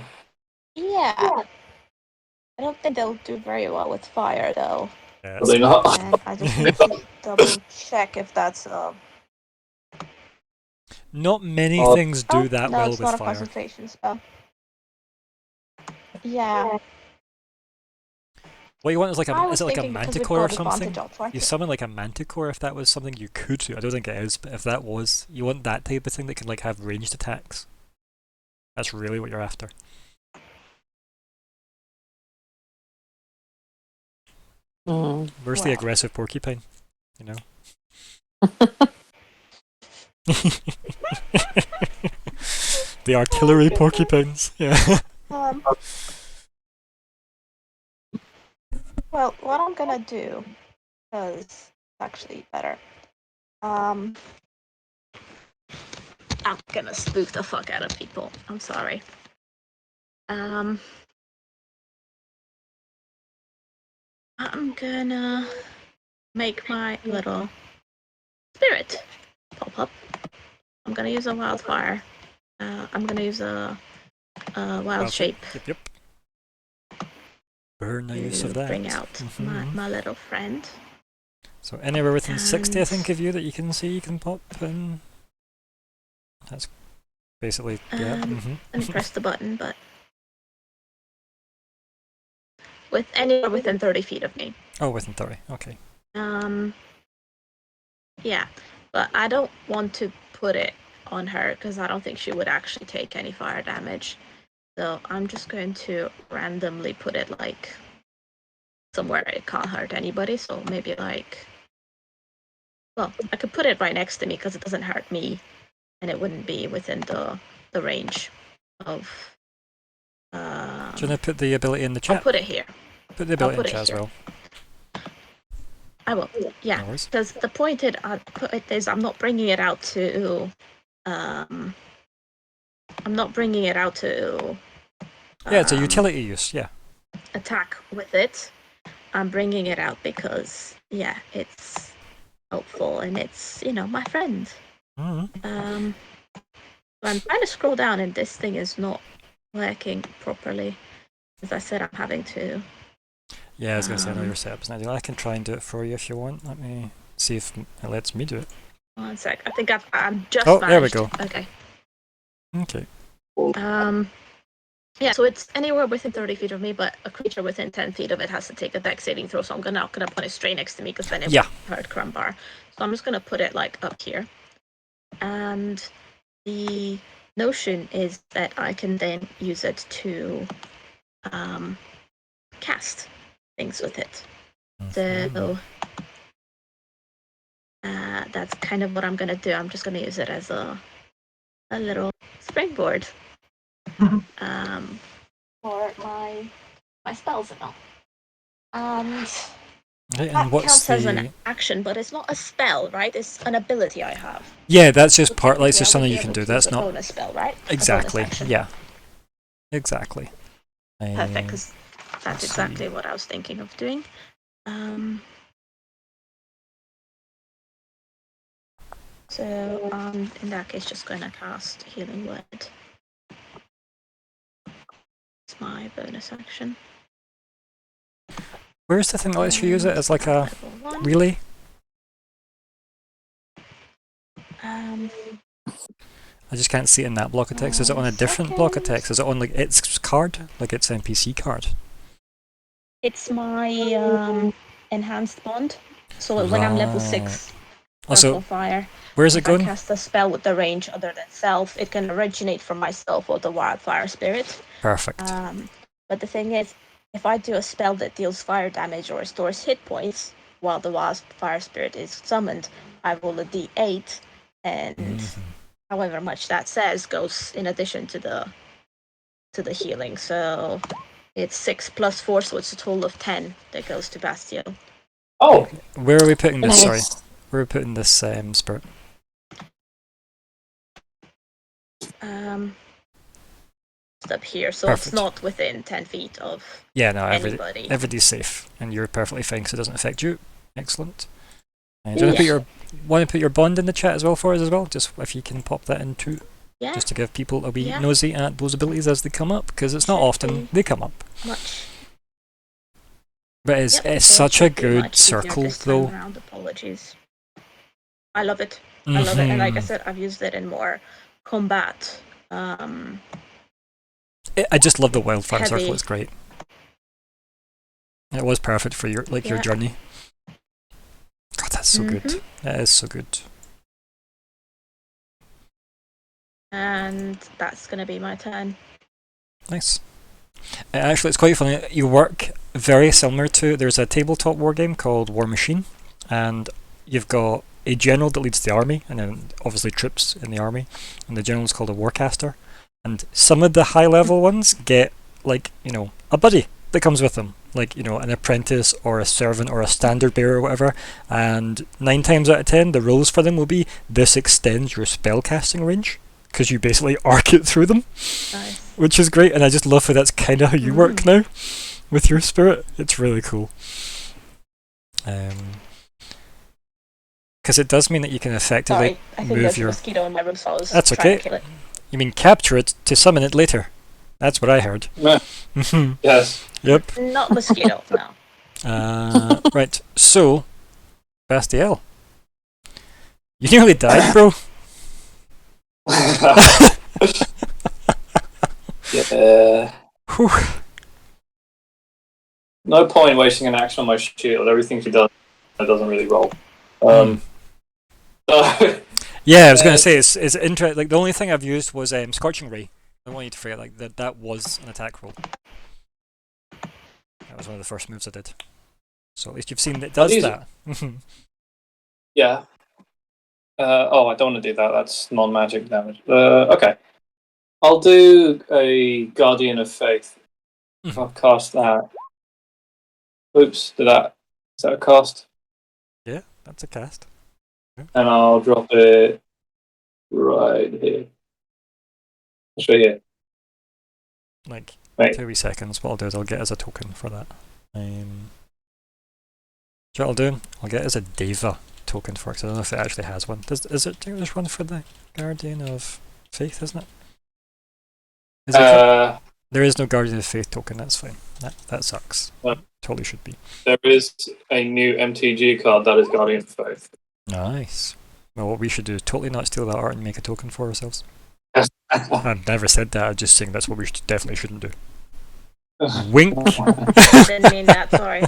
yeah. I don't think they'll do very well with fire though. Yeah, Probably not. And I just need to double check if that's not many Oh. things do that no, well it's with not a fire. concentration spell. Yeah. What you want is like I is was it like a thinking because we've manticore or got something? advantage outright. You summon like a manticore if that was something you could do. I don't think it is, but if that was, you want that type of thing that can like have ranged attacks. That's really what you're after. Where's the Well. aggressive porcupine? You know? The artillery porcupines, yeah. Well, what I'm gonna do, because it's actually better. I'm gonna spook the fuck out of people. I'm sorry. I'm gonna make my little spirit pop up. I'm gonna use a wildfire. I'm gonna use a wild shape Yep. Burn the use of to that. bring out my little friend. So anywhere within 60, I And- think, of you that you can see, you can pop in. That's basically, yeah. Let me press the button, but with anywhere within 30 feet of me. Oh, within 30, okay. Yeah, but I don't want to put it on her because I don't think she would actually take any fire damage. So I'm just going to randomly put it like somewhere it can't hurt anybody. So maybe like, well, I could put it right next to me because it doesn't hurt me, and it wouldn't be within the range of. Do you want to put the ability in the chat? I'll put it here. Put the ability in put the it chat as here. well. I will. Yeah, No worries. because the point I put it is I'm not bringing it out to. I'm not bringing it out to. Yeah, it's a utility use, yeah. Attack with it. I'm bringing it out because yeah, it's helpful and it's my friend. Mm-hmm. I'm trying to scroll down and this thing is not working properly. As I said, I'm having to. Yeah, I was going to say, I know your setup's not ideal. I can try and do it for you if you want. Let me see if it lets me do it. 1 sec. I think I'm just. Oh, there we managed. go. Okay. Okay. Yeah, so it's anywhere within 30 feet of me, but a creature within 10 feet of it has to take a dex saving throw. So I'm not gonna put it straight next to me because then it Yeah. would hurt Crumbar. So I'm just gonna put it like up here. And the notion is that I can then use it to cast things with it. So that's kind of what I'm gonna do. I'm just gonna use it as a little springboard for my spells and all. And Okay, that and what's counts as an the... action, but it's not a spell, right? It's an ability I have. Yeah, that's just So part, like, it's technically, just I would something be you can able do. to That's use a not... bonus spell, right? A bonus Exactly, action. yeah. Exactly. Perfect, because that's let's exactly see. what I was thinking of doing. So in that case, just going to cast Healing Word. It's my bonus action. Where's the thing that lets you use it as like a Level 1. relay? I just can't see it in that block of text. Is it on a different block of text? Is it on like its card? Like its NPC card? It's my enhanced bond. So when I'm level 6, Also, fire. where's it If I going? cast a spell with the range other than self, it can originate from myself or the wildfire spirit. Perfect. But the thing is, if I do a spell that deals fire damage or restores hit points while the wildfire spirit is summoned, I roll a d8, and however much that says goes in addition to the healing. So it's 6 plus 4, so it's a total of 10 that goes to Bastio. Oh, Where are we putting this? Sorry. Nice. Where are we putting this spirit? It's up here, so Perfect. it's not within 10 feet of Yeah, no, anybody. everybody's safe, and you're perfectly fine because it doesn't affect you. Excellent. Do you want to put your bond in the chat as well for us as well? Just if you can pop that in too, Yeah, just to give people a wee Yeah. nosy at those abilities as they come up, because it's not Should often be. they come up. much. But it's Yep, it's so such a should be good much easier circle this time though. around. Apologies. I love it. I love it, and like I said, I've used it in more combat. I just love the wildfire Heavy. circle. It's great. It was perfect for your your Yeah. journey. God, that's so good. That is so good. And that's gonna be my turn. Nice. Actually, it's quite funny. You work very similar to. There's a tabletop war game called War Machine, and you've got a general that leads the army, and then obviously troops in the army, and the general is called a warcaster. And some of the high level ones get like a buddy that comes with them, like an apprentice or a servant or a standard bearer or whatever. And 9 times out of 10, the rules for them will be this extends your spell casting range. because you basically arc it through them, Nice. which is great. And I just love how that's kind of how you work now with your spirit. It's really cool. Because it does mean that you can effectively Sorry, I think move there's a your. mosquito in my room, so I was That's trying okay. to kill it. You mean capture it to summon it later? That's what I heard. Yeah. Mhm. Yes. Yep. Not mosquito, no. Right. So, Bastiel, you nearly died, bro. Yeah. Whew. No point wasting an action on my shield. Everything she does, it doesn't really roll. So, Yeah, I was going to say it's interesting. Like the only thing I've used was Scorching Ray. I don't want you to forget like that was an attack roll. That was one of the first moves I did. So at least you've seen that it does these- that. yeah. Oh, I don't want to do that. That's non-magic damage. Okay. I'll do a Guardian of Faith. I'll cast that. Oops, is that a cast? Yeah, that's a cast. And I'll drop it right here. It's right here. Like Right. 2 wee seconds. What I'll do is I'll get as a token for that. Do you know what I'll do? I'll get as a Deva token for it, 'cause I don't know if it actually has one. There's one for the Guardian of Faith, isn't it? Is it there is no Guardian of Faith token, that's fine. That sucks. Well, Totally should be. there is a new MTG card that is Guardian of Faith. Nice. Well, what we should do is totally not steal that art and make a token for ourselves. I've never said that, I'm just saying that's what we definitely shouldn't do. Wink! Didn't mean that, sorry.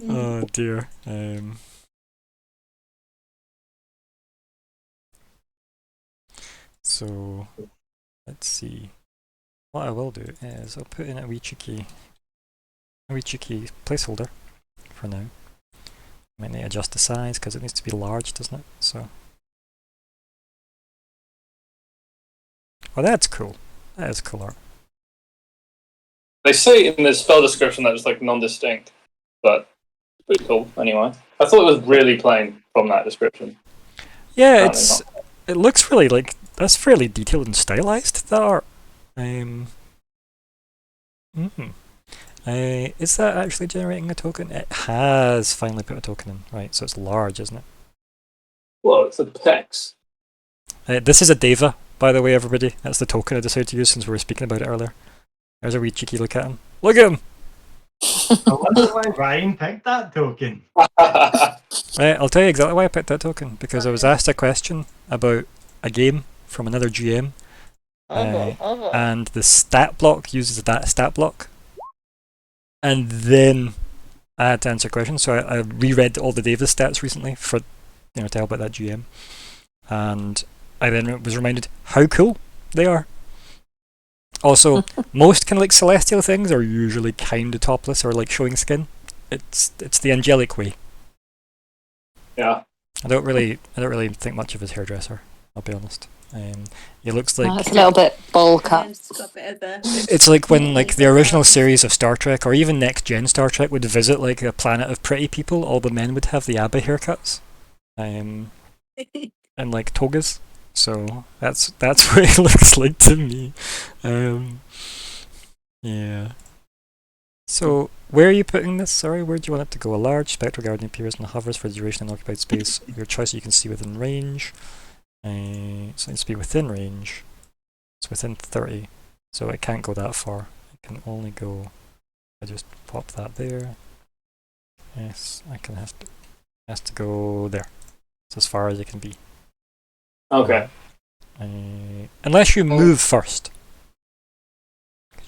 Oh dear. So, let's see. What I will do is I'll put in a wee cheeky placeholder for now. Might need to adjust the size because it needs to be large, doesn't it? So. Oh, that's cool. That is cool art. They say in the spell description that it's like non-distinct, but it's pretty cool anyway. I thought it was really plain from that description. Yeah, Apparently it looks really like that's fairly detailed and stylized. That art. Is that actually generating a token? It has finally put a token in. Right, so it's large, isn't it? Well, it's a Pex. This is a Deva, by the way, everybody. That's the token I decided to use since we were speaking about it earlier. There's a wee cheeky look at him. Look at him! I wonder why Ryan picked that token. Right, I'll tell you exactly why I picked that token. Because I was asked a question about a game from another GM. And the stat block uses that stat block. And then I had to answer a question, so I reread all the Davis stats recently for to help out that GM. And I then was reminded how cool they are. Also, most kind of like celestial things are usually kind of topless or like showing skin. It's the angelic way. Yeah. I don't really think much of his hairdresser. I'll be honest. He looks like it's a little bit bowl cut. It's got a bit of a- it's like when like the original series of Star Trek or even next gen Star Trek would visit like a planet of pretty people. All the men would have the ABBA haircuts, and like togas. So that's what it looks like to me. Yeah. So where are you putting this? Sorry, where do you want it to go? A large spectral guardian appears and hovers for the duration in occupied space. Your choice you can see within range. So it needs to be within range. It's within 30, so it can't go that far. It can only go. I just pop that there. Yes, has to go there. It's as far as it can be. Okay. Unless you move first.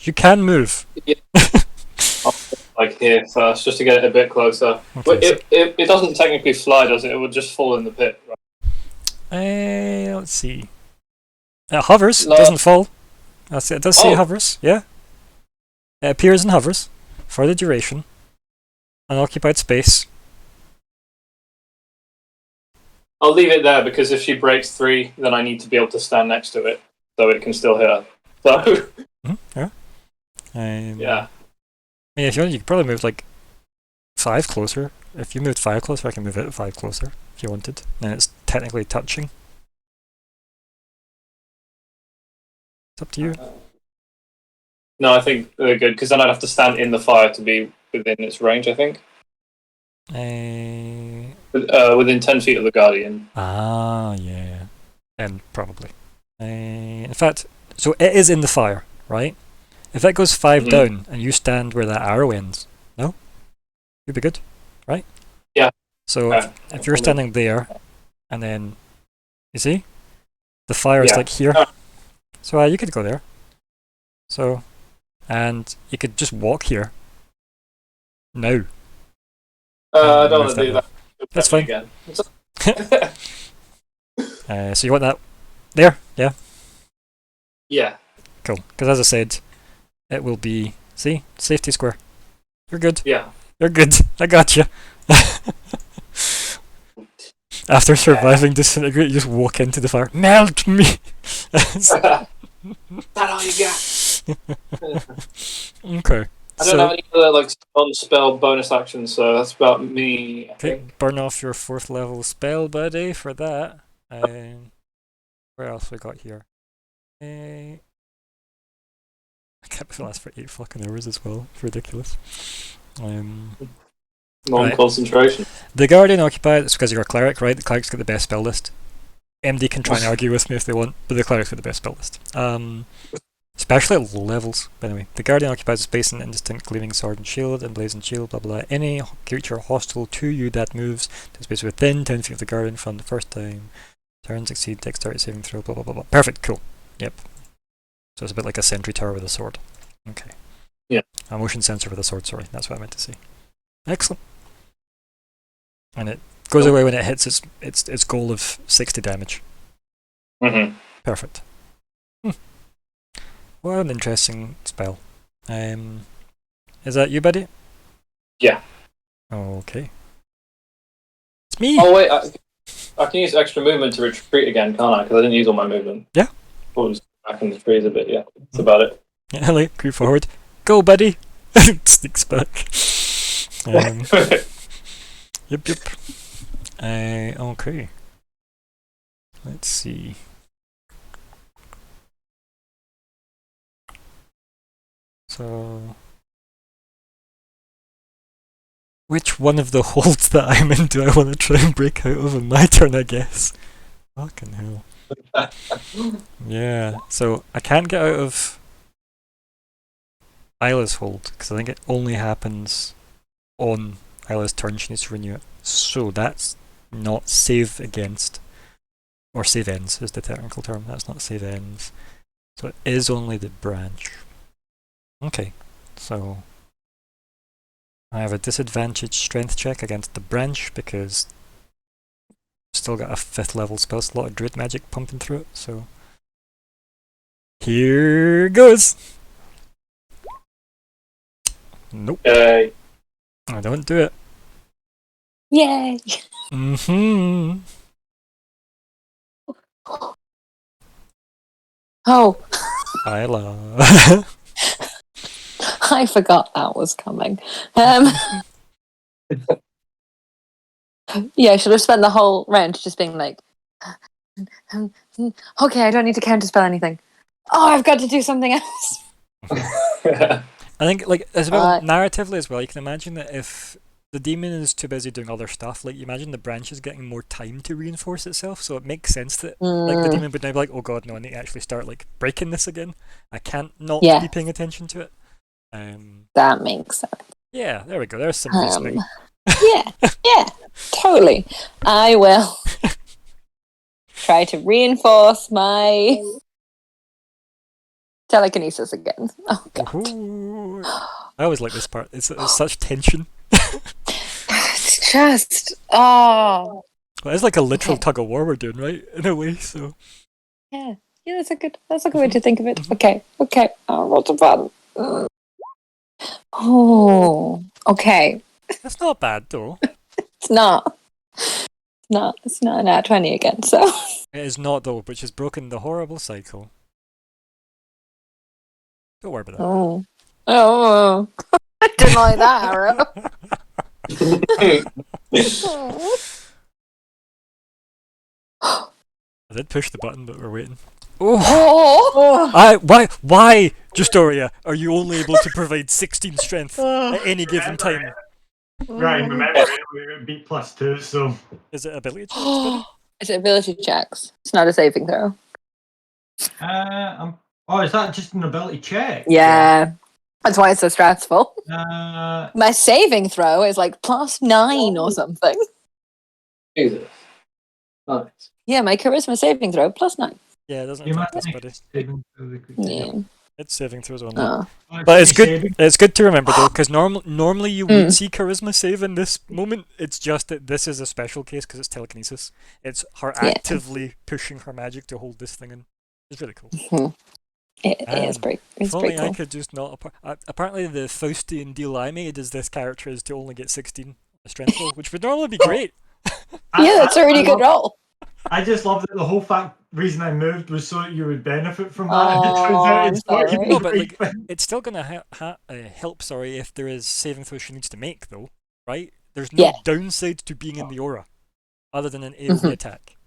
You can move. Yeah. Like here first, just to get it a bit closer. Okay, But it doesn't technically fly, does it? It would just fall in the pit. Right? Let's see. It hovers, No. it doesn't fall. It does say Oh. it hovers, yeah. It appears and hovers for the duration. Unoccupied space. I'll leave it there because if she breaks 3, then I need to be able to stand next to it so it can still hit her. So Yeah. yeah. I mean, if you wanted, you could probably move like 5 closer. If you moved 5 closer, I can move it 5 closer if you wanted. Then it's technically touching. It's up to you. No, I think they're good because then I'd have to stand in the fire to be within its range. I think within 10 feet of the Guardian. Yeah, and probably. In fact, so it is in the fire, right? If it goes 5 down and you stand where that arrow ends, no, you'd be good, right? Yeah. So if you're standing there, and then you see, the fire is like here, so you could go there. So, and you could just walk here. No. I don't want to do that. That's fine. Again. So you want that there? Yeah. Yeah. Cool. Because as I said, it will be, see, safety square. You're good. Yeah. You're good. I got you. After surviving disintegrate, you just walk into the fire. Melt me. That's all you got. Okay. I don't have any other like non-spell bonus actions, so that's about me. Okay, burn off your 4th level spell, buddy, for that. Where else we got here? I kept it last for 8 fucking hours as well. It's ridiculous. Non-concentration. The Guardian occupied. It's because you're a cleric, right? The cleric's got the best spell list. MD can try and argue with me if they want, but the cleric's got the best spell list. Especially at low levels. But anyway, the Guardian occupies a space in indistinct gleaming sword and shield, and blazing shield, blah blah. Any creature hostile to you that moves to space within 10 feet of the Guardian from the first time. Turns exceed dexterity saving throw, blah blah blah blah. Perfect, cool. Yep. So it's a bit like a sentry tower with a sword. Okay. Yeah. A motion sensor with a sword, sorry. That's what I meant to say. Excellent. And it goes away when it hits its goal of 60 damage. Perfect. What an interesting spell. Is that you, buddy? Yeah. Okay. It's me! Oh wait, I can use extra movement to retreat again, can't I? Because I didn't use all my movement. Yeah. I'll just back in the trees a bit, yeah. That's about it. Yeah, hello, creep forward. Go, buddy! Sneaks back. Yep. Okay. Let's see. So, which one of the holds that I'm in do I want to try and break out of in my turn, I guess? Fucking hell. Yeah, so I can't get out of Isla's hold, because I think it only happens on Isla's turn. She needs to renew it. So that's not save against, or save ends is the technical term. That's not save ends. So it is only the branch. Okay, so I have a disadvantaged strength check against the branch because I've still got a 5th level spell slot of Druid magic pumping through it, so here goes! Nope. I don't do it. Yay! Oh. Isla. I forgot that was coming. Yeah, I should have spent the whole round just being like, okay, I don't need to counterspell anything. Oh, I've got to do something else. I think, like, as well, narratively as well, you can imagine that if the demon is too busy doing other stuff, like, you imagine the branch is getting more time to reinforce itself, so it makes sense that, like, the demon would now be like, oh god, no, I need to actually start, like, breaking this again. I can't not be paying attention to it. That makes sense. Yeah, there we go, there's some reasoning. Yeah, totally. I will try to reinforce my telekinesis again. Oh god. Ooh. I always like this part. It's such tension. It's just well, it's like a literal tug of war we're doing, right? In a way, so yeah, that's a good way to think of it. Okay. What's the button? Oh, okay. That's not bad though. It's not. It's not an at 20 again. So it is not though, which has broken the horrible cycle. Don't worry about that. Oh, I didn't like that arrow. I did push the button, but we're waiting. Oh! Why, Justoria, are you only able to provide 16 strength at any given time? Right, remember we're beat +2, so Is it ability checks, buddy? Is it ability checks? It's not a saving throw. oh, is that just an ability check? Yeah. That's why it's so stressful. Uh, My saving throw is like +9 or something. Jesus. Nice. Yeah, my charisma saving throw +9. Yeah, it doesn't you might affect us, buddy. saving throw the quick Yeah. It's saving throws only. Oh. But it's good. Saving. It's good to remember though, because normally you would Mm. see charisma save in this moment. It's just that this is a special case because it's telekinesis. It's her Yeah. actively pushing her magic to hold this thing in. It's really cool. It is pretty. It's If only pretty I cool. could just not. Apparently, the Faustian deal I made is this character is to only get 16 on the strength roll, which would normally be great. Yeah, that's a really good roll. I just love that the whole reason I moved was so that you would benefit from that. Oh, It turns out it's not sorry. even No, the but right like, thing. it's still gonna help. Sorry, if there is saving throw she needs to make, though, right? There's no Yeah. downside to being in the aura, other than an AoE attack.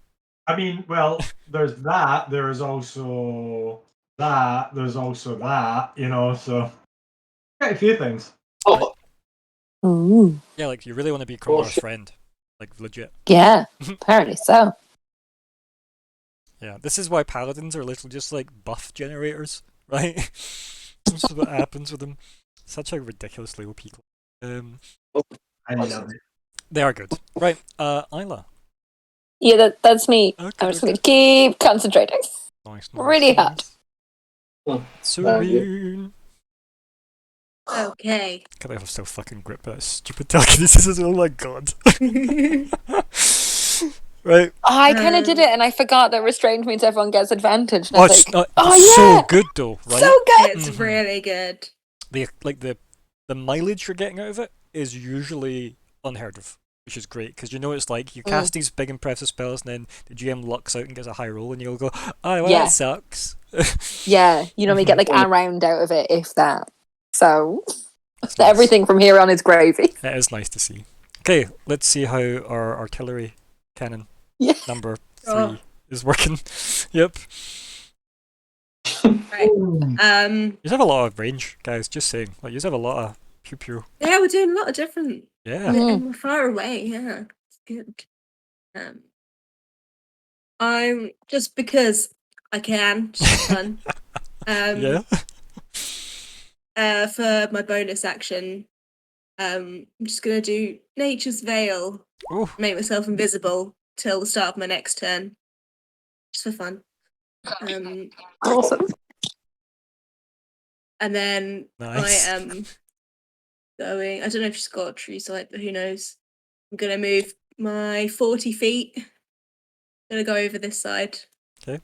I mean, well, there's that. There is also that. There's also that. You know, so quite a few things. Oh, Ooh. Yeah, like you really want to be Cromwell's shit. friend, like legit. Yeah, apparently so. Yeah, this is why paladins are literally just like buff generators, right? This is what happens with them. Such a ridiculously OP class. I love it. They are good. Right, Isla. Yeah, that's me. Okay, I'm just going to keep concentrating. Nice, Really hot. Oh, Serene. Okay. God, I have still fucking grip that stupid telekinesis as well. Oh my god. Right. I kind of did it and I forgot that restrained means everyone gets advantage. And Oh, I was it's like, it's yeah! so good though, right? So good! It's Mhm. really good. The mileage you're getting out of it is usually unheard of, which is great because you know it's like you cast these big impressive spells and then the GM lucks out and gets a high roll and you'll go, oh well, Yeah. that sucks. Yeah, you normally get like Mhm. a round out of it, if that. So That's nice. everything from here on is gravy. That is nice to see. Okay, let's see how our artillery cannon Yeah. number 3 Oh. is working. Yep. Right. You have a lot of range, guys. Just saying. Like you have a lot of pew pew. Yeah, we're doing a lot of different. Yeah. Mhm. We're far away. Yeah, it's good. I'm just because I can, just for fun. Yeah. For my bonus action, I'm just gonna do Nature's Veil, Oh, make myself invisible till the start of my next turn, just for fun. Awesome. And then nice. I am going. I don't know if she's got a true sight, but who knows? I'm gonna move my 40 feet. Gonna go over this side. Okay.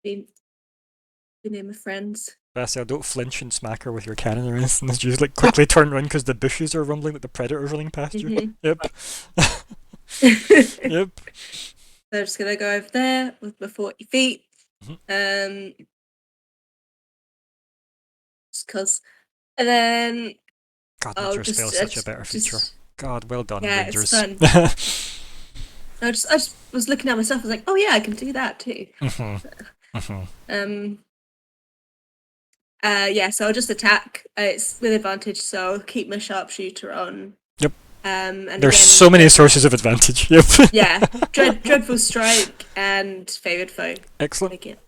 Be near my friends. Bastiel, don't flinch and smack her with your cannon or anything. You just like quickly turn around because the bushes are rumbling, like the predator's running past you. Mhm. Yep. So Yep. I'm just gonna go over there with my 40 feet. Just cause, and then God, I'll Rangers just Veil is such a better feature. God, well done, yeah, Rangers. it's fun. I just was looking at myself. I was like, oh yeah, I can do that too. Yeah, so I'll just attack. It's with advantage, so I'll keep my sharpshooter on. Yep. And There's again, so many sources of advantage. Yep. Yeah, dreadful strike and favored foe. Excellent. Make it.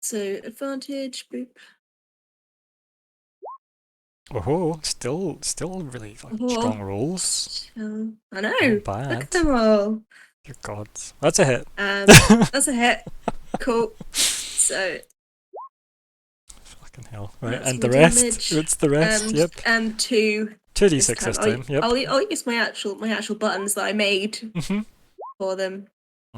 So advantage. Boop. Oh, still really fucking strong rolls. I know. Not Look bad. at them all. Dear God, that's a hit. That's a hit. Cool. So Fucking hell. Right, That's and the my rest. damage. What's the rest? Yep. And 2 2d6 this time. Yep. I'll use my actual buttons that I made Mhm. for them.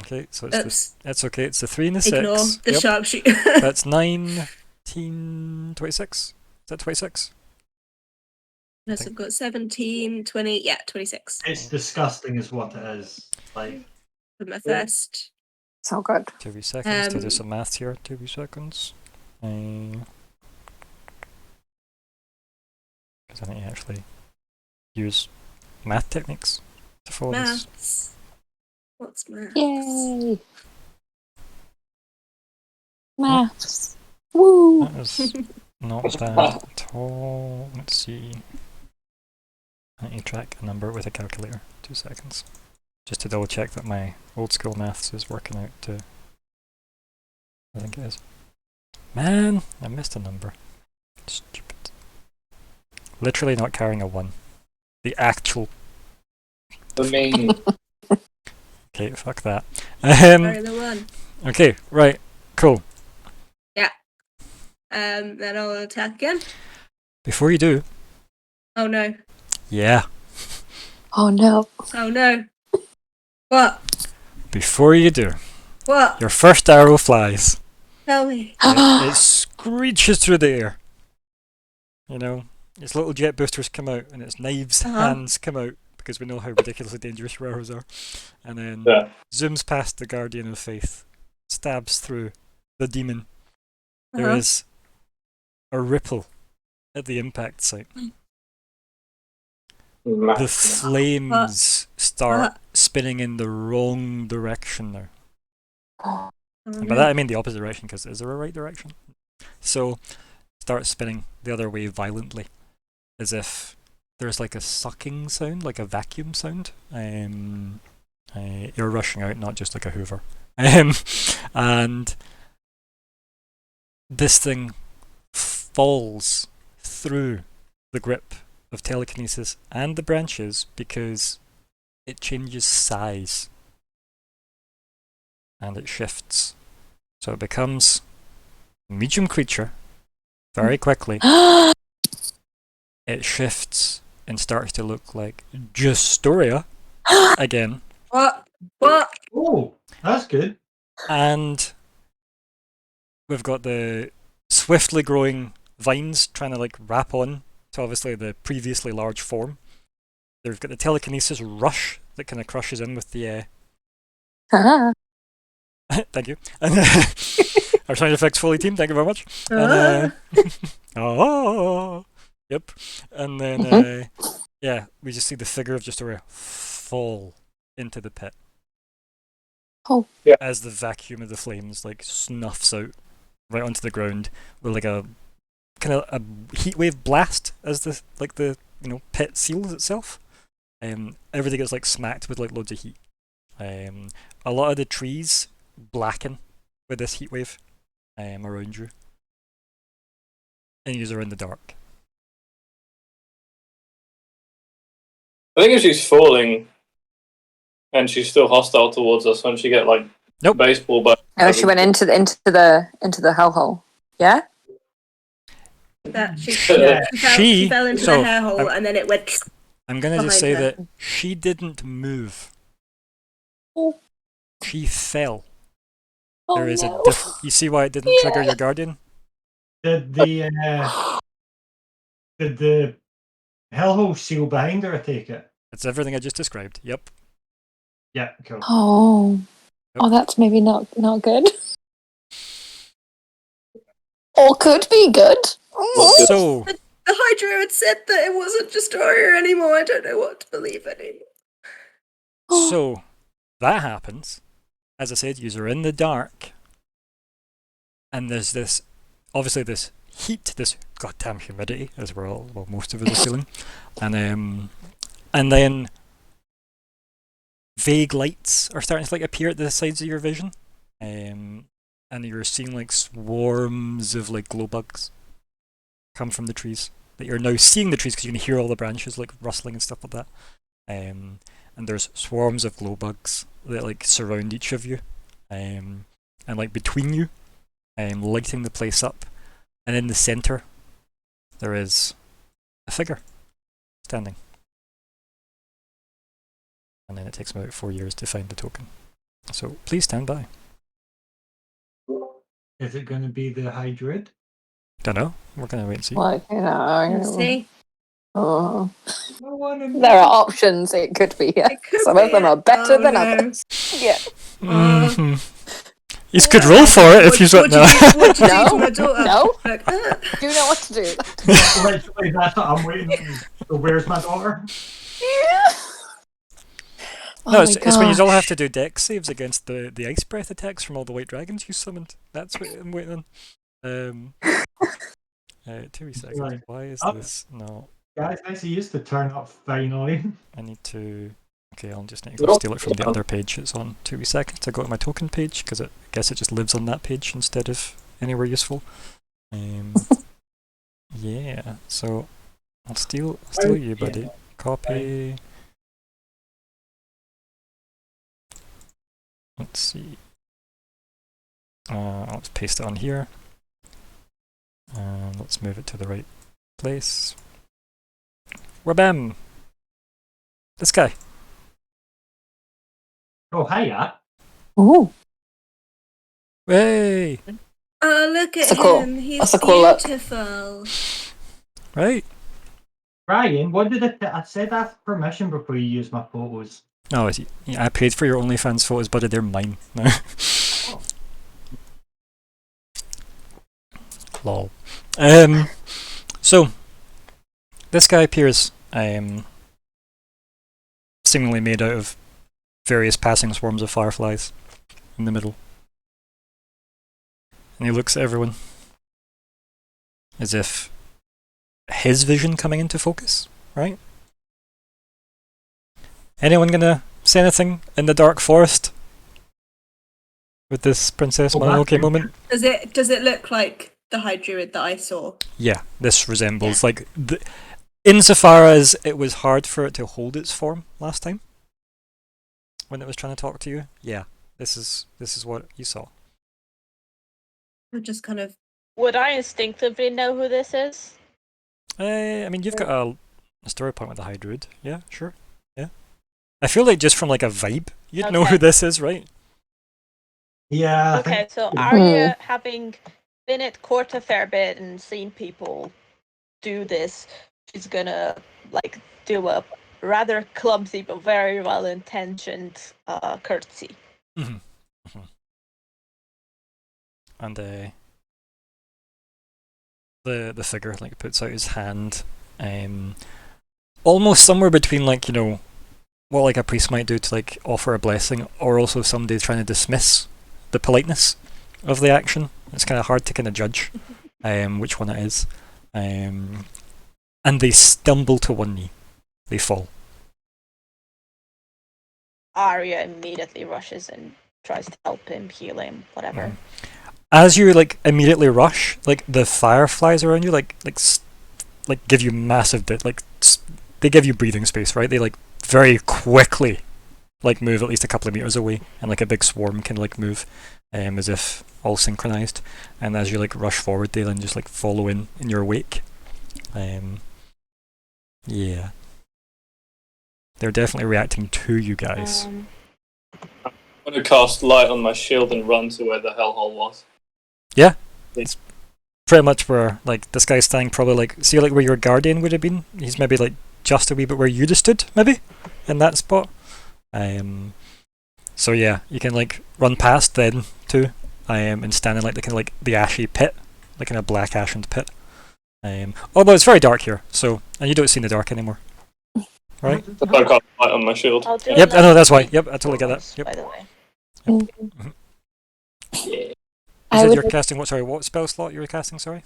Okay, so it's Oops. that's okay. It's the 3 and the 6. Ignore the Yep. sharpshooter. That's 19, 26. Is that 26? Yes, I've got 17, 20, yeah, 26 It's disgusting, is what it is. Like, for my first. So good. 2 seconds to do Um, some math here. 2 seconds. Because I need to actually use math techniques to follow this. Maths. What's maths? Yay! Maths. Woo. That was not bad at all. Let's see. I need to track a number with a calculator. 2 seconds. Just to double check that my old school maths is working out to. I think it is. Man, I missed a number. Stupid. Literally not carrying a 1. The actual. The main. Okay, fuck that. Carry the 1. Okay, right. Cool. Then I'll attack again. Before you do. Oh no. Yeah. Oh no. Oh no. What? Before you do. What? Your first arrow flies. Tell me. It screeches through the air. You know, its little jet boosters come out and its knives hands come out because we know how ridiculously dangerous your arrows are. And then zooms past the Guardian of Faith, stabs through the demon. There is a ripple at the impact site. The flames start spinning in the wrong direction now. And by that I mean the opposite direction, because is there a right direction? So, start spinning the other way violently, as if there's like a sucking sound, like a vacuum sound. You're rushing out, not just like a Hoover. And this thing falls through the grip of telekinesis and the branches because it changes size and it shifts. So it becomes a medium creature very quickly. It shifts and starts to look like Justoria again. What? Oh, that's good. And we've got the swiftly growing vines trying to like wrap on to obviously the previously large form. They've got the telekinesis rush that kind of crushes in with the thank you. And our sound effects fully team, thank you very much. And, yep. And then yeah, we just see the figure of Justoria fall into the pit. Oh. Yeah. As the vacuum of the flames like snuffs out right onto the ground with like a kind of a heatwave blast as the pit seals itself. Everything gets like smacked with like loads of heat. A lot of the trees blacken with this heatwave around you, and you're in the dark. I think if she's falling and she's still hostile towards us, when she get like baseball bat. Oh, she went into the hellhole. Yeah. That she She fell into the hair hole and then it went. I'm gonna just say her. that she didn't move. Oh. She fell. Oh, There is no. you see why it didn't trigger your Guardian? Did the hellhole seal behind her, I take it? It's everything I just described. Yep. Yeah, cool. Oh. Oh, that's maybe not good. Or could be good. So The Hydra had said that it wasn't Justoria anymore. I don't know what to believe anymore. So that happens. As I said, you're in the dark, and there's this this heat, this goddamn humidity, as most of us are feeling, and then vague lights are starting to like appear at the sides of your vision, and you're seeing like swarms of like glow bugs come from the trees. That you're now seeing the trees because you can hear all the branches like rustling and stuff like that. And there's swarms of glow bugs that like surround each of you, and like between you, lighting the place up. And in the center, there is a figure standing. And then it takes about 4 years to find the token. So please stand by. Is it going to be the Hydrid? Don't know. We're gonna wait and see. Like, Let's see. Oh. There are options. It could be. Yeah. Some of them are better than others. Yeah. Mm-hmm. You could roll for it if you've got no. No. Do you know what to do? Literally, that's what I'm waiting on. So where's my daughter? Yeah. No, Oh it's my when you all have gosh. to do dex saves against the ice breath attacks from all the white dragons you summoned. That's what I'm waiting on. 2 wee seconds. Right. Why is Oh. this? No, Guys, he used to turn up finally. I need to. Okay, I'll just need to go steal it from the other page it's on. 2 wee seconds. I go to my token page because I guess it just lives on that page instead of anywhere useful. Yeah, so I'll steal you, buddy. Copy. Let's see. Let's paste it on here. And let's move it to the right place. Wabam! This guy. Oh, hiya. Ooh. Hey! Oh, look at That's a cool- him. He's that's a cool look. beautiful. Right? Ryan, what did I said I asked permission before you use my photos? No, yeah, I paid for your OnlyFans photos, buddy. They're mine now. Oh. Lol. So this guy appears seemingly made out of various passing swarms of fireflies in the middle. And he looks at everyone as if his vision coming into focus, right? Anyone gonna say anything in the dark forest with this Princess Mononoke moment? Does it look like the High Druid that I saw? Yeah, this resembles like insofar as it was hard for it to hold its form last time when it was trying to talk to you. Yeah, this is what you saw. I'm just kind of. Would I instinctively know who this is? I mean, you've got a story point with the High Druid. Yeah, sure. Yeah, I feel like just from like a vibe, you'd know who Okay. this is, right? Yeah. I Okay, think- so Arya, having been at court a fair bit and seen people do this, she's gonna like do a rather clumsy but very well intentioned curtsy. And the figure like puts out his hand, almost somewhere between like, you know, what like a priest might do to like offer a blessing, or also somebody trying to dismiss the politeness of the action. It's kind of hard to kind of judge which one it is. And they stumble to one knee. They fall. Arya immediately rushes and tries to help him, heal him, whatever. As you like immediately rush, like the fireflies around you, like give you massive they give you breathing space, right? They like very quickly like move at least a couple of meters away, and like a big swarm can like move, as if all synchronized. And as you like rush forward, they then just like follow in your wake. Yeah, they're definitely reacting to you guys. I'm going to cast light on my shield and run to where the hellhole was. Yeah, it's pretty much where like this guy's standing. Probably like see like where your guardian would have been. He's maybe like just a wee bit where you'd have stood, maybe in that spot. So yeah, you can like run past then too. And stand in like the kind of like the ashy pit, like in a black ashen pit. Although it's very dark here, so and you don't see in the dark anymore, right? If I cast light on my shield. I'll do Yep, I know another that's why. three Yep, I totally get that. wounds, Yep. By the way. Yeah. I You said would- you're casting what? Sorry, what spell slot you were casting? Sorry.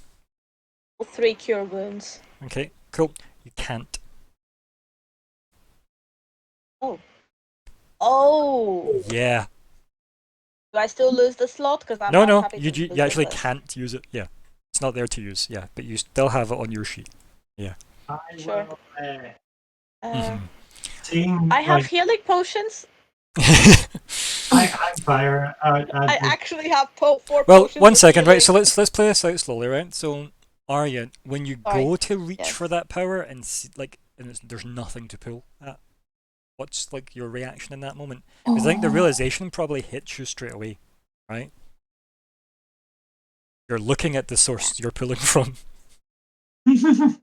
3 cure wounds. Okay, cool. You can't. Oh, Yeah. do I still lose the slot? Because I'm No, not no. happy to You lose actually this. can't use it. Yeah, it's not there to use. Yeah, but you still have it on your sheet. I Sure. will, Mhm. seeing, I have like, healing potions. I'm fire. I actually have 4 Well, potions. one of second, right? healing. So let's play this out slowly, right? So, Arya, when you Sorry. go to reach for Yes. that power and see, like, and there's nothing to pull at, what's like your reaction in that moment? Because I think the realization probably hits you straight away, right? You're looking at the source you're pulling from. Whoops.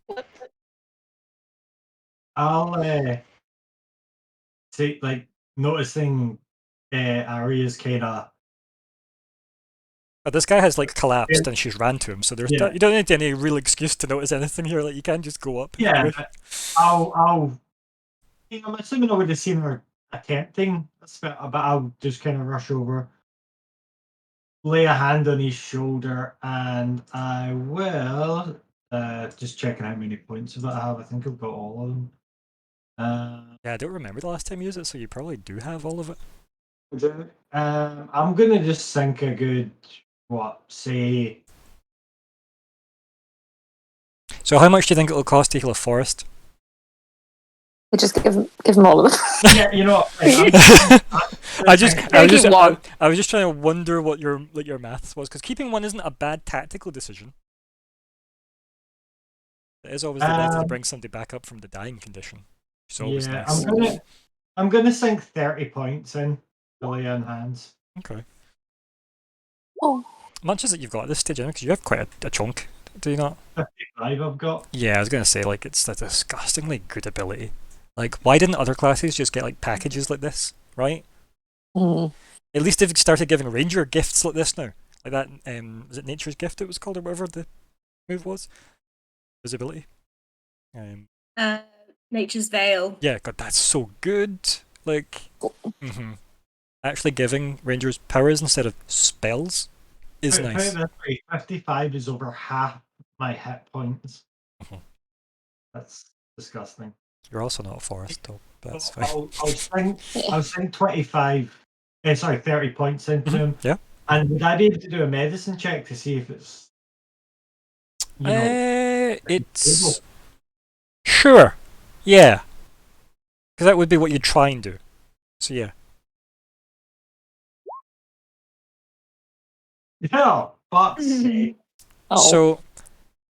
What? I'll take like noticing Arya's kind of But this guy has like collapsed and she's ran to him, so there's Yeah. you don't need any real excuse to notice anything here. Like you can just go up. Yeah, I'll. I'm assuming I would have seen her attempting, but I'll just kind of rush over, lay a hand on his shoulder, and I will just checking how many points of it I have. I think I've got all of them. Yeah, I don't remember the last time you used it, so you probably do have all of it. I'm gonna just sink a good say. So how much do you think it'll cost to heal a forest? You just give them all of them. Yeah, you know. I was keep one. just trying to wonder what your maths was, because keeping one isn't a bad tactical decision. It is always delighted to bring somebody back up from the dying condition. It's always nice. I'm gonna sink 30 points in to lay on hands. Okay. Oh. Much as that you've got at this stage, because you have quite a chunk, do you not? 55 I've got. Yeah, I was gonna say, like, it's a disgustingly good ability. Like, why didn't other classes just get like packages like this, right? Mm. At least they've started giving ranger gifts like this now. Like that, was it Nature's Gift it was called, or whatever the move was? Visibility. Nature's Veil. Yeah, God, that's so good. Like, actually giving rangers powers instead of spells is nice. 55 is over half my hit points. That's disgusting. You're also not a forest, though. But that's fine. I'll sink 30 points into him. Yeah. And would I be able to do a medicine check to see if it's... It's... Sure. Yeah. Because that would be what you'd try and do. So yeah. No, fuck's sake. So,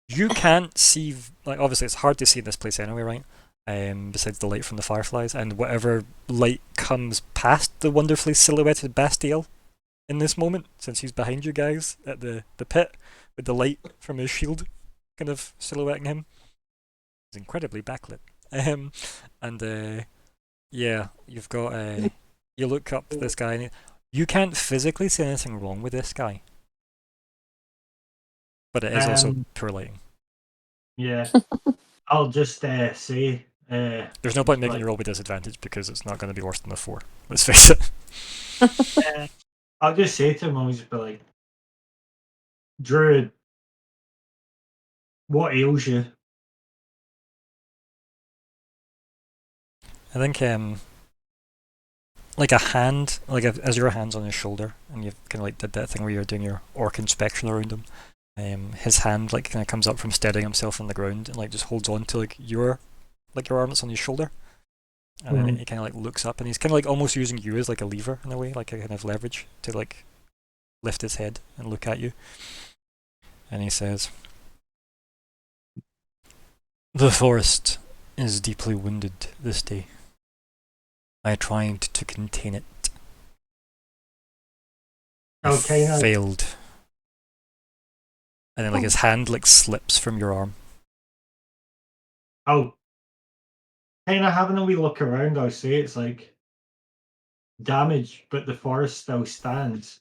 you can't see... Like, obviously it's hard to see in this place anyway, right? Besides the light from the fireflies, and whatever light comes past the wonderfully silhouetted Bastiel in this moment, since he's behind you guys at the pit, with the light from his shield kind of silhouetting him. He's incredibly backlit. Yeah, you've got you look up this guy, and you can't physically see anything wrong with this guy. But it is also poor lighting. Yeah. I'll just say... There's no point making you roll with disadvantage because it's not going to be worse than a 4. Let's face it. I'll just say to him, I'll just be like, Druid, what ails you? I think like a hand, like as your hand's on his shoulder, and you've kind of like did that thing where you're doing your orc inspection around him. His hand like kind of comes up from steadying himself on the ground and like just holds on to like your arm that's on his shoulder, and then he kind of like looks up, and he's kind of like almost using you as like a lever in a way, like a kind of leverage to like lift his head and look at you. And he says, "The forest is deeply wounded this day. I tried to contain it. I failed." And then like his hand like slips from your arm. Oh. Kind of having a wee look around, I'll say it's like damage, but the forest still stands.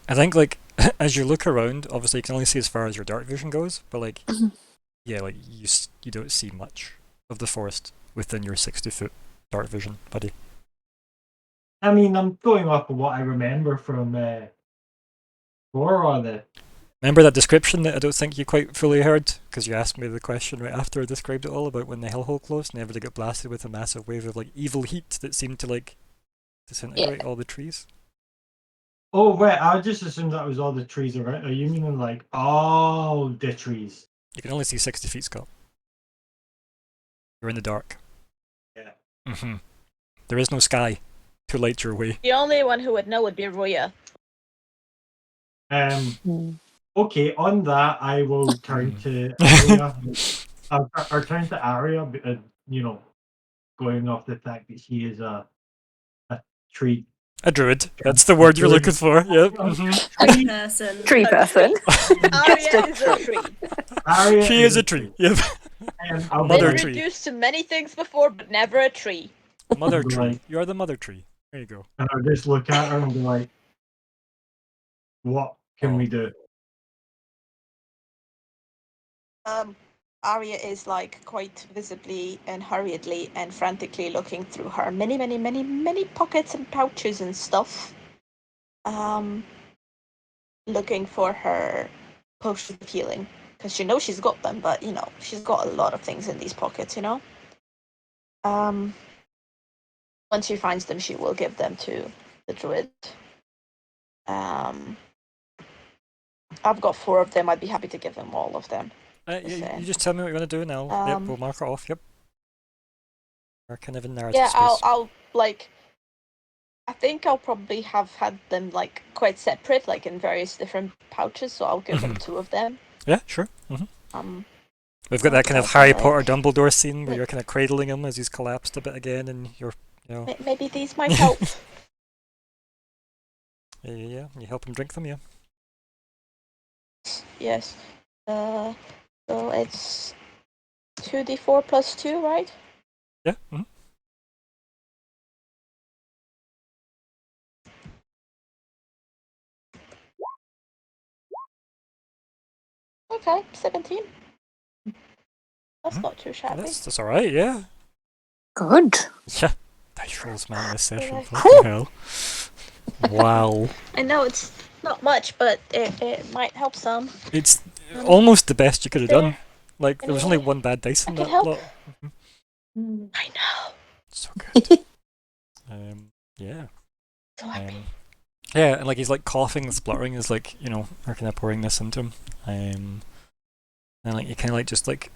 I think like as you look around, obviously you can only see as far as your dark vision goes, but like yeah, like you don't see much of the forest within your 60-foot dark vision, buddy. I mean, I'm going off of what I remember from Remember that description that I don't think you quite fully heard? Because you asked me the question right after I described it all about when the hellhole closed and everybody got blasted with a massive wave of like evil heat that seemed to like disintegrate all the trees. Oh, right, I just assumed that was all the trees around. Are you meaning like all the trees? You can only see 60 feet, Scott. You're in the dark. Yeah. There is no sky to light your way. The only one who would know would be Ruya. Okay, on that, I will turn to Aria. I'll turn to Aria, going off the fact that she is a tree. A druid. That's the word you're looking for. Yep. Tree person. Tree person. Arya is a tree. Aria She is a tree. Yep. Mother Been tree. reduced to many things before, but never a tree. Mother tree. You're the mother tree. There you go. And I'll just look at her and be like, What can we do? Arya is like quite visibly and hurriedly and frantically looking through her many pockets and pouches and stuff. Looking for her potions of healing because she knows she's got them, but she's got a lot of things in these pockets. Once she finds them, she will give them to the druid. I've got 4 of them. I'd be happy to give them all of them. You just tell me what you want to do, and yep, we'll mark it off. Yep. Or kind of in narrative Yeah, space. I'll like. I think I'll probably have had them like quite separate, like in various different pouches. So I'll give them 2 of them. Yeah, sure. We've got I'll that kind of try Harry to, Potter Dumbledore scene where you're kind of cradling him as he's collapsed a bit again, and you're, Maybe these might help. yeah, you help him drink them, yeah. Yes. So it's 2d4 plus 2, right? Yeah. Okay, 17. That's not too shabby. That's all right, yeah. Good. Yeah. Dice rolls, man, this session. Yeah. Fucking hell. Wow. I know it's not much, but it might help some. It's almost the best you could have done. There. Like, there was only Anyway, one bad dice in I that can help. lot. I know. So good. Yeah. So happy. Yeah, and like he's like coughing and spluttering is like, are kind of pouring this into him. And like he kind of like just like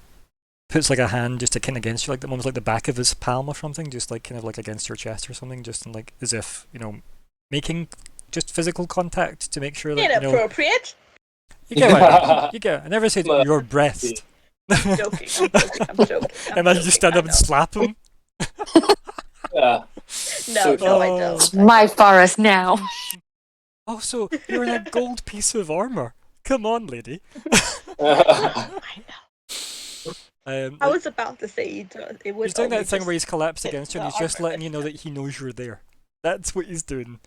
puts like a hand just to kind of against you, like almost like the back of his palm or something, just like kind of like against your chest or something, just in, like as if, making just physical contact to make sure that, Inappropriate. You get what I mean. You get it. I never said your breast. I'm joking. I'm joking. Imagine you stand up and slap him. Yeah. No, I don't. My forest now. Oh, so you're in a gold piece of armor. Come on, lady. I Like, was about to say it would. he's doing only that thing just where he's collapsed hit against you and the he's just armor. letting you know that he knows you're there. That's what he's doing.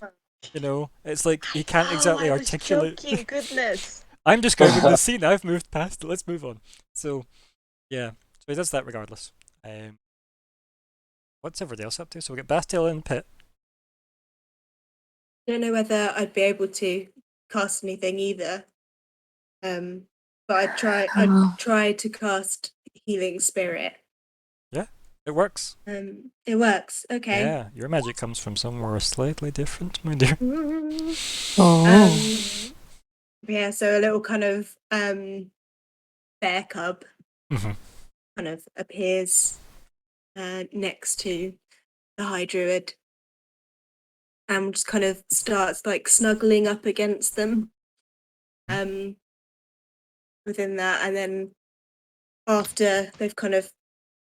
It's like he can't Oh, exactly I was articulate. joking, goodness. I'm describing the scene. I've moved past it. Let's move on. So, yeah. So he does that regardless. What's everybody else up to? So we got Bastille and Pit. I don't know whether I'd be able to cast anything either. But I'd try to cast Healing Spirit. Yeah, it works. It works. Okay. Yeah, your magic comes from somewhere slightly different, my dear. Yeah, so a little kind of bear cub kind of appears next to the High Druid and just kind of starts like snuggling up against them within that, and then after they've kind of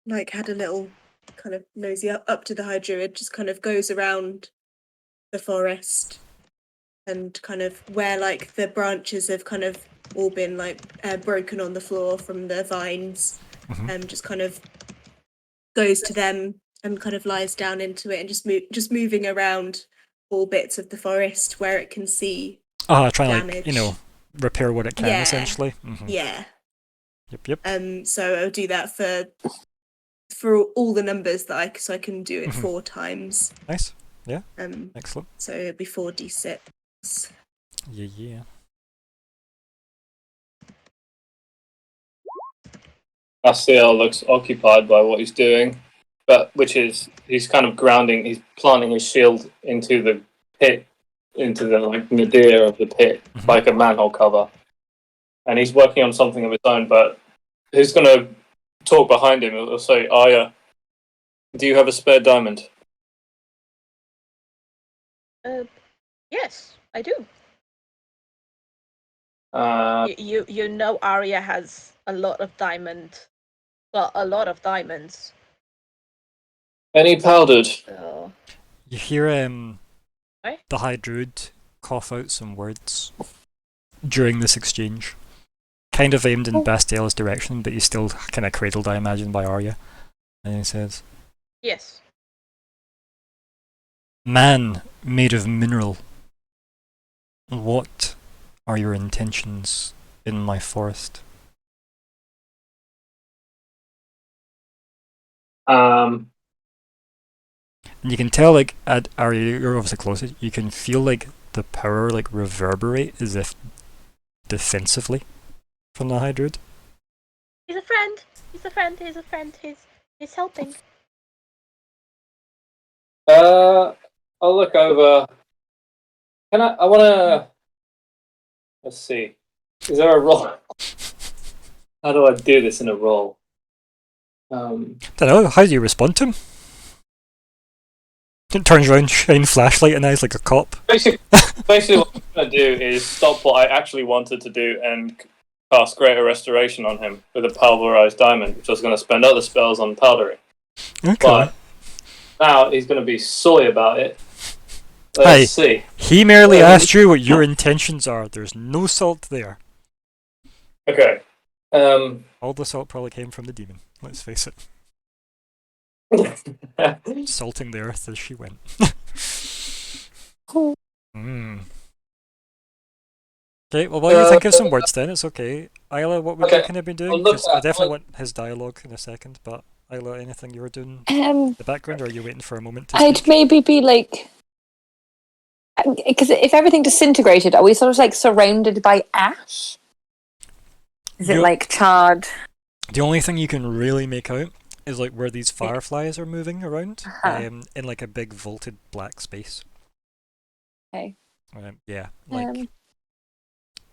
like had a little kind of nosy up to the High Druid, just kind of goes around the forest and kind of where like the branches have kind of all been like broken on the floor from the vines, just kind of goes to them and kind of lies down into it and just moving around all bits of the forest where it can see trying to like, repair what it can, essentially. Yeah. Yep. So I'll do that for all the numbers that so I can do it 4 times. Nice. Yeah. Excellent. So it'll be 4d6. Yeah. Astiel looks occupied by what he's doing, which is he's kind of grounding. He's planting his shield into the pit, into the nadir of the pit, like a manhole cover, and he's working on something of his own. But who's going to talk behind him? He'll say, "Arya, do you have a spare diamond?" Yes, I do. You know Arya has a lot of diamonds. Any powdered? You hear the High Druid cough out some words during this exchange, kind of aimed in Bastille's direction, but he's still kind of cradled, I imagine, by Arya. And he says, "Yes. Man made of mineral. What are your intentions in my forest? Um, And you can tell, like, you're obviously close. You can feel like the power like reverberate as if defensively from the High Druid. He's a friend. He's a friend. He's a friend. He's helping. I'll look over. I want to. Let's see. Is there a roll? How do I do this in a roll? Don't know. How do you respond to him? It turns around, shine flashlight in eyes like a cop. Basically, what I'm going to do is stop what I actually wanted to do and cast Greater Restoration on him with a Pulverized Diamond, which I was going to spend other spells on powdering. Okay. But now he's going to be soy about it. Let's see. He merely asked you what your intentions are. There's no salt there. Okay. All the salt probably came from the demon. Let's face it. Salting the earth as she went. Okay, well, while you think of some words then, it's okay. Isla, what would you kind of be doing? Because I definitely want his dialogue in a second, but Isla, anything you were doing in the background, or are you waiting for a moment to I'd speak? maybe be like, because if everything disintegrated, are we sort of like surrounded by ash? Is it like charred? The only thing you can really make out is like where these fireflies are moving around in like a big vaulted black space. Okay. Yeah, like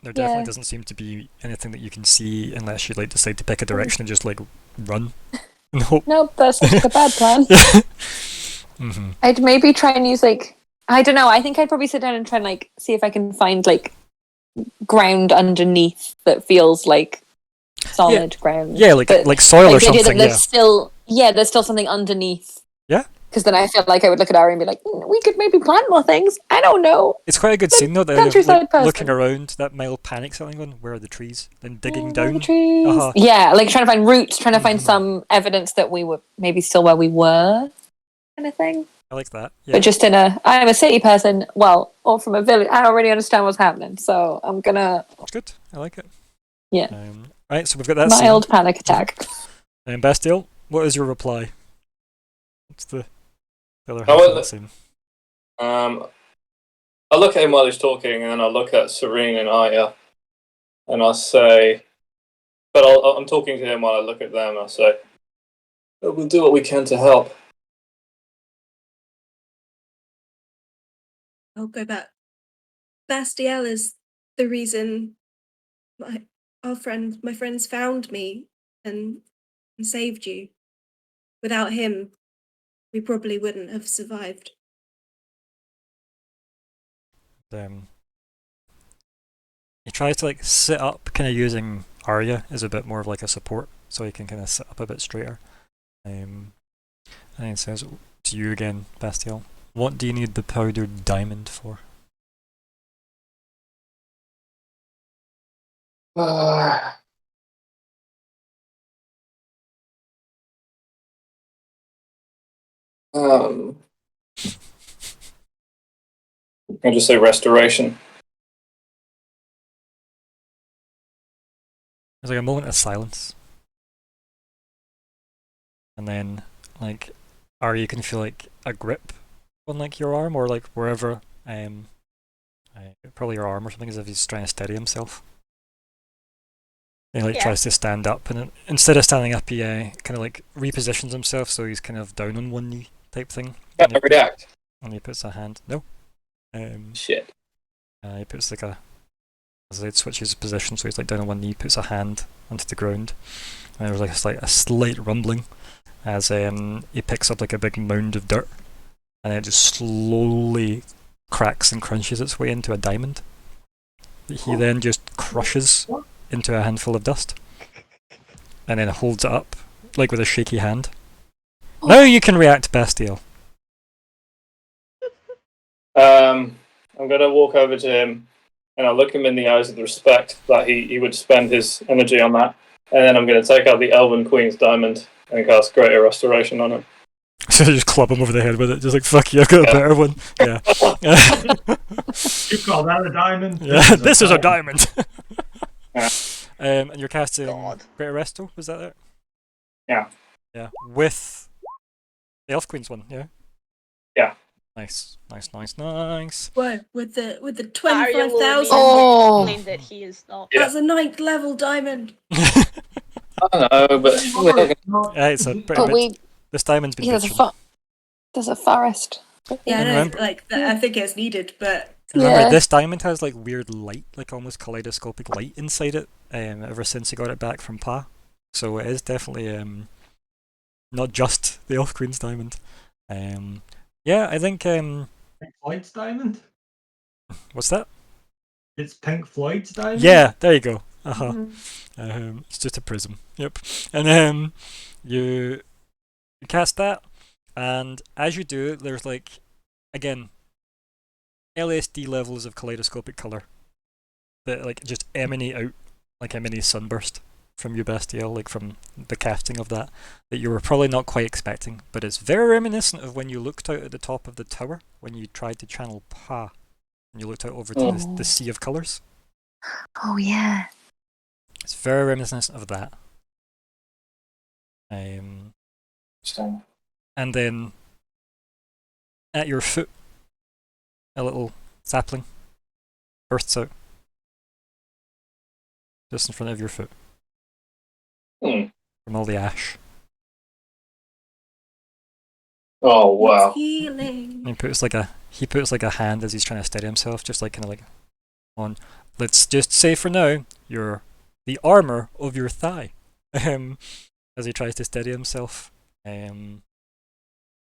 there definitely doesn't seem to be anything that you can see unless you like decide to pick a direction and just like run. Nope, that sounds like a bad plan. I'd maybe try and use like, I don't know, I think I'd probably sit down and try and like see if I can find like ground underneath that feels like solid ground. Yeah, like soil or something. There's still something underneath. Yeah. Because then I feel like I would look at Ari and be like, we could maybe plant more things. I don't know. It's quite a good scene though. Like, looking around, that mild panic something going, where are the trees? Then digging down. The trees. Yeah, like trying to find roots, trying to find some evidence that we were maybe still where we were, kind of thing. I like that. Yeah. But just I'm a city person, well, or from a village. I don't really understand what's happening, so I'm gonna. That's good. I like it. Yeah. Right, so we've got that mild scene. Panic attack. Bastille, what is your reply? What's the other half of that scene? I look at him while he's talking, and then I look at Serene and Aya, and I say, but I'm talking to him while I look at them, and I say, we'll do what we can to help. I'll go back. Bastiel is the reason my friends found me and saved you. Without him, we probably wouldn't have survived. He tries to like sit up, kind of using Arya as a bit more of like a support, so he can kind of sit up a bit straighter. And he says to you again, Bastiel, what do you need the powdered diamond for? I'll just say restoration. There's like a moment of silence. And then, like, Arya can feel like a grip on like your arm or like wherever, probably your arm or something, as if he's trying to steady himself. He like tries to stand up, and instead of standing up, he kind of like repositions himself, so he's kind of down on one knee type thing. Can I react? And he puts a hand. No. Shit. He puts like as he switches position, so he's like down on one knee, puts a hand onto the ground, and there's like a slight rumbling as he picks up like a big mound of dirt, and it just slowly cracks and crunches its way into a diamond that he then just crushes into a handful of dust, and then holds it up like with a shaky hand. Now you can react, Bastiel. I'm gonna walk over to him, and I'll look him in the eyes with respect that he would spend his energy on that, and then I'm gonna take out the Elven Queen's diamond and cast Greater Restoration on him. So just club him over the head with it, just like fuck you, I've got a better one. Yeah. You call that a diamond? Yeah, this is a diamond. Yeah. And you're casting God. Greater Resto, was that it? Yeah. Yeah, with the Elf Queen's one, yeah? Yeah. Nice, nice, nice, nice. Whoa, with the Arya will 25,000. Oh. claim that he is not. Yeah. That's a 9th level diamond. I don't know, but we're not gonna- Yeah, it's a pretty But bit. we This diamond's been there's bitching. there's a forest. Yeah, And no, remember- I think it's needed, but And remember, Yeah. this diamond has like weird light, like almost kaleidoscopic light inside it. Ever since he got it back from Pa, so it is definitely not just the Elf Queen's diamond. Yeah, I think Pink Floyd's diamond? what's that? It's Pink Floyd's diamond? Yeah, there you go. Mhm. It's just a prism. Yep. And you cast that, and as you do, there's like again LSD levels of kaleidoscopic color that like just emanate out like a mini sunburst from you, Bastiel, like from the casting of that you were probably not quite expecting, but it's very reminiscent of when you looked out at the top of the tower when you tried to channel Pa, and you looked out over to the sea of colors. Oh yeah. It's very reminiscent of that. Interesting. And then at your foot, a little sapling bursts out just in front of your foot Hmm. from all the ash. Oh wow. It's healing. And he puts like a hand as he's trying to steady himself, just like kind of like on. Let's just say for now, you're the armor of your thigh. As he tries to steady himself. Then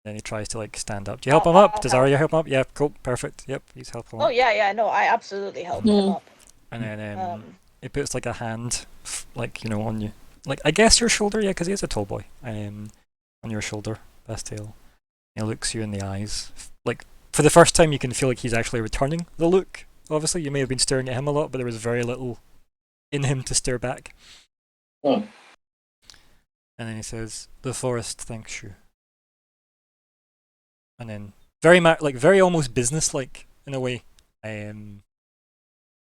he tries to like stand up. Do you help him up? Does Arya help him up? Yeah, cool, perfect. Yep, he's helping him Oh up. yeah, no, I absolutely helped him up. And then Um, he puts like a hand, like on you, like I guess your shoulder, yeah, because he is a tall boy. On your shoulder, Bastiel. He looks you in the eyes, like for the first time you can feel like he's actually returning the look. Obviously, you may have been staring at him a lot, but there was very little in him to stare back. Hmm. And then he says, "The forest thanks you." And then very almost business-like in a way. And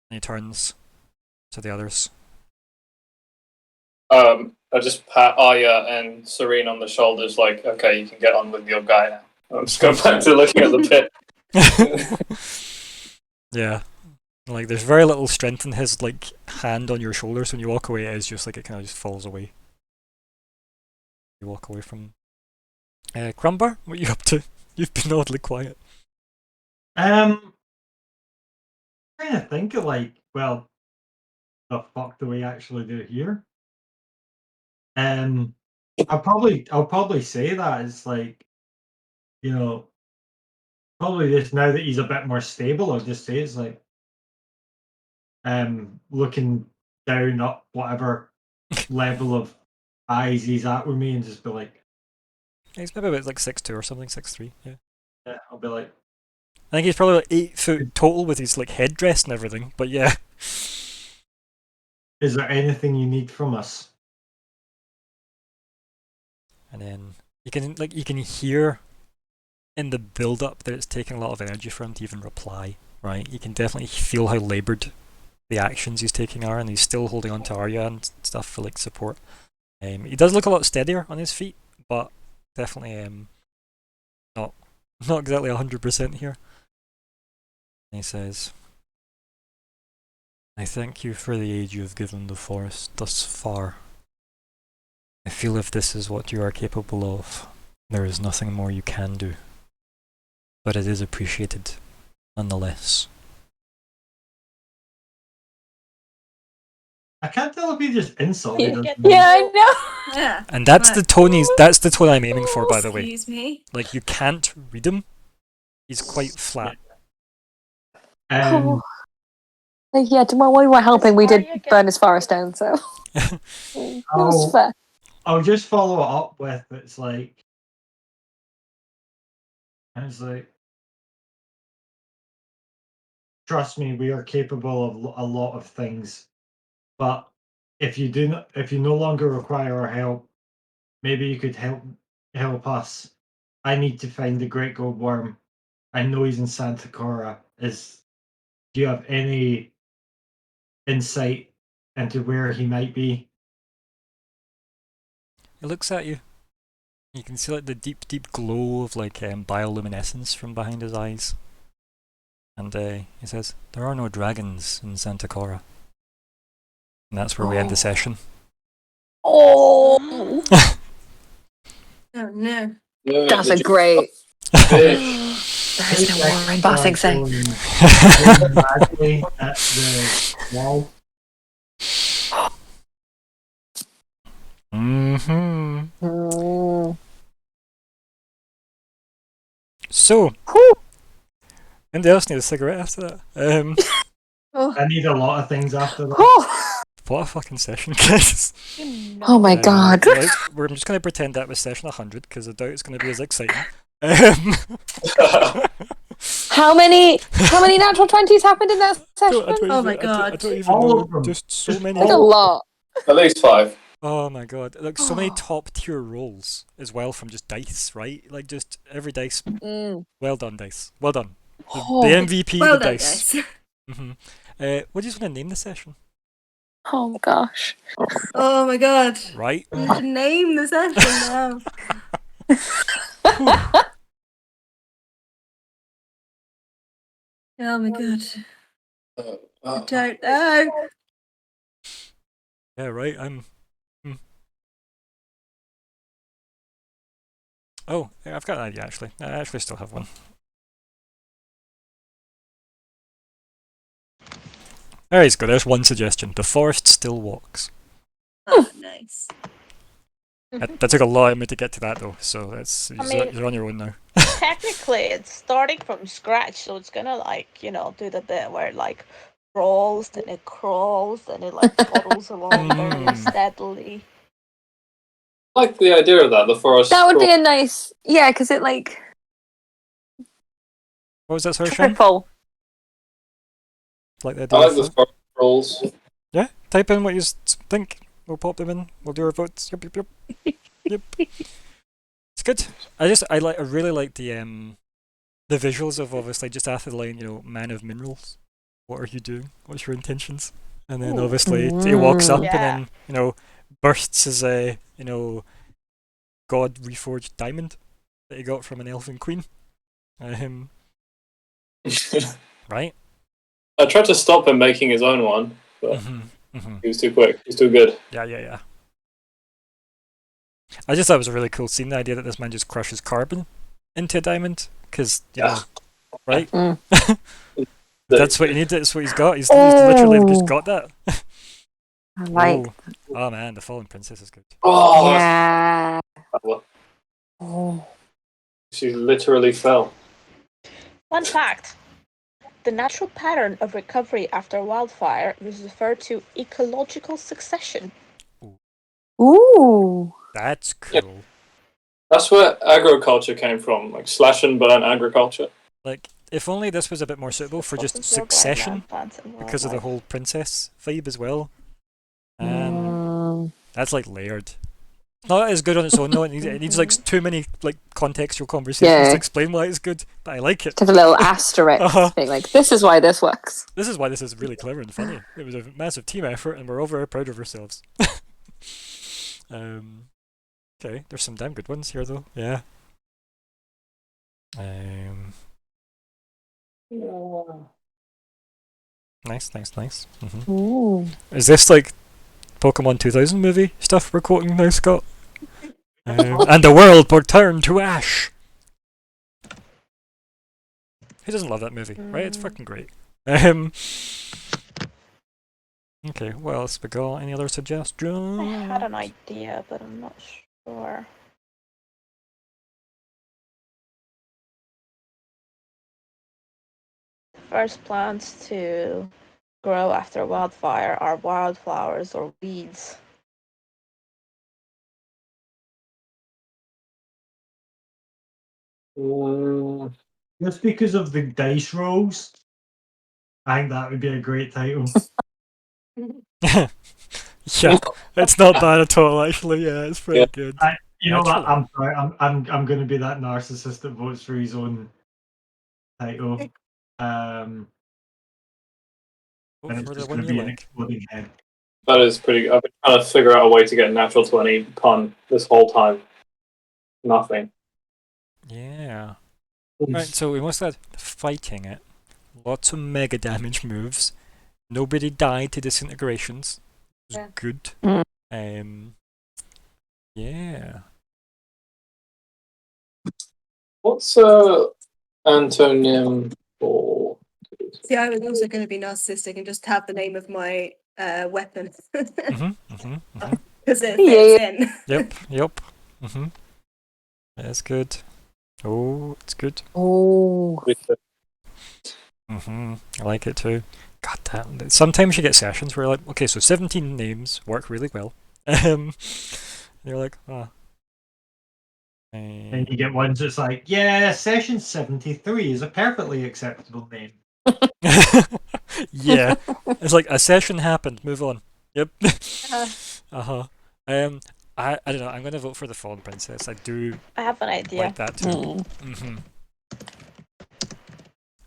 he turns to the others. I just pat Arya and Serene on the shoulders, like, okay, you can get on with your guy now. I'm just going back to looking at the pit. Yeah. Like there's very little strength in his like hand on your shoulders when you walk away. It is just like it kind of just falls away. You walk away from Crumbar, what are you up to? You've been oddly quiet. Trying to think of like, well, the fuck do we actually do here? I'll probably say that it's like, you know, probably just now that he's a bit more stable, I'll just say it's like, looking down up whatever level of eyes he's at with me and just be like, He's maybe about like 6'2" or something, 6'3", yeah. yeah, I'll be like, I think he's probably like 8 foot total with his like headdress and everything, but yeah. is there anything you need from us? And then you can hear in the build up that it's taking a lot of energy for him to even reply, right? You can definitely feel how laboured the actions he's taking are, and he's still holding on to Arya and stuff for like support. He does look a lot steadier on his feet, but definitely not exactly 100% here. And he says, "I thank you for the aid you have given the forest thus far. I feel if this is what you are capable of, there is nothing more you can do. But it is appreciated, nonetheless." I can't tell if he just insulted us. Yeah, I know. Yeah. And that's the tone that's the tone I'm aiming for, by the way. Excuse me. Like you can't read him. He's quite flat. Oh. Yeah, while we were helping, we did burn his forest down, so it was fair. I'll just follow it up with it's like trust me, we are capable of a lot of things, but if you no longer require our help, maybe you could help us I need to find the Great Gold Worm. I know he's in Santa Cora. Do you have any insight into where he might be? He looks at you. You can see like the deep, deep glow of like bioluminescence from behind his eyes. And he says, "There are no dragons in Santa Cora." And that's where we end the session. Oh, Oh no. that's a great. There's no war in Bossing Say. Madly at the wall. Mm. So, anybody else need a cigarette after that? I need a lot of things after that. Oh. What a fucking session, guys. Oh my god. We're just going to pretend that was session 100 because I doubt it's going to be as exciting. How many natural 20s happened in that session? Oh my God. I don't even All know. of them. Just so many. Like a lot. At least 5. Oh my god. Look, so many top tier rolls as well from just dice, right? Like just every dice. Mm. Well done, dice. Well done. Oh. The MVP, Well the done, dice. guys. What do you want to name the session? Oh gosh. Oh my god. Right? You can name the session now. Oh my god. I don't know. Yeah, right. Oh, yeah, I've got an idea actually. I actually still have one. There you go. There's one suggestion. The forest still walks. Oh, nice. That took a lot of me to get to that though, so mean- you're on your own now. Technically, it's starting from scratch, so it's gonna like do the bit where it like rolls, then it crawls, then it like toddles along very steadily. I like the idea of that, the forest. That would be a nice, yeah, because it like What was that, sorry, Sean? triple. Like the I idea like of the that? forest rolls. Yeah, type in what you think. We'll pop them in. We'll do our votes. Yep. Yep. It's good. I really like the visuals of obviously just after the line, man of minerals. What are you doing? What's your intentions? And then obviously he walks up Yeah. and then bursts his god reforged diamond that he got from an elfin queen. Right? I tried to stop him making his own one, but he was too quick. He's too good. Yeah. I just thought it was a really cool scene, the idea that this man just crushes carbon into a diamond, because, right? That's what you need, that's what he's got. He's literally just got that. I like. Oh man, the Fallen Princess is good. Oh, Yeah. well, she literally fell. Fun fact: the natural pattern of recovery after wildfire was referred to ecological succession. Ooh. That's cool. That's where agriculture came from, like slash and burn agriculture. Like, if only this was a bit more suitable for just succession, because of the whole princess vibe as well. That's like layered. Not as good on its own though. It needs like too many like contextual conversations to explain why it's good. But I like it. Just a little asterisk being like, this is why this works. This is why this is really clever and funny. It was a massive team effort, and we're all very proud of ourselves. Okay, there's some damn good ones here though. Yeah. Nice. Ooh. Is this like Pokemon 2000 movie stuff we're quoting now, Scott? And the world will turn to ash. Who doesn't love that movie, right? It's fucking great. Okay, what else we got? Any other suggestions? I had an idea, but I'm not sure. First plants to grow after wildfire are wildflowers or weeds. Just because of the dice rolls, I think that would be a great title. Yeah, it's not bad at all actually. Yeah, it's pretty good. You know what? Naturally. I'm sorry. I'm going to be that narcissist that votes for his own title. Vote And it's for the just one going to you be an like. exploding head. That is pretty. I've been trying to figure out a way to get a natural 20 pun this whole time. Nothing. Yeah. Right, so we must have fighting it. Lots of mega damage moves. Nobody died to disintegrations. It was Yeah. good. Mm. Yeah. What's antonym for? See, I was also going to be narcissistic and just have the name of my weapon because it fits in. Yep. That's good. Oh, it's good. Oh. I like it too. God damn. Sometimes you get sessions where you're like, okay, so 17 names work really well. You're like, ah. And you get ones that's like, yeah, session 73 is a perfectly acceptable name. Yeah. It's like a session happened, move on. Yep. Uh-huh. I don't know, I'm gonna vote for the Fallen Princess. I do I have an idea. like that too.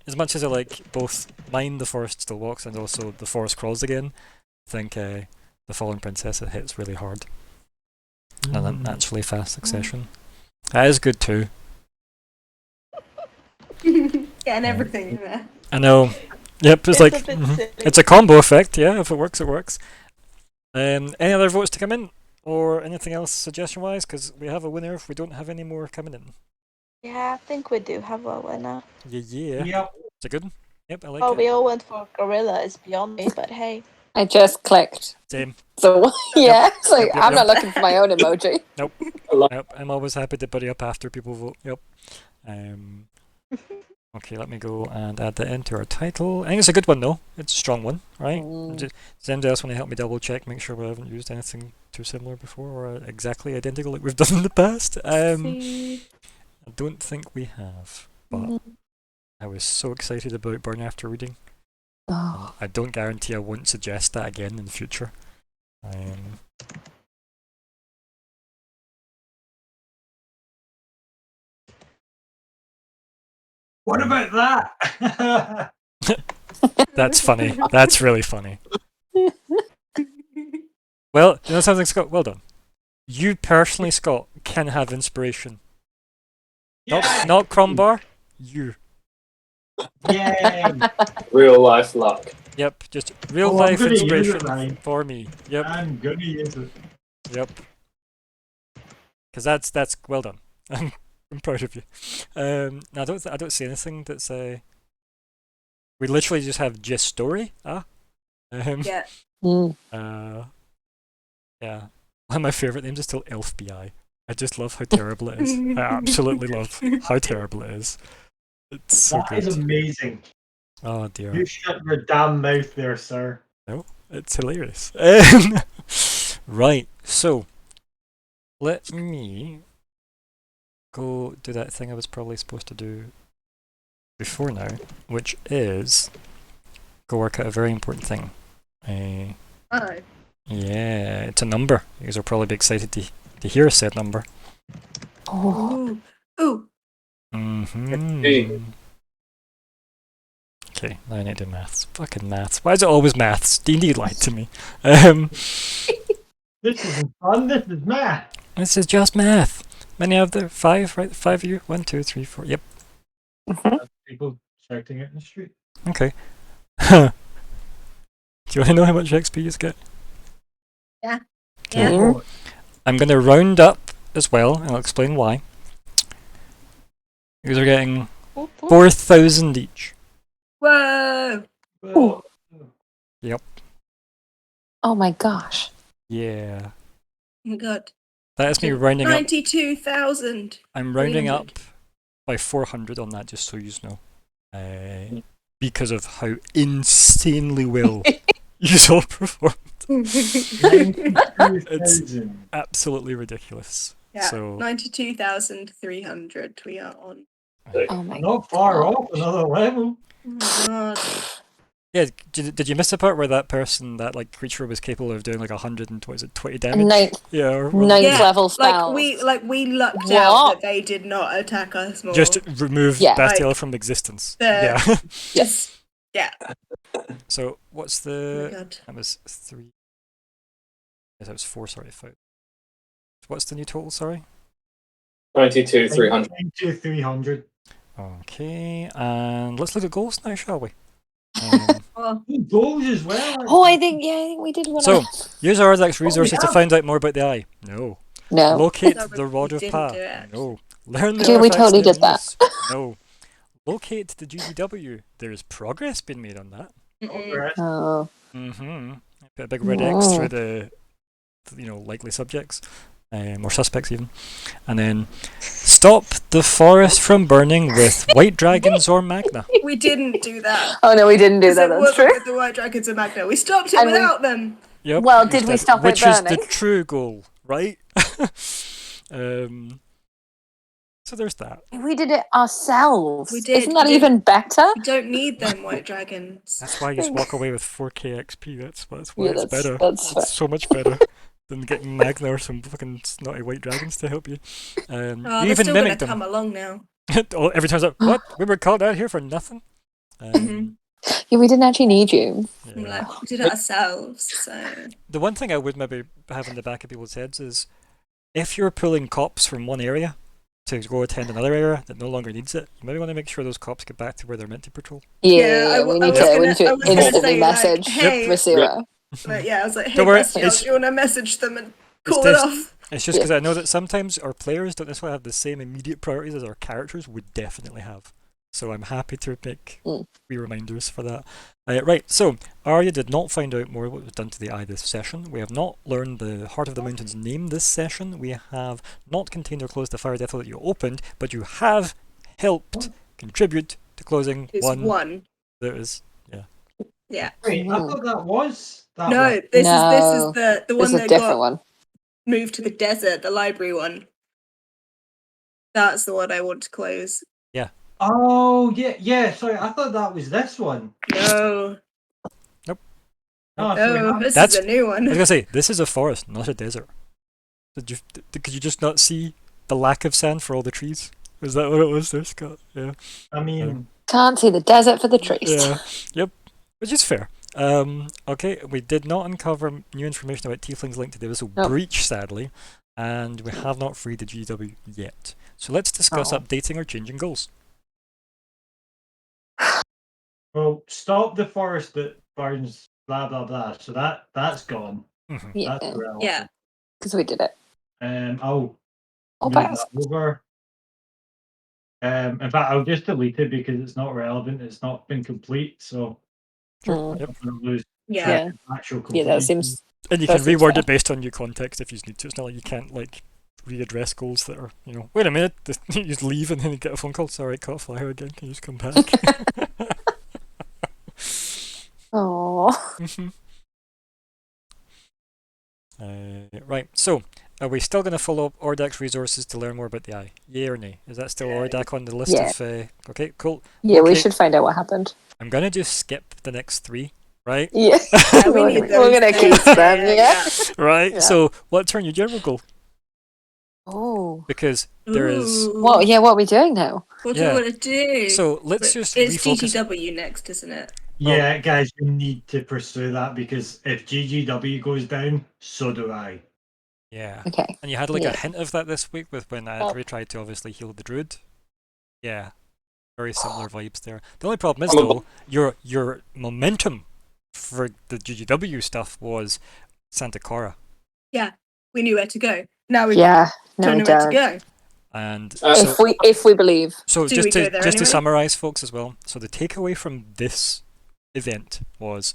As much as I like both Mine the Forest Still Walks and also The Forest Crawls Again, I think the Fallen Princess hits really hard. And then naturally fast succession. That is good too. Getting everything in there. I know. Yep, it's a like bit silly. it's a combo effect. Yeah, if it works, it works. Any other votes to come in, or anything else suggestion-wise? Because we have a winner if we don't have any more coming in. Yeah, I think we do have a winner. Yeah. Yep. It's a good one. Yep, I like Oh, it. we all went for Gorilla is beyond me, but hey. I just clicked. Same. So yeah, it's like Yep, I'm yep. not looking for my own emoji. Yep, I'm always happy to buddy up after people vote. Yep. Okay, let me go and add that into our title. I think it's a good one though. It's a strong one, right? Does anybody else want to help me double check, make sure we haven't used anything too similar before or exactly identical like we've done in the past? I don't think we have, but I was so excited about Burn After Reading. Oh. I don't guarantee I won't suggest that again in the future. What about that? That's funny. That's really funny. Well, you know something, Scott? Well done. You personally, Scott, can have inspiration. Yeah. Not Crombar. You. Yay. Real life luck. Yep, just real I'm life gonna use it, inspiration Ryan. for me. Yep, I'm gonna use it. yep. Because that's well done. I'm proud of you. No, I don't see anything that's we literally just have gist story. Yeah. Yeah. One of my favorite names is still Elfbi. I just love how terrible it is. I absolutely love how terrible it is. It's so That good. is amazing. Oh dear. You shut your damn mouth there, sir. No, it's hilarious. Right, so let me go do that thing I was probably supposed to do before now, which is go work out a very important thing. Oh. Yeah, it's a number. You guys will probably be excited to hear said number. Oh. Ooh. Okay, now I need to do maths. Fucking maths. Why is it always maths? D&D lied to me. This isn't fun, this is math. This is just math. Many of the 5, right? 5 of you? 1, 2, 3, 4. Yep. People shouting it in the street. Okay. Do you want to know how much XP you get? Yeah. Okay. Yeah. I'm going to round up as well, and I'll explain why. You guys are getting 4,000 each. Whoa. Ooh. Yep. Oh my gosh. Yeah. Oh my god. That is me rounding up. 92,000. I'm rounding up by 400 on that, just so you know. Because of how insanely well you all performed. It's absolutely ridiculous. Yeah, so 92,300 we are on. Oh my Not far off another level. Oh my god. Yeah, did you miss the part where that person, that like creature, was capable of doing like 120 damage? Ninth, Yeah, or ninth Yeah, level spells. we lucked out What? that they did not attack us more. just remove Yeah. Bastiel Like, from existence. the- Yeah. Just So what's oh my the? god. That was 3. Yes, that was 4. Sorry, 5. What's the new total? Sorry. 22,300. 300. Okay, and let's look at goals now, shall we? Oh, Goals as well. Oh, I think we did one. So, use our Ardax resources to yeah. find out more about the eye. No. No. Locate No, the we Rod of didn't Pa. do it. No. Learn the Dude, we artifacts totally they're did that. in use. No. Locate the GGW. There is progress being made on that. Oh. Mm-hmm. Put a big red X through the likely subjects. Or suspects even. And then stop the forest from burning with white dragons or magna. We didn't do that. Oh no, we didn't do 'Cause that. it That's wasn't true. with the White Dragons and Magna. We stopped it And we- without them. Yep. Well, did we stop it which is burning? the true goal, right? So there's that. We did it ourselves. We did, Isn't that we did. even better? We don't need them White Dragons. That's why you just walk away with 4k XP. That's why Yeah, it's better. that's fair. It's so much better than getting Magna or some fucking snotty white dragons to help you. Oh, You they're even still gonna mimicked them. come along now. Every time it's like, what? We were called out here for nothing? Yeah, we didn't actually need you. I'm Yeah. like, we did it ourselves. So The one thing I would maybe have in the back of people's heads is if you're pulling cops from one area to go attend another area that no longer needs it, you maybe want to make sure those cops get back to where they're meant to patrol. Yeah, we need to, we need to I was gonna instantly say, like, message hey- Vasira. but yeah, I was like, hey, Don't worry, Bastiel, it's- do you want to message them and it's call it this- off? It's just because I know that sometimes our players don't necessarily have the same immediate priorities as our characters would definitely have. So I'm happy to make wee reminders for that. Right, so Arya did not find out more what was done to the eye this session. We have not learned the Heart of the Mountain's name this session. We have not contained or closed the fire death that you opened, but you have helped contribute to closing It's one. There is, yeah. Yeah. Wait, I thought that was that No, one. this No, is the This one is a that different got one. moved to the desert, the library one. That's the one I want to close. Oh yeah. Sorry, I thought that was this one. No, Nope. Oh, sorry, no, this That's- is a new I was one. gonna say, this is a forest, not a desert. Could you just not see the lack of sand for all the trees? Is that what it was there, Scott? Yeah. I mean, Can't see the desert for the trees. Yeah. Yep. Which is fair. Okay, we did not uncover new information about Tiefling's link to the Abyssal Nope. Breach, sadly, and we have not freed the GW yet. So let's discuss Oh. updating or changing goals. well, stop the forest that burns. Blah blah blah. So that's gone. Mhm. Yeah, That's irrelevant. Yeah. because we did it. I'll Oh, move pass. that over. In fact, I'll just delete it because it's not relevant. It's not been complete, so Mm. Yep. I'm going to lose Yeah. Yeah. track of actual Yeah, completion. that seems. And you That can seems reword fair. it based on new context if you need to. It's not like you can't like readdress goals that are, wait a minute, you just leave and then you get a phone call. Sorry, caught a flyer again. Can you just come back? Oh. Right, so are we still going to follow up Ordak's resources to learn more about the eye? Yay or nay? Is that still Ordak on the list Yeah. of... okay, cool. Yeah, we Okay. should find out what happened. I'm going to just skip the next 3, right? Yeah. Yeah, we need We're those gonna things. keep them, yeah. Right, Yeah. so what turn your general goal? Oh. Because there is... Ooh. What? Yeah, what are we doing now? What Yeah. do you want to do? So let's But just it's refocus. GGW next, isn't it? Yeah, guys, you need to pursue that because if GGW goes down, so do I. Yeah. Okay. And you had like Yeah. a hint of that this week with when Andrew tried to obviously heal the druid. Yeah. Very similar vibes there. The only problem is though, your momentum for the GGW stuff was Santa Clara. We knew where to go. Now we Yeah. No, don't we know where to don't. go. And If we believe. so Do just we to go there just to anyway? summarize folks as well. So the takeaway from this event was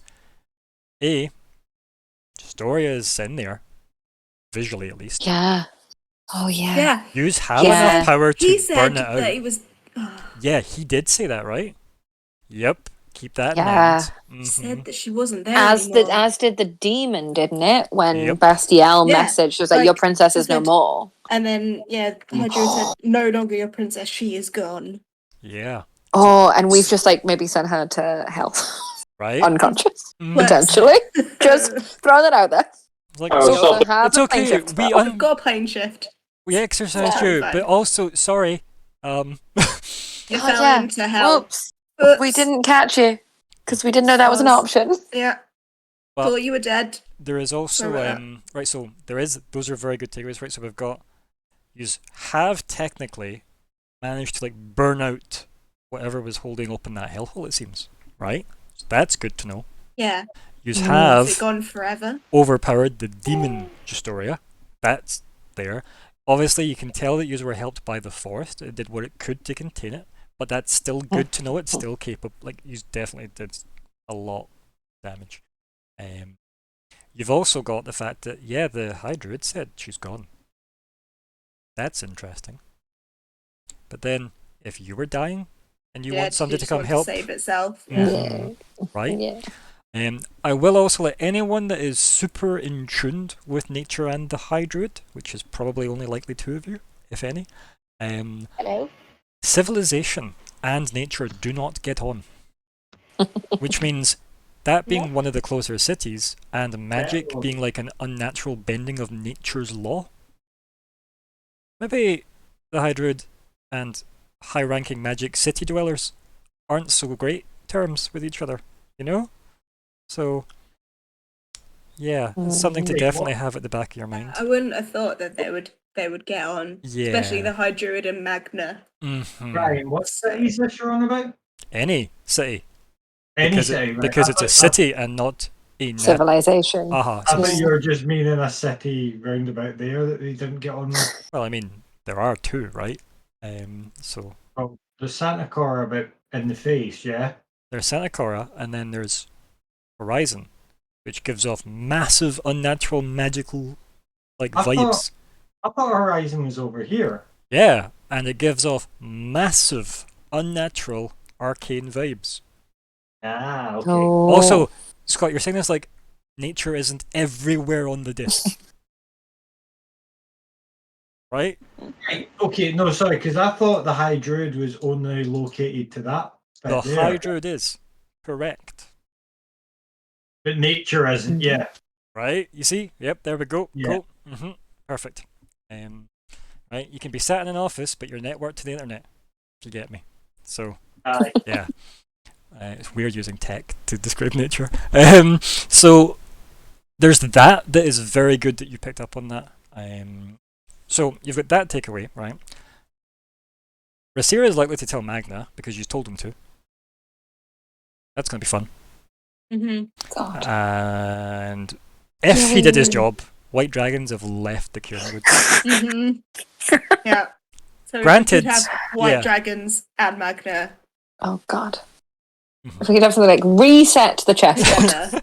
Storia is in there, visually at least. Yeah. Oh yeah. Yeah. Yous have Yeah. enough power to He said burn it that out. he was. Yeah, he did say that, right? Yep. Keep that Yeah. in mind. Said that she wasn't there As anymore. did the demon, didn't it? When Yep. Bastiel Yeah, messaged, she was like, "Your like, princess is no said- more." And then Hydra said, "No longer your princess. She is gone." Yeah. Oh, and we've just like maybe sent her to hell. right? Unconscious, Mm, potentially. Just throw that out there. like, Oh, so stop Also have it's a plane okay. shift We spell. I've got a plane shift. we exercised Yeah. you, Fine. but also sorry. You Oh, fell yeah. into hell. Whoops. We didn't catch you because we didn't know that was an option. Yeah. But Thought you were dead. there is also Sorry about right. So there is. Those are very good takeaways, right? So we've got. You have technically managed to like burn out whatever was holding open that hellhole. It seems, right? So that's good to know. Yeah. You Is it have gone forever? overpowered the demon Justoria. That's there. Obviously, you can tell that you were helped by the forest. It did what it could to contain it, but that's still good to know. It's still capable. Like, you definitely did a lot of damage. You've also got the fact that, yeah, the High Druid said she's gone. That's interesting. But then, if you were dying and you want somebody to come help, save itself. Mhm, right? Yeah. I will also let anyone that is super in tuned with nature and the High Druid, which is probably only likely 2 of you, if any, Hello. civilization and nature do not get on. Which means that being one of the closer cities and magic being like an unnatural bending of nature's law, maybe the High Druid and high-ranking magic city dwellers aren't so great terms with each other, you know? So, yeah, it's something to Wait, definitely what? have at the back of your mind. I wouldn't have thought that they would get on. Yeah. Especially the High Druid and Magna. Mhm. Brian, what city's this you're on about? Any city. Any Because, city, right? because it's a city and not a Civilization. Aha. I thought Yeah. you were just meaning a city roundabout there that they didn't get on with. Well, I mean, there are 2, right? So Well, there's Santa Cora about in the face, yeah? there's Santa Cora, and then there's Horizon, which gives off massive, unnatural, magical, like, I thought- vibes. I thought Horizon was over here. Yeah, and it gives off massive, unnatural, arcane vibes. Ah, okay. Oh. Also, Scott, you're saying this like nature isn't everywhere on the disc. Right? Right, okay, no, sorry, because I thought the High Druid was only located to that. The bit there. High Druid is. Correct. But nature isn't, yeah. Right? You see? Yep, there we go. Yeah. Cool. Perfect. Right? You can be sat in an office, but you're networked to the internet. If you get me. So, Aye. yeah. It's weird using tech to describe nature. So, there's that is very good that you picked up on that. So, you've got that takeaway, right? Rasira is likely to tell Magna, because you told him to. That's going to be fun. Mm-hmm. God. And if he did his job, White Dragons have left the Kieran Woods. Mm-hmm. Yeah. So Granted, we could have White yeah. Dragons and Magna Oh God. Mhm. If we could have something like reset the chest. together.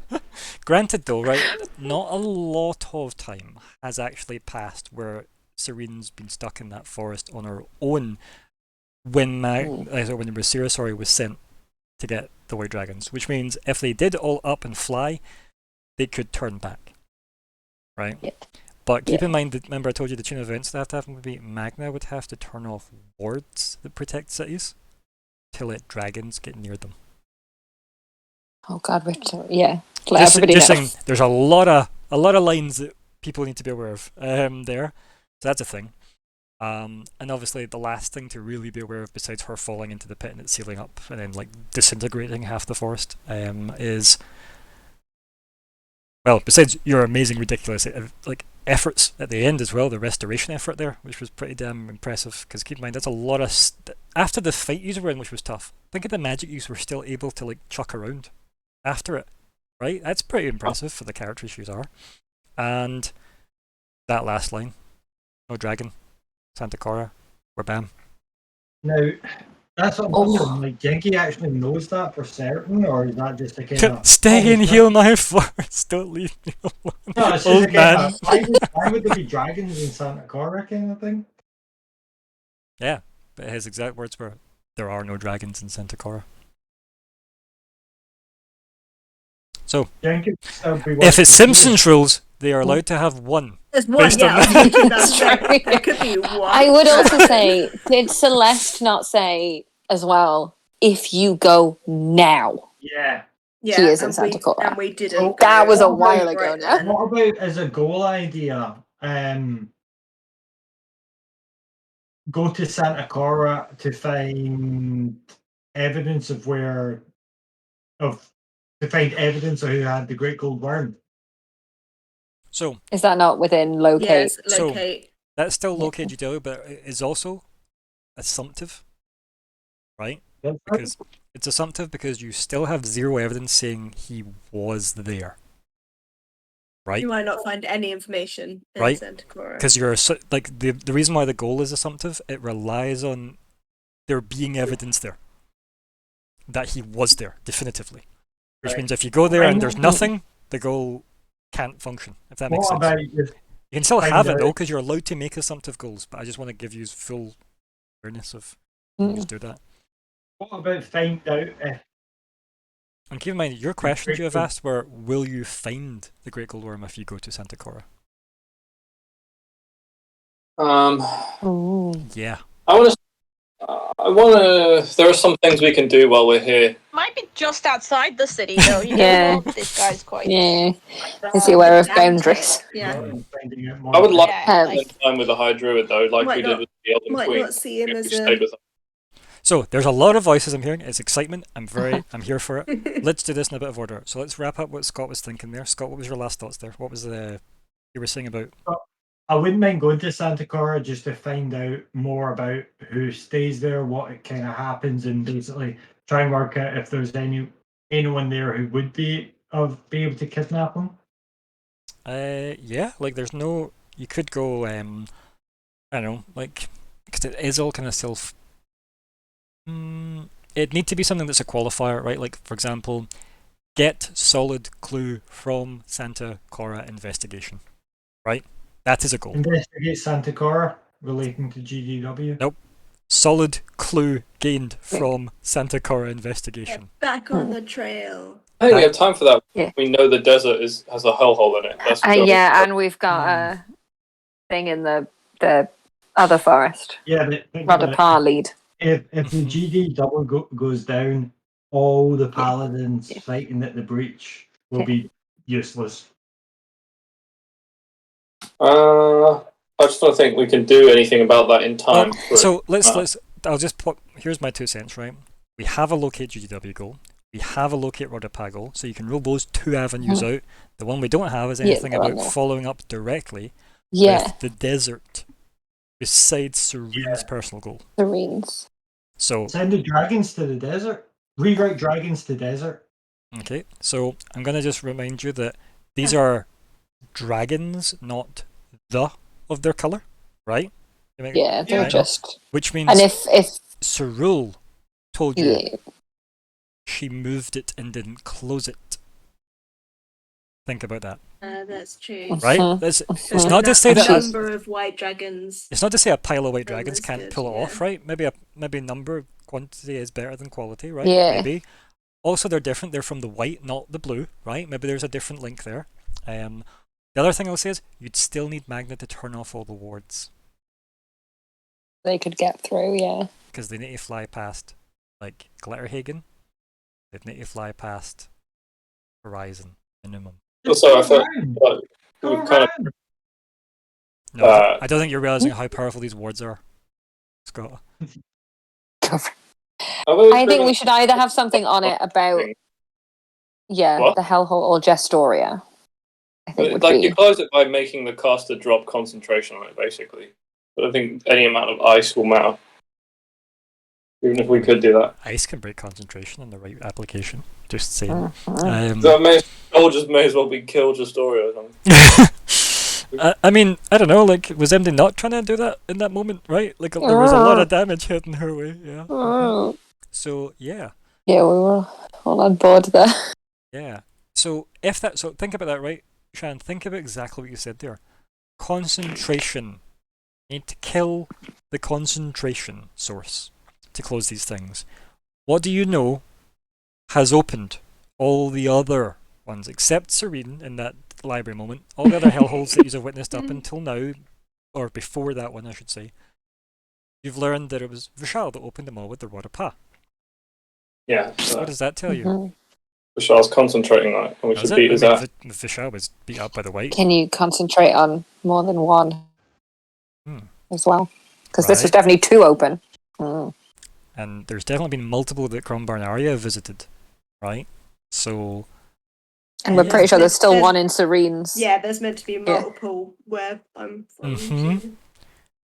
Granted, though, right, not a lot of time has actually passed where Serene's been stuck in that forest on her own when when Rasira, was sent to get the White Dragons, which means if they did all up and fly, they could turn back, right? Yeah. But keep in mind that, remember I told you the chain of events that have to happen would be Magna would have to turn off wards that protect cities to let dragons get near them. Oh God, yeah. Let everybody Just know. saying, there's a lot of lines that people need to be aware of there. So that's a thing. And obviously the last thing to really be aware of, besides her falling into the pit and it sealing up and then like disintegrating half the forest, is, well, besides your amazing, ridiculous like efforts at the end as well, the restoration effort there, which was pretty damn impressive. Because keep in mind, that's a lot of after the fight you were in, which was tough. Think of the magic you were still able to like chuck around after it, right? That's pretty impressive for the characters you are. And that last line, no dragon, Santa Cora, we're bam. Now, that's what I'm wondering, like, Genki actually knows that for certain, or is that just a kind of... Stay in here now first, don't leave me alone. No, it's just Old a kind of, man. why would there be dragons in Santa Cora kind of thing? Yeah, but his exact words were, there are no dragons in Santa Cora. So, Genki would still be if it's working Simpsons rules, they are allowed to have one. There's one, Based yeah. on I was thinking that's that. right. There could be one. I would also say, did Celeste not say as well, if you go now? Yeah. Yeah, He is in and Santa Cora. And we didn't. Oh, go That was a right while ago now. then. What about as a goal idea? Go to Santa Cora to find evidence of evidence of who had the Great Gold Worm. So Is that not within locate? Yes, So- locate. that's still Yeah. locate GW, but it is also assumptive, right? That's right. Because it's assumptive because you still have zero evidence saying he was there, right? You might not find any information in Right. Santa Cora. Because you're like the reason why the goal is assumptive, it relies on there being evidence there that he was there definitively, which Right. means if you go there and there's Mhm. nothing, the goal can't function. If that makes What sense. about if You can still find have it out- though, because you're allowed to make assumptive goals. But I just want to give you full awareness of you can just do that. find out if And keep in mind, your questions you have Great Gold- asked were, will you find the Great Gold Worm if you go to Santa Cora? Ooh. Yeah. I want to. There are some things we can do while we're here. Might be just outside the city, though. You Yeah. don't know if this guy's quite. Yeah. Is he aware of boundaries? Yeah. finding out more. I would like Yeah, to spend time with the High Druid though, like Might we not- did with the Elven Might Queen. not see him If as we stayed a. with her. So there's a lot of voices I'm hearing. It's excitement. I'm here for it. Let's do this in a bit of order. So let's wrap up what Scott was thinking there. Scott, what was your last thoughts there? What was the you were saying about? I wouldn't mind going to Santa Clara just to find out more about who stays there, what it kind of happens, and basically try and work out if there's anyone there who would be able to kidnap him. Yeah, like there's no. You could go. I don't know, like because it is all kind of self. It'd need to be something that's a qualifier, right? Like for example, get solid clue from Santa Cora investigation, right? That is a goal. Investigate Santa Clara relating to GDW. Nope. Solid clue gained from Santa Cora investigation. Back on the trail. I think we have time for that. Yeah. We know the desert has a hellhole in it. That's Yeah, and we've got a thing in the other forest. Yeah, but think Rather about it. par lead. If the GDW goes down, all the paladins Yeah. fighting at the breach will Yeah. be useless. I just don't think we can do anything about that in time. for it. So let's Wow. I'll just put here's my 2 cents, right? We have a locate GDW goal. We have a locate Rodapa goal, so you can rule those 2 avenues out. The one we don't have is Yeah, anything the one about there. following up directly Yeah, with the desert besides Serene's Yeah. personal goal. Serenes. So Send the dragons to the desert. Rewrite dragons to desert. okay, so I'm gonna just remind you that these are dragons, not the of their color, right? Yeah, they're Yeah. just. Which means And if Cerule told you yeah, she moved it and didn't close it. Think about that, That's true. right? Mhm. It's not to say A that number of white dragons. it's not to say a pile of white That dragons was can't good, pull it yeah. off, right? Maybe number quantity is better than quality, right? Yeah. Maybe. Also, they're different. They're from the white, not the blue, right? Maybe there's a different link there. The other thing I'll say is you'd still need Magna to turn off all the wards they could get through. Yeah. because they need to fly past, like Glitterhagen. They need to fly past Horizon minimum. Also, I Go thought around. we Go kind of around. No, Uh, I don't think you're realizing how powerful these wards are, Scott. I think we should either have something on it about What? the Hellhole or Gestoria. I think would Like be. you close it by making the caster drop concentration on it, basically. But I think any amount of ice will matter, even if we could do that. Ice can break concentration in the right application. Just saying. Mhm. So soldiers may as well be killed Astoria or something. I mean, I don't know. Like, was MD not trying to do that in that moment, right? Like, there was a lot of damage heading her way. Yeah. Mm. So yeah, Yeah, we were all on board there. yeah. So think about that, right, Shan? Think about exactly what you said there. Concentration. You need to kill the concentration source to close these things. What do you know has opened all the other ones except Serene in that library moment? All the other hellholes that you've witnessed up until now, or before that one, I should say. You've learned that it was Vishal that opened them all with the Rod of Pa. Yeah. So what does that tell you? Mhm. Vishal's concentrating on it, and we should beat his ass. Vishal was beat up by the white. Can you concentrate on more than one as well? Because this was Right. definitely 2 open. Mm. And there's definitely been multiple that Crombarn Arya visited, right? So And we're Yeah. pretty sure there's still There's- one in Serene's. Yeah, there's meant to be multiple where I'm from. Mhm.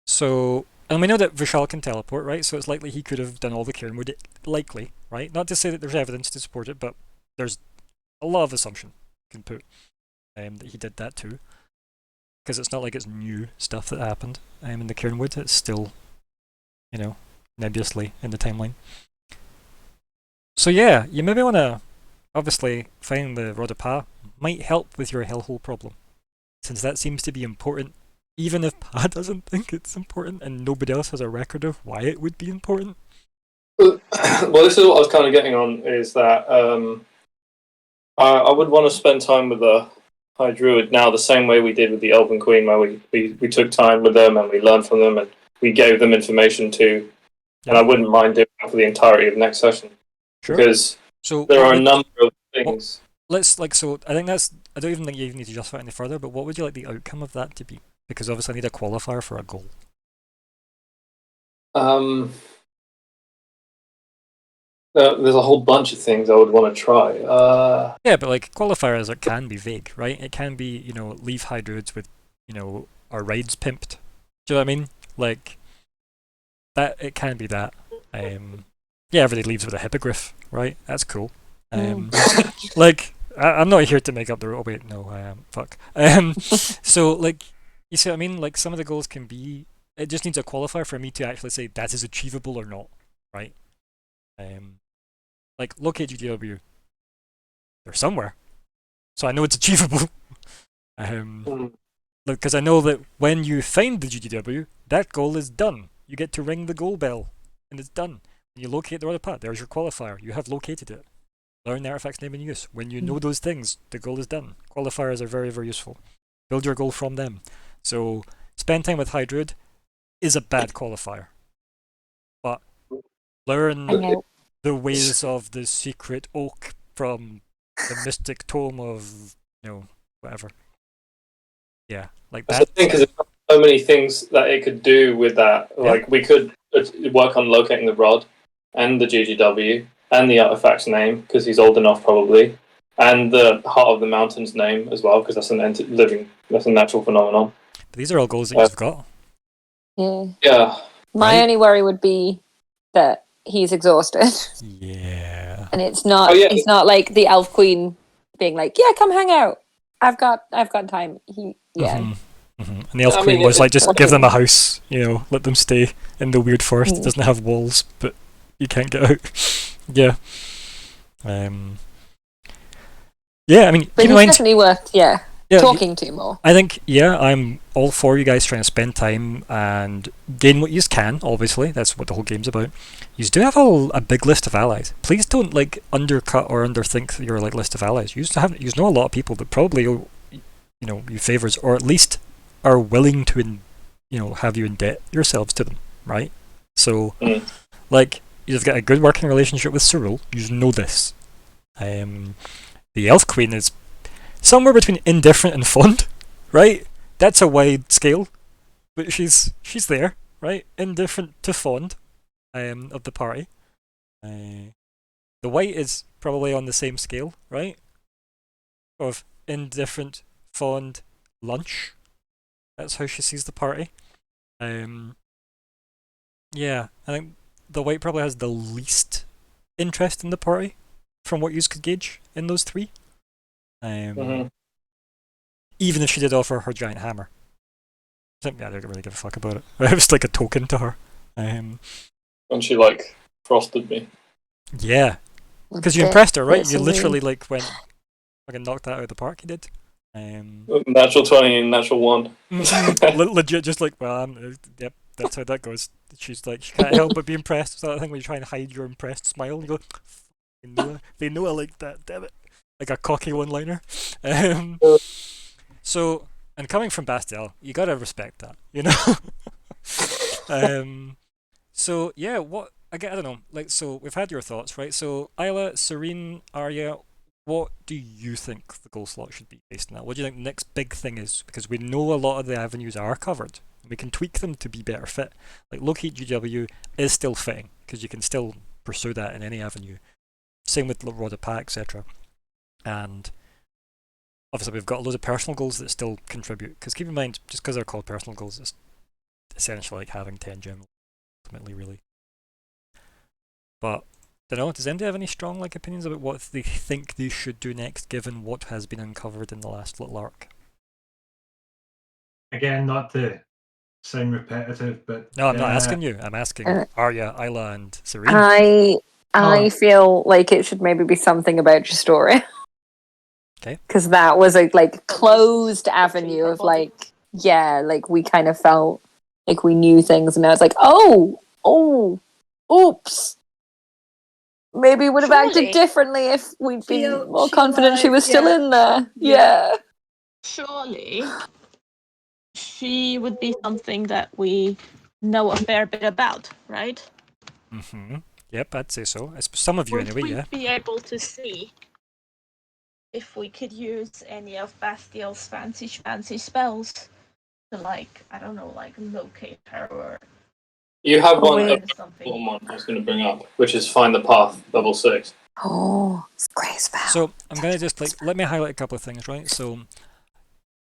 So, and we know that Vishal can teleport, right? So it's likely he could have done all the Cairnwood, likely, right? Not to say that there's evidence to support it, but there's a lot of assumption you can put that he did that too. Because it's not like it's new stuff that happened in the Cairnwood. It's still, nebulously in the timeline. So yeah, you maybe want to, obviously, finding the Rod of Pa might help with your hellhole problem. Since that seems to be important, even if Pa doesn't think it's important and nobody else has a record of why it would be important. Well, this is what I was kind of getting on, is that I would want to spend time with the High Druid now the same way we did with the Elven Queen, where we took time with them and we learned from them and we gave them information too. And I wouldn't mind doing that for the entirety of next session. Sure. Because So there are a number of things. let's so I think I don't even think you even need to justify it any further, but what would you like the outcome of that to be? Because obviously I need a qualifier for a goal. There's a whole bunch of things I would want to try. Yeah, but like qualifiers, it can be vague, right? It can be, leave High Druids with, our raids pimped. Do you know what I mean? Like that, it can be that. Yeah, everybody leaves with a hippogriff, right? That's cool. Like I'm not here to make up the rule. Oh wait, no, I am. Fuck. So like, you see what I mean? Like some of the goals can be. It just needs a qualifier for me to actually say that is achievable or not, right? Like locate GDW. They're somewhere, so I know it's achievable. Because I know that when you find the GDW, that goal is done. You get to ring the goal bell, and it's done. When you locate the other part, there's your qualifier. You have located it. Learn the artifact's name and use. When you know those things, the goal is done. Qualifiers are very, very useful. Build your goal from them. So spend time with High Druid is a bad qualifier, but learn the ways of the secret oak from the mystic tome of whatever. Yeah, like That's that. the thing, because there's so many things that it could do with that. Like we could work on locating the rod and the GGW and the artifact's name, because he's old enough probably, and the Heart of the Mountain's name as well, because that's that's a natural phenomenon. But these are all goals that you've got. Yeah. Yeah. My only worry would be that he's exhausted. Yeah. And it's not it's not like the Elf Queen being like, yeah, come hang out. I've got time. And the Elf Queen was like, just give them a house, let them stay in the weird forest. It doesn't have walls, but you can't get out. Yeah. Yeah, I mean, but keep in mind, definitely worth talking to more. I think, I'm all for you guys trying to spend time and gain what you can, obviously. That's what the whole game's about. You do have a big list of allies. Please don't undercut or underthink your list of allies. You know a lot of people that probably you favours, or at least are willing to have you indebt yourselves to them, right? So you've got a good working relationship with Cyril. You know this. The Elf Queen is somewhere between indifferent and fond, right? That's a wide scale, but she's there, right? Indifferent to fond, of the party. The white is probably on the same scale, right? Of indifferent, fond, lunch. That's how she sees the party. Yeah, I think the white probably has the least interest in the party, from what you could gauge in those three. Even if she did offer her giant hammer. I don't really give a fuck about it. It was like a token to her. And she frosted me. Yeah. Because you impressed her, right? You literally went fucking knocked that out of the park, you did. Natural 20 and natural 1. Legit, just yep, that's how that goes. She's like, she can't help but be impressed. It's that thing when you try and hide your impressed smile, and you go, they know I like that, damn it. Like a cocky one-liner. So, and coming from Bastel, you gotta respect that, So, yeah, I don't know. So we've had your thoughts, right? So, Isla, Serene, Arya, what do you think the goal slot should be based on that? What do you think the next big thing is? Because we know a lot of the avenues are covered. We can tweak them to be better fit. Like Loki GW is still fitting, because you can still pursue that in any avenue. Same with Rod of Pack, etc. And obviously we've got loads of personal goals that still contribute. Because keep in mind, just because they're called personal goals, it's essentially like having 10 gems, ultimately, really. But don't know, does anybody have any strong opinions about what they think they should do next, given what has been uncovered in the last little arc? Again, not to sound repetitive, but No, I'm not asking you. I'm asking Arya, Isla, and Serene. I feel like it should maybe be something about Justoria. Okay. Because that was a closed avenue of we kind of felt like we knew things, and now it's like, oops. Maybe would have acted differently if we'd been more confident she was still in there. Yeah. Surely she would be something that we know a fair bit about, right? Mm-hmm. Yep, I'd say so. Some of you Would anyway, we yeah. be able to see if we could use any of Bastiel's fancy spells to I don't know, locate her or You have one something? I was going to bring up, which is Find the Path, level 6. Oh, it's graceful. So I'm going to just let me highlight a couple of things, right? So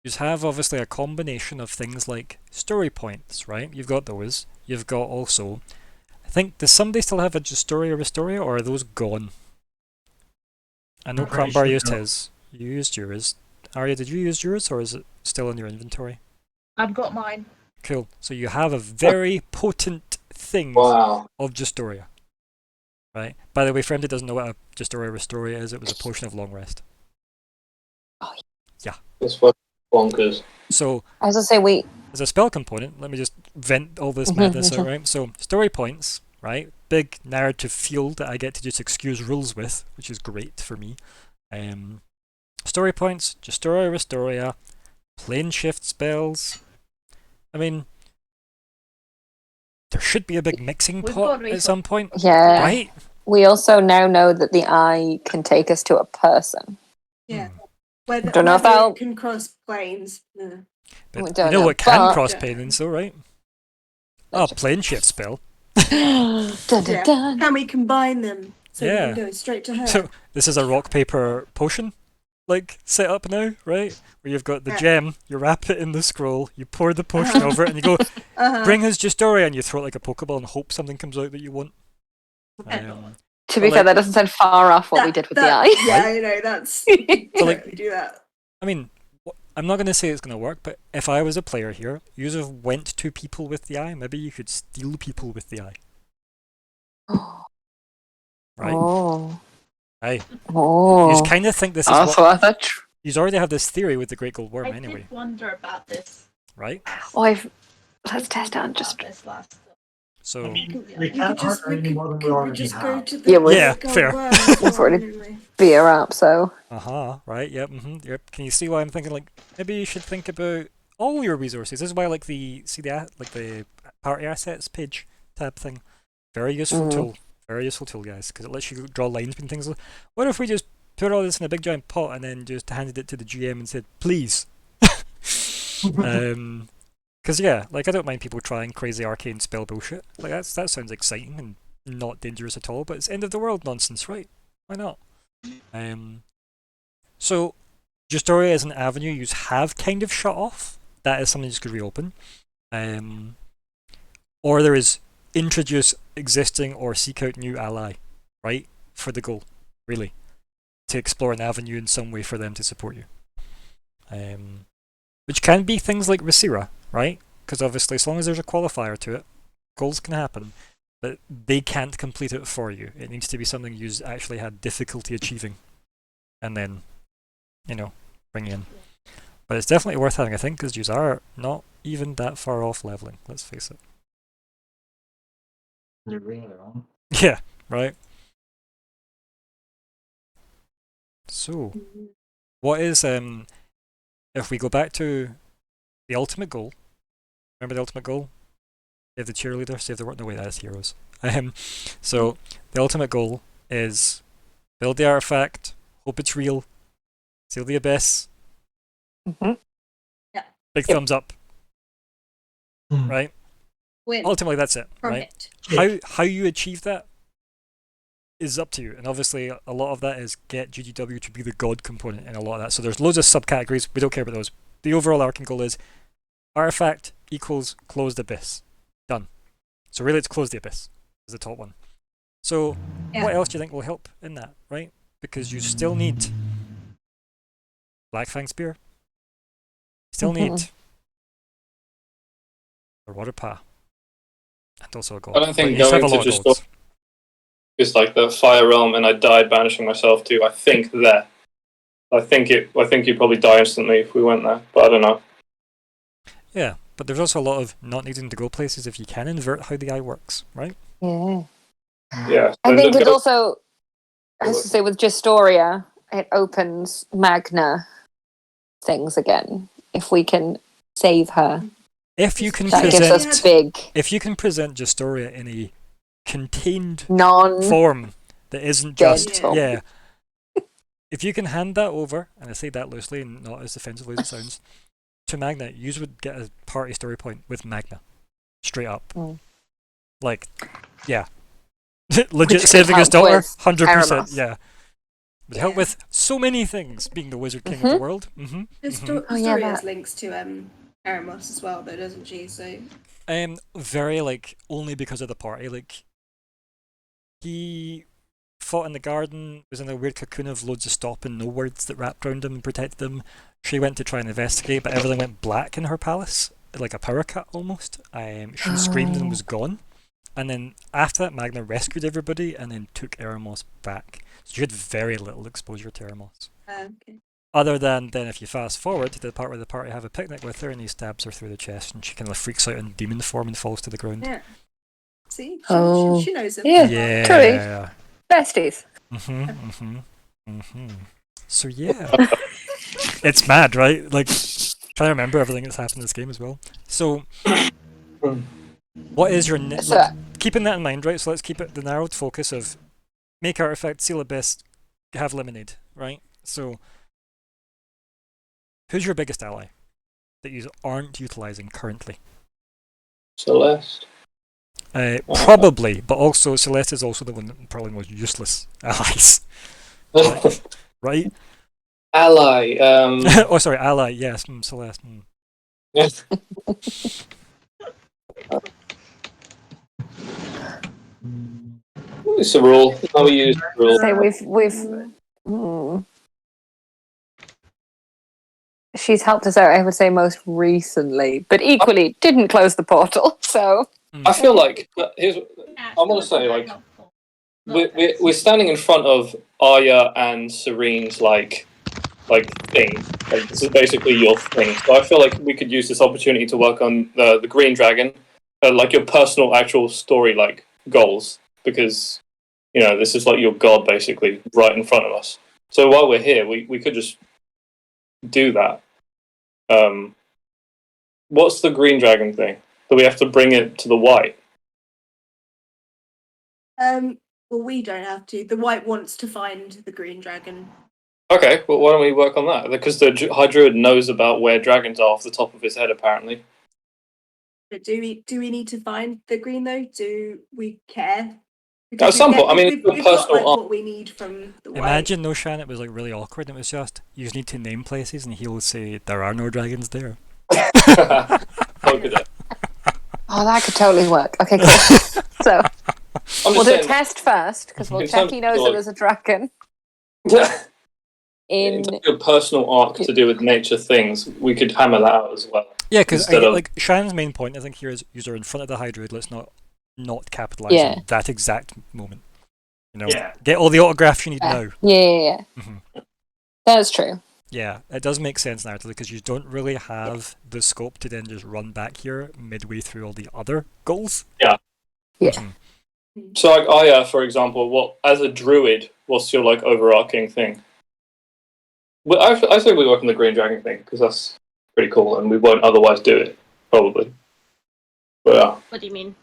you have obviously a combination of things like story points, right? You've got those. You've got also, I think, does somebody still have a Justoria Restoria, or are those gone? I know Crumbar used his. You used yours. Arya, did you use yours, or is it still in your inventory? I've got mine. Cool. So you have a very potent thing Wow. of Justoria. Right? By the way, for anybody who doesn't know what a Justoria Restoria is, it was a potion of long rest. Oh, yeah. It's fucking bonkers. So, I was going to say, as a spell component, let me just vent all this madness out, right? So, story points, right? Big narrative field that I get to just excuse rules with, which is great for me. Story points, Justoria Restoria, plane shift spells. I mean, there should be a big mixing pot at some point. Yeah. Right? We also now know that the eye can take us to a person. Yeah. Whether don't know if it can cross planes. But We you don't know know, what can but- cross planes though, right? Oh, plane shift spell. Dun, dun, Yeah. dun. Can we combine them so we Yeah. can go straight to her? So this is a rock paper potion set up now, right? Where you've got the Yeah. gem, you wrap it in the scroll, you pour the potion over it, and you go, bring us Justoria, and you throw it like a Pokeball and hope something comes out that you want. To be fair, that doesn't sound far off what we did with the eye. Yeah, Right? I know, that's... like- we do that. I mean, I'm not going to say it's going to work, but if I was a player here, you have went to people with the eye, maybe you could steal people with the eye. Right? Oh. Aye. Oh. You kind of think this is That's what... what I thought. You already have this theory with the Great Gold Worm I anyway, did wonder about this. right? Oh, let's test it on just... This last. So... I mean, Yeah. we can't hurt her any more than we already just go have. to the Yeah, we- Yeah, Gold fair. Worm We've before, already- didn't we? beer up, so... Right, yep, yep. Can you see why I'm thinking, maybe you should think about all your resources. This is why, the party assets page tab thing. Very useful tool. Very useful tool, guys, because it lets you draw lines between things. What if we just put all this in a big giant pot and then just handed it to the GM and said, please? Because, yeah, I don't mind people trying crazy arcane spell bullshit. That sounds exciting and not dangerous at all, but it's end of the world nonsense, right? Why not? So, Justoria is an avenue you have kind of shut off. That is something you could reopen. Or there is introduce existing or seek out new ally, right? For the goal, really. To explore an avenue in some way for them to support you. Which can be things like Resira, right? Because obviously as long as there's a qualifier to it, goals can happen. But they can't complete it for you. It needs to be something you actually had difficulty achieving. And then, bring in. But it's definitely worth having, I think, because you are not even that far off leveling, let's face it. You're really wrong. Yeah, right? So, what is, if we go back to the ultimate goal, remember the ultimate goal? Save the cheerleader, save the world. No, wait, that's heroes. So, the ultimate goal is build the artifact, Hope it's real. Seal the abyss. Mhm. Big Yep. thumbs up. Hmm. Right? Win Ultimately, that's it. from Right? it. How you achieve that is up to you. And obviously, a lot of that is get GGW to be the god component in a lot of that. So there's loads of subcategories. We don't care about those. The overall arcing goal is artifact equals closed abyss. Done. So really, it's close the abyss is the top one. So Yeah. what else do you think will help in that, right? Because you still need Blackfang Spear. Still need Mhm. a Water Pa. And also a god. I don't But think you still have a going to lot of just golds. is like the Fire Realm, and I died banishing myself too. I think there. I think you'd probably die instantly if we went there, but I don't know. Yeah, but there's also a lot of not needing to go places if you can invert how the eye works, right? Yeah. Yeah. I so think go- it also, I was to say, with Gestoria, it opens Magna things again. If we can save her, If you can that gives present us big if you can present Gestoria in a contained non. form that isn't just Gentle. yeah. If you can hand that over, and I say that loosely and not as offensively as it sounds, to Magna, you would get a party story point with Magna. Straight up. Mm. Like, yeah. Legit could saving his help daughter, with 100%, Erebos. yeah. Would help Yeah. with so many things, being the Wizard King of the Mhm. world. The Mm-hmm. Oh, yeah, story has that- links to Eremos as well, though, doesn't she? So Very, like, only because of the party. Like, he fought in the garden, was in a weird cocoon of loads of stop and no words that wrapped around him and protected him. She went to try and investigate, but everything went black in her palace, like a power cut almost. She screamed and was gone. And then after that, Magna rescued everybody and then took Eremos back. So she had very little exposure to Eremos. okay. Other than then if you fast forward to the part where the party have a picnic with her and he stabs her through the chest and she kind of freaks out in demon form and falls to the ground. Yeah. See, Oh. she knows him. Yeah. Yeah. Besties. So yeah. It's mad, right? Like, trying to remember everything that's happened in this game as well. So, what is your... So- keeping that in mind, right? So let's keep it the narrowed focus of make artifact, seal abyss, have lemonade, right? So, who's your biggest ally that you aren't utilising currently? Celeste. Probably, but also Celeste is also the one that probably most useless allies, right? Ally. Oh, sorry, ally. Yes, Celeste. It's a rule. How we use the rule. So we've she's helped us out, I would say, most recently, but equally didn't close the portal. So I feel like here's. I want to say like we're standing in front of Arya and Serene's like thing. Like this is basically your thing. So I feel like we could use this opportunity to work on the Green Dragon, like your personal actual story like goals, because you know this is like your god basically right in front of us. So while we're here, we could just do that. What's the Green Dragon thing? Do we have to bring it to the white? Well, we don't have to. The white wants to find the green dragon. Okay, well, why don't we work on that? Because the High Druid knows about where dragons are off the top of his head, apparently. But do we need to find the green though? Do we care? At some point, I mean, it's a we've got personal like arc. what we need from the white. Imagine, no, Shan, it was like really awkward. And it was just you just need to name places, and he'll say there are no dragons there. Look at it. oh, that could totally work. Okay, cool. So I'm we'll just do a saying, test first because we'll In check terms he of, knows that like- there's a dragon in in. terms of your personal arc to do with nature things, we could hammer that out as well. Yeah, because Instead of- like Shan's main point, I think here is you're in front of the High Druid. Let's not capitalize Yeah. on that exact moment. You know, Yeah. get all the autographs you need Yeah. now. Yeah. Mhm. That's true. Yeah, it does make sense narratively because you don't really have the scope to then just run back here midway through all the other goals. Yeah. Mhm. So, like Aya, for example, what as a druid, what's your like overarching thing? Well, I say we work on the Green Dragon thing because that's pretty cool, and we won't otherwise do it probably. But yeah, What do you mean?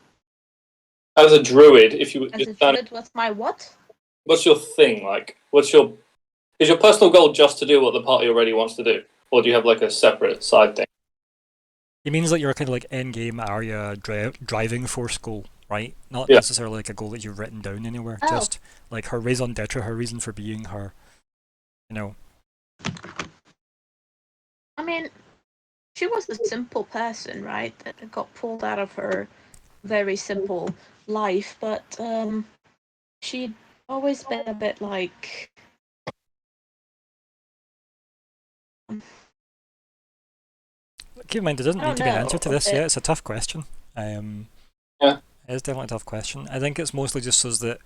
as a druid, if you As a you're standing, druid, what's my what? what's your thing like? What's your Is your personal goal just to do what the party already wants to do, or do you have like a separate side thing? It means like your kind of like end game area driving force goal, right? Not Yeah. necessarily like a goal that you've written down anywhere. Oh. Just like her raison d'etre, her reason for being, her, you know. I mean, she was a simple person, right? That got pulled out of her very simple life, but she'd always been a bit like. Keep in mind, there doesn't I need to be an don't answer to know, this it- yet. It's a tough question. Yeah. It is definitely a tough question. I think it's mostly just so that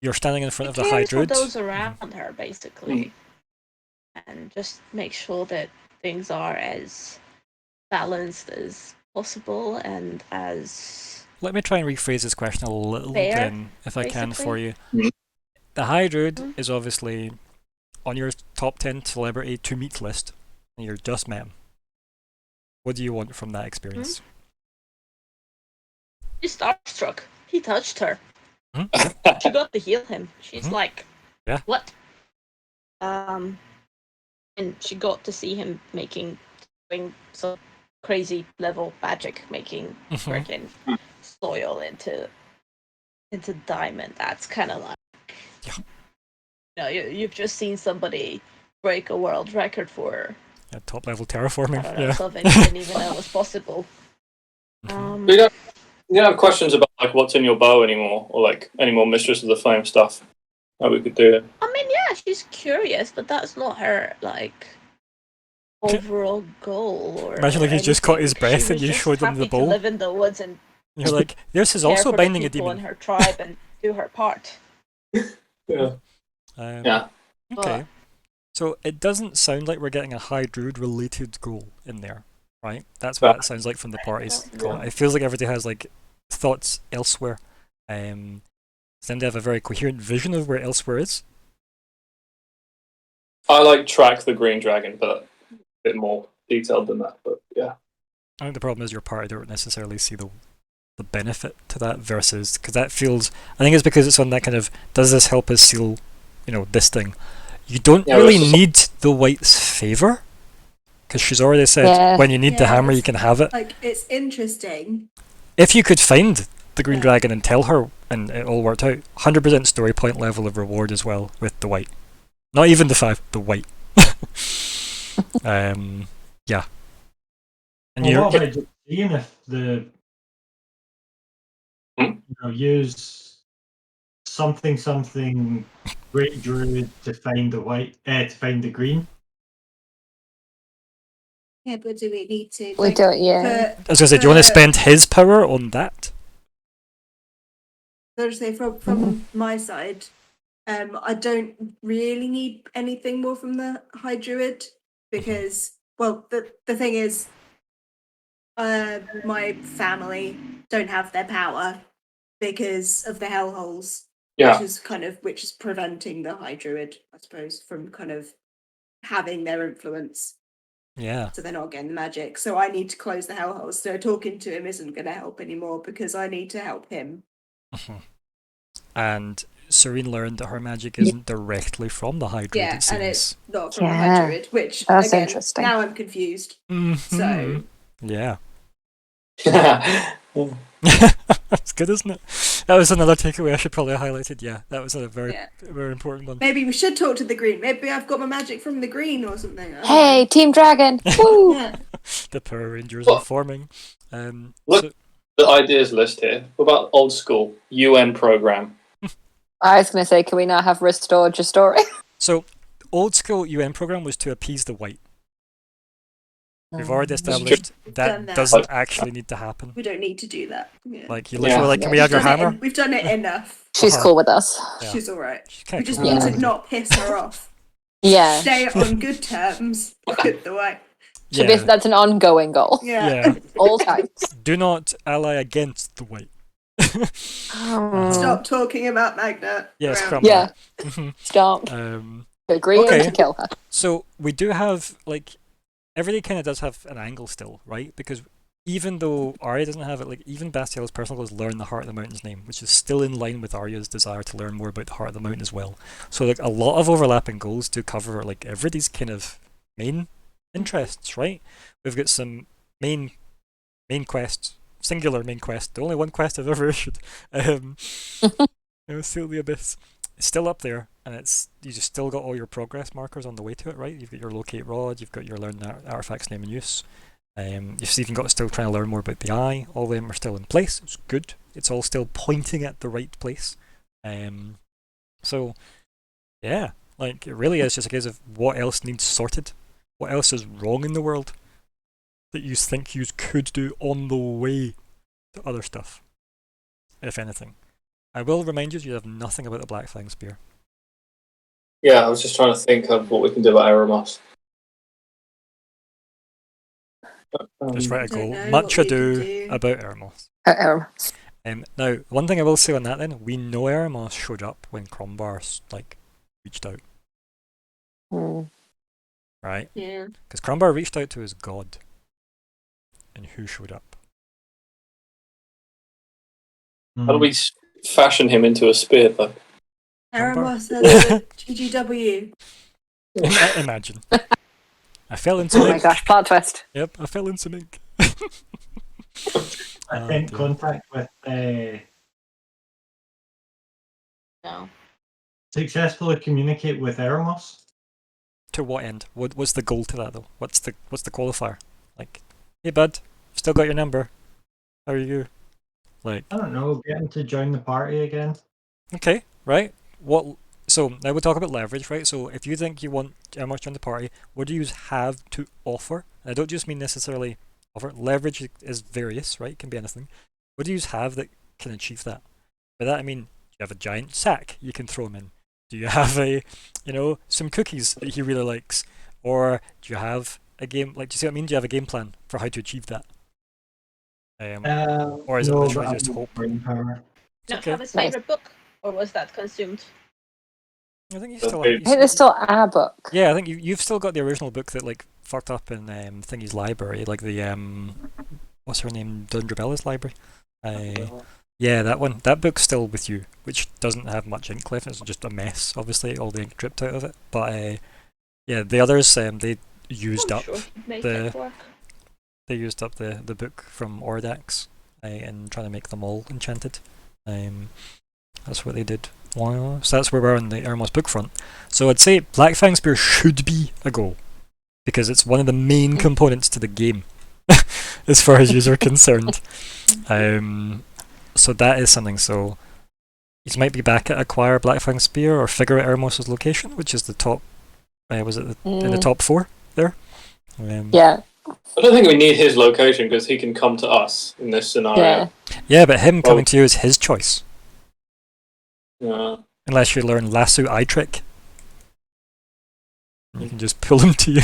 you're standing in front of She the High cares for Druid. those around her, basically, and just make sure that things are as balanced as possible and as Let me try and rephrase this question a little fair, then, if I can, for you. Mhm. The High Druid Mhm. is obviously on your top 10 celebrity to meet list, and you're just met him. What do you want from that experience? she's starstruck. He touched her. Mhm. She got to heal him. She's Mhm. like, Yeah. what? And she got to see him doing some crazy level magic, making Mhm. freaking soil into diamond. That's kind of like, Yeah. you've just seen somebody break a world record for Yeah, top level terraforming. I don't know Yeah. something you didn't even know was possible. Mhm. You don't have questions about like what's in your bow anymore, or like any more Mistress of the Flame stuff that we could do. I mean, yeah, she's curious, but that's not her like overall goal. Or Imagine like or he's just caught his anything. breath She and was you just showed him the happy to bowl. live in the woods and You're like, this is care also for binding the a people in demon. her tribe and do her part. Yeah. Yeah. Okay. So it doesn't sound like we're getting a High Druid related goal in there, right? That's what it sounds like from the party's don't goal. know. It feels like everybody has like thoughts elsewhere. Seem to have a very coherent vision of where elsewhere is. I like track the green dragon, but a bit more detailed than that. But yeah. I think the problem is your party don't necessarily see the benefit to that versus because that feels. I think it's because it's on that kind of does this help us seal, this thing. You don't Yeah, really versus- need the white's favor because she's already said Yeah. when you need the Yeah, hammer you it's- can have it. Like, it's interesting. If you could find the green Yeah. dragon and tell her and it all worked out, 100% story point level of reward as well with the white. Not even the 5, the white. Yeah. And Well, you're what about just seeing if the use something great druid to find the white to find the green? Yeah, but do we need to? We don't, yeah. For, I was gonna say, do you want to spend his power on that? so to say, from my side, I don't really need anything more from the High Druid because, well, the thing is, my family don't have their power because of the hellholes, Yeah. which is preventing the High Druid, I suppose, from kind of having their influence. Yeah. So they're not getting the magic. So I need to close the hellholes. So talking to him isn't going to help anymore because I need to help him. And Serene learned that her magic isn't directly from the High Druid, Yeah, it and it's seems. not from the Yeah. High Druid, which That's again, interesting. now I'm confused. Mhm. So Yeah. Yeah. That's good, isn't it? That was another takeaway I should probably have highlighted. Yeah, that was a very, Yeah. very important one. maybe we should talk to the green. Maybe I've got my magic from the green or something. I don't Hey, Team Dragon! know. Woo! Yeah. The Power Rangers Well, are forming. look- So, The ideas list here. What about old school UN program? I was going to say, can we now have restored your story? so old school UN program was to appease the white. We've already established Done that that. doesn't actually need to happen. We don't need to do that. Yeah. Like, you literally Yeah. like, can we have your We've done it hammer? We've done it enough. She's Uh-huh. cool with us. Yeah. She's all right. She's We kinda just cool. need Yeah. to not piss her off. Yeah. Stay on good terms with the white. Should be, Yeah. that's an ongoing goal. Yeah. All times. Do not ally against the white. Stop talking about Magna. Yes, around. Crumble. Yeah. Mhm. Stop. Agreeing okay. to kill her. So we do have like everything kind of does have an angle still, right? Because even though Arya doesn't have it, like even Bastiel's personal goal is learn the Heart of the Mountain's name, which is still in line with Arya's desire to learn more about the Heart of the Mountain as well. So like a lot of overlapping goals to cover like everybody's kind of main interests, right? We've got some main quests, singular main quest, the only one quest I've ever issued. Seal the Abyss. It's still up there, and you just still got all your progress markers on the way to it, right? You've got your locate rod, you've got your learn artifacts name and use. You've even got still trying to learn more about the eye. All of them are still in place. It's good. It's all still pointing at the right place. So yeah, like it really is just a case of what else needs sorted. What else is wrong in the world that you think you could do on the way to other stuff, if anything. I will remind you have nothing about the Black Fang Spear. Yeah, I was just trying to think of what we can do about Eremos. Just write a Don't goal. know Much what we can ado do. about Eremos. Now, one thing I will say on that then, we know Eremos showed up when Crombar reached out, right? Yeah. Because Crombar reached out to his god. And who showed up? How do we fashion him into a spear, though? Eremos has a GGW. Imagine. I fell into Oh my ink. gosh, plot twist. Yep, I fell into ink. Attempt dear. contact with No. successfully communicate with Eremos. To what end? What's the goal to that though? What's the qualifier? Like, hey bud, still got your number. How are you? Like, I don't know, get him to join the party again. okay, right? So now we'll talk about leverage, right? So if you think you want Eremos to join the party, what do you have to offer? And I don't just mean necessarily offer. Leverage is various, right? It can be anything. What do you have that can achieve that? By that I mean, you have a giant sack you can throw him in. Do you have some cookies that he really likes? Or do you have a game, do you see what I mean? Do you have a game plan for how to achieve that? Or is it no, literally but just I hope? brain power. Not okay. have his Nice. favorite book, or was that consumed? I think you That's still very- I think there's still a book. Yeah, I think you've still got the original book that fucked up in Thingy's library, like the what's her name, Dundrabella's library. Yeah, that one. That book's still with you, which doesn't have much ink left. It's just a mess, obviously, all the ink dripped out of it. But yeah, the others they used I'm up sure he'd make the- it work. they used up the book from Ordax in trying to make them all enchanted. That's what they did. Wow. So that's where we're on the Eremos book front. So I'd say Black Fang Spear should be a goal because it's one of the main components to the game as far as users are concerned. So that is something. So you might be back at acquire Black Fang Spear or figure out Eremos' location, which is the top. Was it in the top 4 there? Yeah. I don't think we need his location because he can come to us in this scenario. Yeah. Yeah, but him coming to you is his choice. Yeah. Unless you learn Lasso Eye Trick. You can just pull him to you.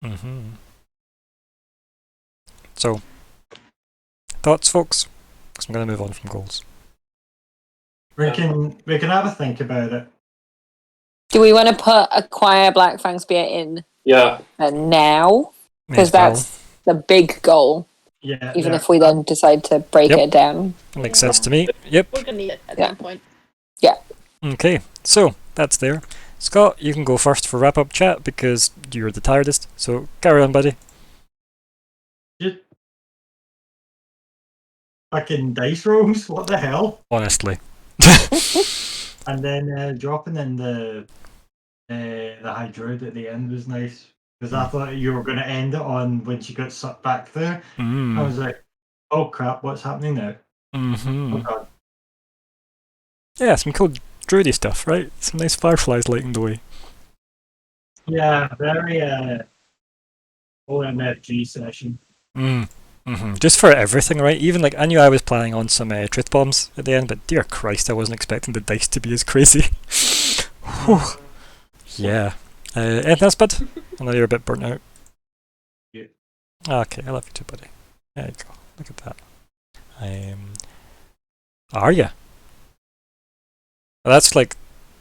Mm-hmm. So, thoughts, folks? Because I'm going to move on from goals. We can have a think about it. Do we want to put acquire Black Fang Spear in Yeah. now? May Because as well. that's the big goal. Yeah. Even there- if we then decide to break Yep. it down. That makes sense to me. Yep. We're gonna need it at Yeah. some point. Okay, so that's there. Scott, you can go first for wrap up chat because you're the tiredest. So carry on, buddy. Just fucking dice rolls. What the hell? Honestly. And then dropping in the High Druid at the end was nice because I thought you were going to end it on when she got sucked back there. I was like, oh crap, what's happening now? Mm-hmm. Oh god. Yeah, some cool druidy stuff, right? Some nice fireflies lighting the way. Yeah, very OMFG session. Mm-hmm. Just for everything, right? Even I knew I was planning on some truth bombs at the end, but dear Christ, I wasn't expecting the dice to be as crazy. Whew. Yeah. Anything else, bud? I know you're a bit burnt out. Yeah. Okay, I love you too, buddy. There you go. Look at that. Arya. Well, that's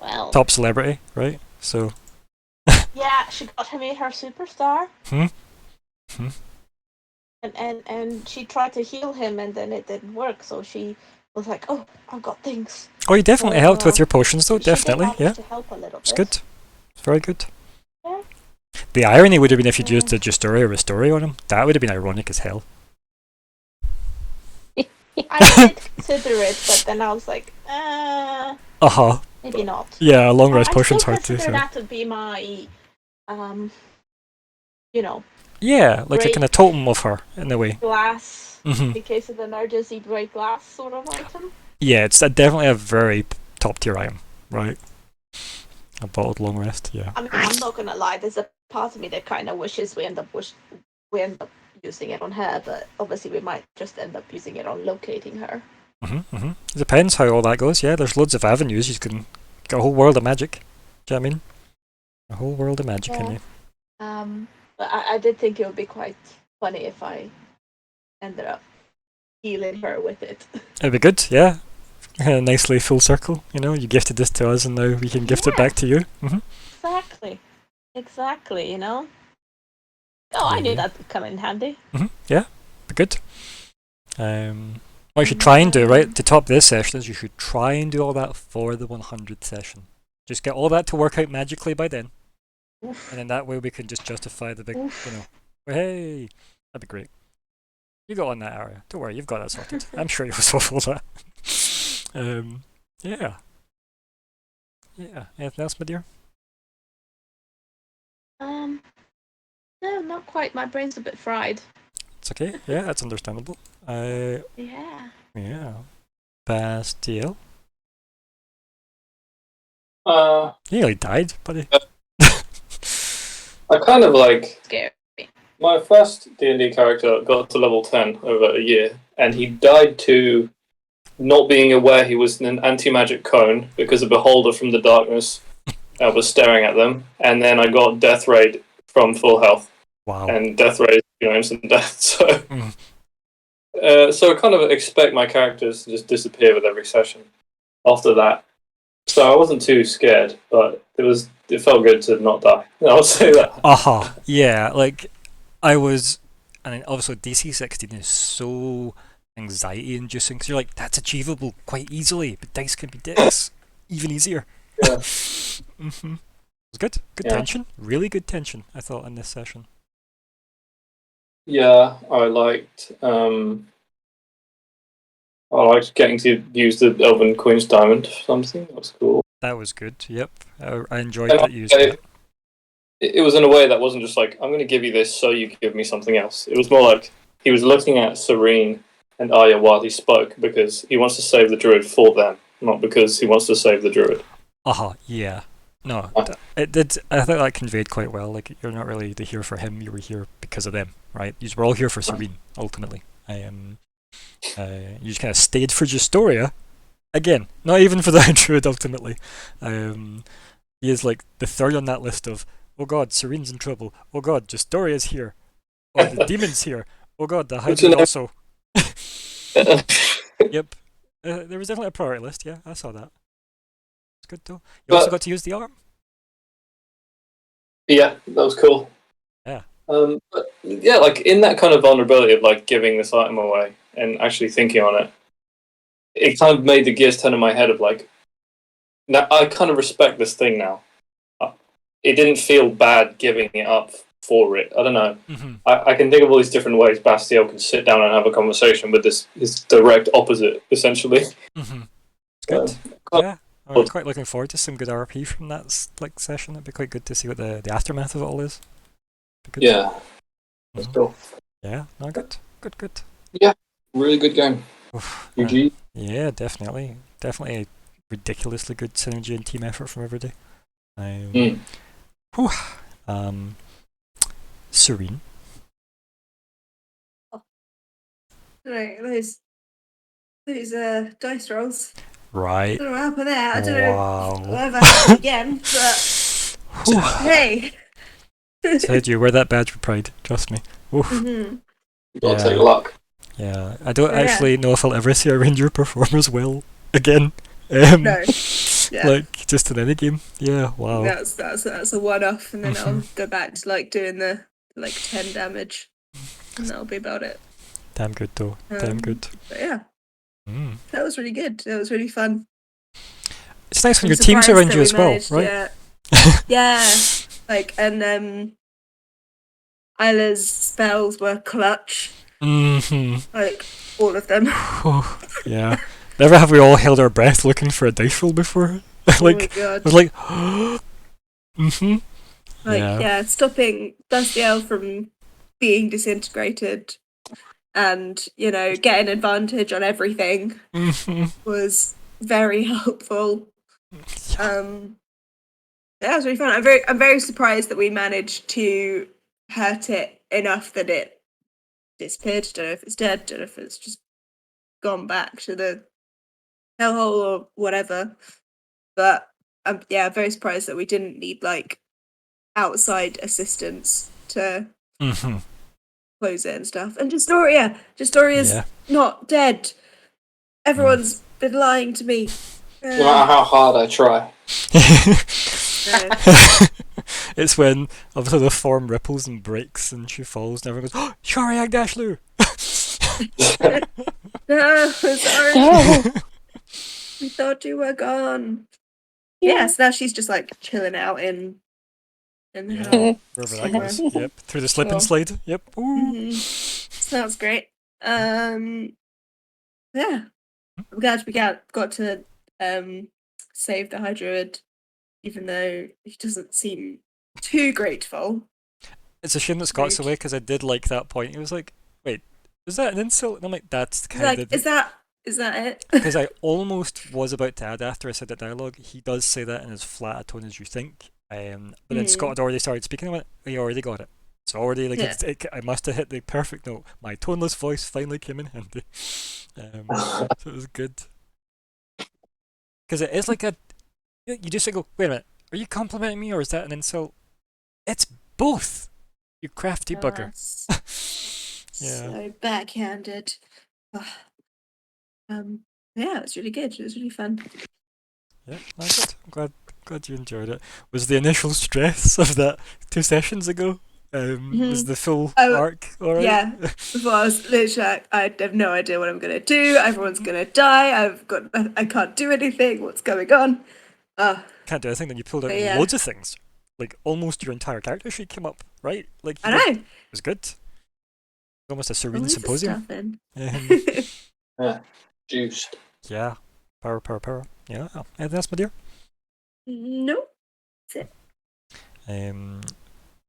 Well, top celebrity, right? So Yeah, she got to meet her superstar. Hmm? Hmm? And she tried to heal him, and then it didn't work. So she was like, "Oh, I've got things." Oh, you definitely helped with So, your potions, though. she did Definitely, manage yeah. to help a little It's bit. good. It's very good. Yeah. The irony would have been if you'd used Yeah. the Justoria or Restoria on him. That would have been ironic as hell. I did consider it, but then I was like, Uh-huh. maybe not. Yeah, a long I rest still potion's hard to consider so. that to be my, you know, Yeah, like a break kind of totem of her, in a way. glass Hmm. in case of emergency, break glass sort of item. Yeah, it's definitely a very top-tier item, right? A bottled long rest, yeah. I mean, I'm not gonna lie. There's a part of me that kind of wishes we end up using it on her, but obviously we might just end up using it on locating her. It depends how all that goes, yeah. There's loads of avenues. You can get a whole world of magic. Do you know what I mean? A whole world of magic in you. But I did think it would be quite funny if I ended up healing her with it. It'd be good, yeah. Nicely full circle, you know. You gifted this to us and now we can gift it back to you. Exactly, you know? Oh, I knew Yeah. that would come in handy. Yeah, be good. What you should try and do, right, to top this session is you should try and do all that for the 100th session. Just get all that to work out magically by then. Oof. And then that way we can just justify the big, Oof. you know, hey, that'd be great. You got on that area. Don't worry, you've got that sorted. I'm sure you'll solve all that. Yeah. Yeah. Anything else, my dear? No, not quite. My brain's a bit fried. It's okay. Yeah, that's understandable. Yeah. Yeah. Bastiel. Uh, You nearly died, buddy. I kind of like Scary. my first D&D character got to level 10 over a year, and he died to not being aware he was in an anti-magic cone because a beholder from the darkness was staring at them, and then I got death raid from full health, Wow. and death raid is, you know, instant death. So, Mm. so I kind of expect my characters to just disappear with every session after that. So I wasn't too scared, but it felt good to not die. I'll say that. Aha. Yeah, like I was, and obviously DC 16 is so anxiety inducing because you're like, that's achievable quite easily, but dice can be dicks even easier. Yeah. It was good. Good Yeah. tension. Really good tension, I thought, in this session. Yeah, I liked getting to use the Elven Queen's Diamond for something. That was cool. That was good. Yep. I enjoyed And that you used that. It was in a way that wasn't just like, I'm going to give you this so you give me something else. It was more like he was looking at Serene and Arya while he spoke because he wants to save the druid for them, not because he wants to save the druid. Aha, yeah. No, it did. I think that conveyed quite well. Like, you're not really here for him, you were here because of them, right? You were all here for Serene, ultimately. You just kind of stayed for Justoria. Again, not even for the druid, ultimately. He is like the third on that list of, oh god, Serene's in trouble. Oh god, Justoria's here. Oh, the demon's here. Oh god, the What's Hydra your also. Yep. There was definitely a priority list, yeah, I saw that. It's good though. You also got to use the arm. Yeah, that was cool. Yeah. But yeah, like in that kind of vulnerability of like giving this item away and actually thinking on it, it kind of made the gears turn in my head of like, now I kind of respect this thing now. It didn't feel bad giving it up for it. I don't know. Mm-hmm. I can think of all these different ways Bastiel can sit down and have a conversation with his direct opposite, essentially. Mm-hmm. It's good. Yeah. I'm quite looking forward to some good RP from that session. It'd be quite good to see what the aftermath of it all is. Good. Yeah. That's cool. Yeah, no, good. Good. Yeah, really good game. Oof, GG. Yeah, definitely. Definitely a ridiculously good synergy and team effort from everybody. Serene. Right, those dice rolls. Right. I don't know what happened there. I don't know Wow. whether happened again, but hey. Said you wear that badge with pride, trust me. Oof. Mhm. You gotta take luck. Yeah, I don't Yeah. actually know if I'll ever see a ranger perform as well again. No. Yeah. Like just in any game. Yeah, wow. That's a one-off, and then I'll go back to like doing the like 10 damage, and that'll be about it. Damn good though. Damn good. But yeah, Mm. that was really good. That was really fun. It's nice when I'm your team's surprised around that you we as well, managed- right? Yeah. Like, and Isla's spells were clutch. Like all of them. Yeah. Never have we all held our breath looking for a dice roll before. Oh my Like, god. I was like, Like, Yeah. yeah, stopping Dustiel from being disintegrated and, you know, getting advantage on everything was very helpful. Yeah, it was really fun. I'm very surprised that we managed to hurt it enough that it disappeared. Don't know if it's dead, don't know if it's just gone back to the hellhole or whatever. But I'm very surprised that we didn't need like outside assistance to close it and stuff. And Justoria's Yeah. not dead. Everyone's been lying to me. No matter how hard I try. It's when obviously the form ripples and breaks and she falls and everyone goes, "Oh, Shariag Dashlu!" No, sorry. We thought you were gone. Yes, now she's just like chilling out in hell. Wherever that goes. Yep. Through the slip and slide. Yep. Ooh. Sounds great. Yeah. I'm glad we got to save the High Druid, even though he doesn't seem too grateful. It's a shame that Scott's away because I did like that point. He was like, "Wait, is that an insult?" And I'm like, "That's kind of." Is that it? Because I almost was about to add after I said that dialogue. He does say that in as flat a tone as you think. But then Scott had already started speaking. I went, "We already got it. It's already like I must have hit the perfect note. My toneless voice finally came in handy." So it was good. Because it is like you just go, "Wait a minute, are you complimenting me or is that an insult?" It's both. You crafty bugger. So backhanded. Yeah, it's really good. It was really fun. Yeah, that's good. I'm glad you enjoyed it. Was the initial stress of that 2 sessions ago? Was the full arc alright? Yeah. Before I was literally like, I have no idea what I'm gonna do. Everyone's gonna die. I can't do anything. What's going on? Can't do anything. Then you pulled out Yeah. loads of things. Like almost your entire character sheet came up, right? Like I know. It was good. Almost a serene Loads of symposium. stuff in. Yeah. Juice. Yeah. Power. Yeah. Anything else, my dear? No.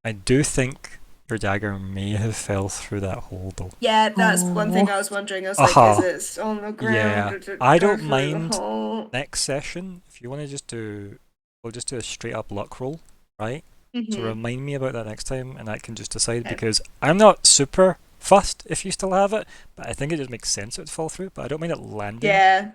I do think your dagger may have fell through that hole though. Yeah, that's one thing I was wondering. I was like, is it on the ground? Yeah. Did it I go don't through the mind hole? next session if you want to we'll just do a straight up luck roll, right? So remind me about that next time and I can just decide because I'm not super fussed if you still have it, but I think it just makes sense it would fall through, but I don't mind it landing. Yeah.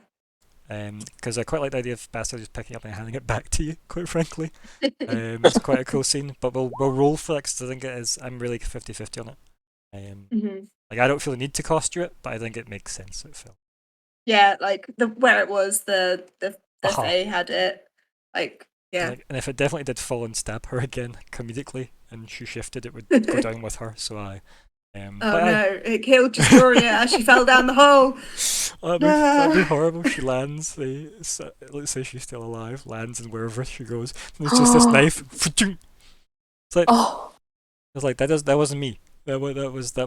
Because I quite like the idea of Bastard just picking up and handing it back to you, quite frankly. It's quite a cool scene, but we'll roll for it because I think it is, I'm really 50-50 on it. Like I don't feel the need to cost you it, but I think it makes sense it fell. Yeah, like where it was, the Fae had it. Like, yeah. And if it definitely did fall and stab her again comedically, and she shifted, it would go down with her. So it killed Justoria as she fell down the hole. That'd be horrible. She lands. Let's say she's still alive. Lands and wherever she goes, and there's just this knife. It's like, it's like that wasn't me. That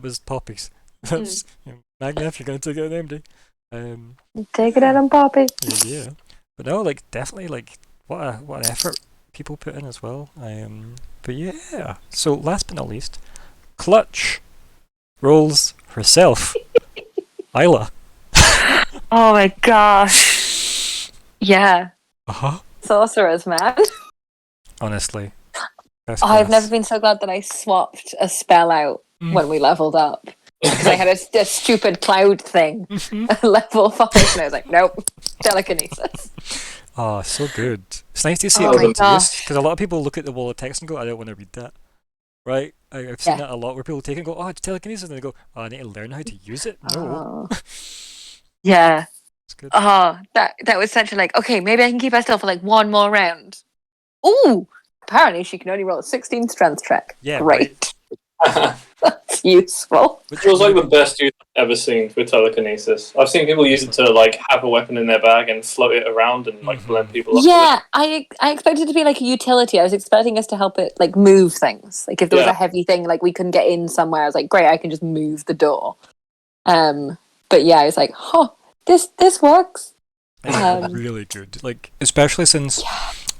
was Poppy's. That's Magna. If you're going to take it an MD. Take it out on Poppy. Yeah, but no, like definitely, like what an effort people put in as well. But yeah. So last but not least, Clutch rolls herself. Isla. Oh my gosh. Yeah. Sorcerers, man. Honestly. I've never been so glad that I swapped a spell out when we leveled up. Because I had a stupid cloud thing at level 5, and I was like, nope, telekinesis. Oh, so good. It's nice to see it Oh put my to use, gosh. because a lot of people look at the wall of text and go, I don't want to read that. Right? I've seen that a lot where people take it and go, oh, it's telekinesis, and they go, oh, I need to learn how to use it. No. Yeah. It's good. Oh, that was such a like, okay, maybe I can keep her still for like one more round. Ooh, apparently she can only roll a 16 strength check. Yeah, Great. It That's useful. Which was like the best use I've ever seen with telekinesis. I've seen people use it to like have a weapon in their bag and float it around and like blend people up. Yeah, I expected it to be like a utility. I was expecting us to help it like move things. Like if there was Yeah. a heavy thing, like we couldn't get in somewhere, I was like, great, I can just move the door. But yeah, I was like, huh, this works. It's really good. Like, especially since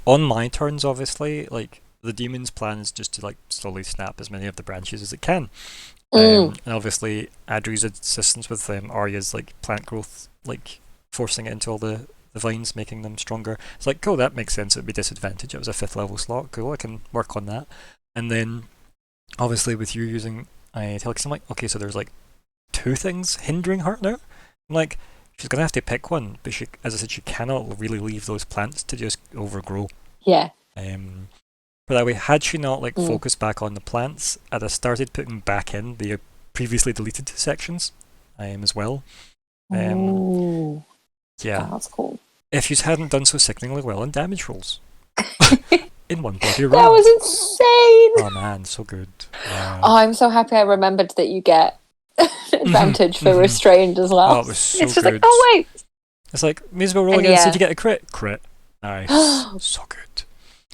on my turns, obviously, like the demon's plan is just to like slowly snap as many of the branches as it can. And obviously, Adri's assistance with Arya's like plant growth, like forcing it into all the vines, making them stronger. It's like, cool, that makes sense. It'd be disadvantage. It was a 5th level slot. Cool, I can work on that. And then, obviously, with you using telekinesis, I'm like, okay, so there's like 2 things hindering her now. I'm like, she's gonna have to pick one, but she, as I said, she cannot really leave those plants to just overgrow. Yeah. But that way, had she not like focused back on the plants, I'd have started putting back in the previously deleted sections, as well. Ooh, Yeah. that's cool. If you hadn't done so sickeningly well in damage rolls. In one bloody round. That was insane. Oh man, so good. Oh, I'm so happy I remembered that you get advantage for restrained as well. Oh, it was so it's just good. like, oh wait. It's like, may as well roll And again, yeah. see if you get a crit. Crit. Nice. So good.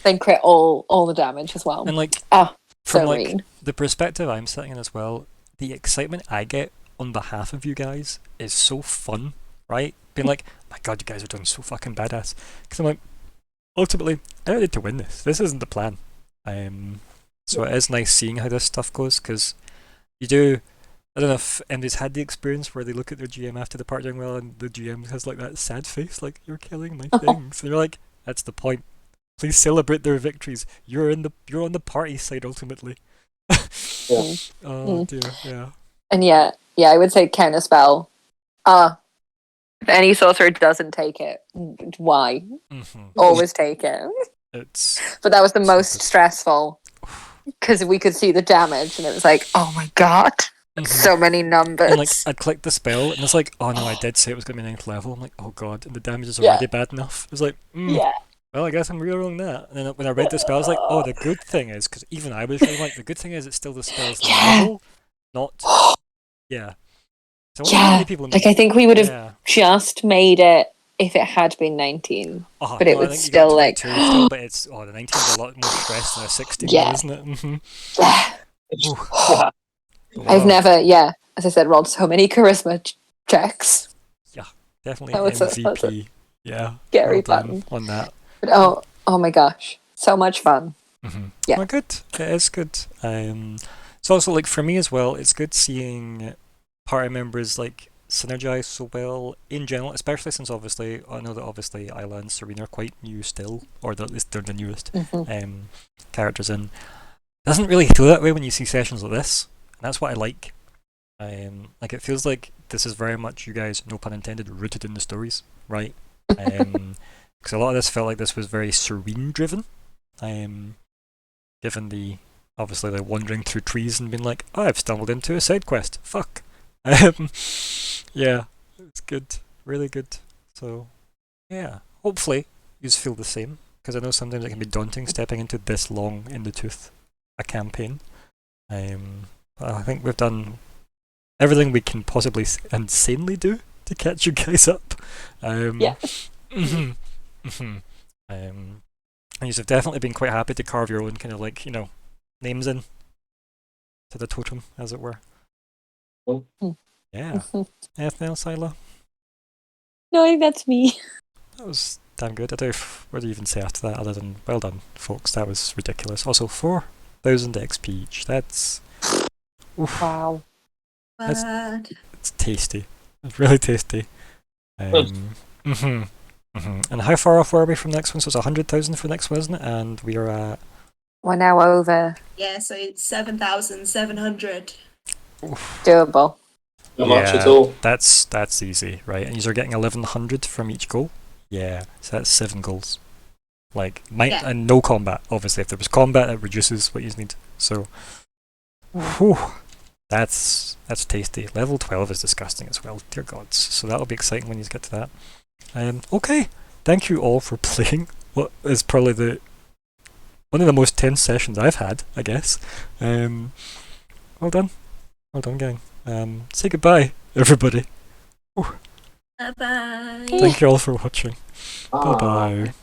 Then crit all the damage as well. And like, Oh, from so like mean. the perspective I'm sitting in as well, the excitement I get on behalf of you guys is so fun, right? Being like, my god, you guys are doing so fucking badass. Because I'm like, ultimately, I don't need to win this. This isn't the plan. So it is nice seeing how this stuff goes, because you do. I don't know if anybody's had the experience where they look at their GM after the part doing well, and the GM has like that sad face, like, you're killing my things. And you're like, that's the point. Please celebrate their victories. You're on the party side ultimately. Yeah. Oh dear, yeah. And yeah, I would say counter spell. If any sorcerer doesn't take it, why? Always take it. It's But that was the So most good. stressful because we could see the damage, and it was like, oh my god, so many numbers. And like, I'd click the spell, and it's like, oh no, I did say it was going to be 9th level. I'm like, oh god, and the damage is already bad enough. It was like, yeah, well, I guess I'm rerolling that. And then when I read the spell, I was like, oh, the good thing is, because even I was really like, the good thing is it's still the spell's level, not. Yeah. So I wonder how many people like I think we would have Yeah. just made it if it had been 19. Oh, but it no, I was think you got still like 22 still, but it's the 19 is a lot more stress than a 16, Yeah. isn't it? Mhm. Wow. I've Wow. never, as I said, rolled so many charisma checks. Definitely that was a- MVP. Yeah. Scary well done button. on that. But oh my gosh, so much fun. Yeah. Well, good. It is good. It's also like for me as well. It's good seeing party members like synergize so well in general, especially since obviously I know that obviously Isla and Serena are quite new still, or at least they're the newest characters in. It doesn't really feel that way when you see sessions like this, and that's what I like. Like it feels like this is very much you guys, no pun intended, rooted in the stories, right? Because a lot of this felt like this was very Serene driven. Given the obviously they're wandering through trees and being like, oh, I've stumbled into a side quest. Fuck. Yeah, it's good, really good. So yeah, hopefully you feel the same, because I know sometimes it can be daunting stepping into this long in the tooth a campaign. But I think we've done everything we can possibly insanely do to catch you guys up. Yeah. And you've definitely been quite happy to carve your own kind of like, names in to the totem, as it were. Yeah. Anything else, Isla? No, I think that's me. That was damn good. I don't know what do you even say after that, other than well done, folks. That was ridiculous. Also, 4,000 XP each. That's oof, Wow. That's- Bad. it's tasty. It's really tasty. And how far off were we from the next one? So it's 100,000 for the next one, isn't it? And we are at We're now over. Yeah, so it's 7,700. Doable. Not much Yeah. at all. that's easy, right? And you're getting 1,100 from each goal. Yeah, so that's 7 goals. Like Yeah. and no combat. Obviously, if there was combat, it reduces what you need. So, whew, That's tasty. Level 12 is disgusting as well, dear gods. So that'll be exciting when you get to that. Okay, thank you all for playing what is probably one of the most tense sessions I've had, I guess. Well done, gang. Say goodbye, everybody. Bye bye. Thank you all for watching. Bye bye.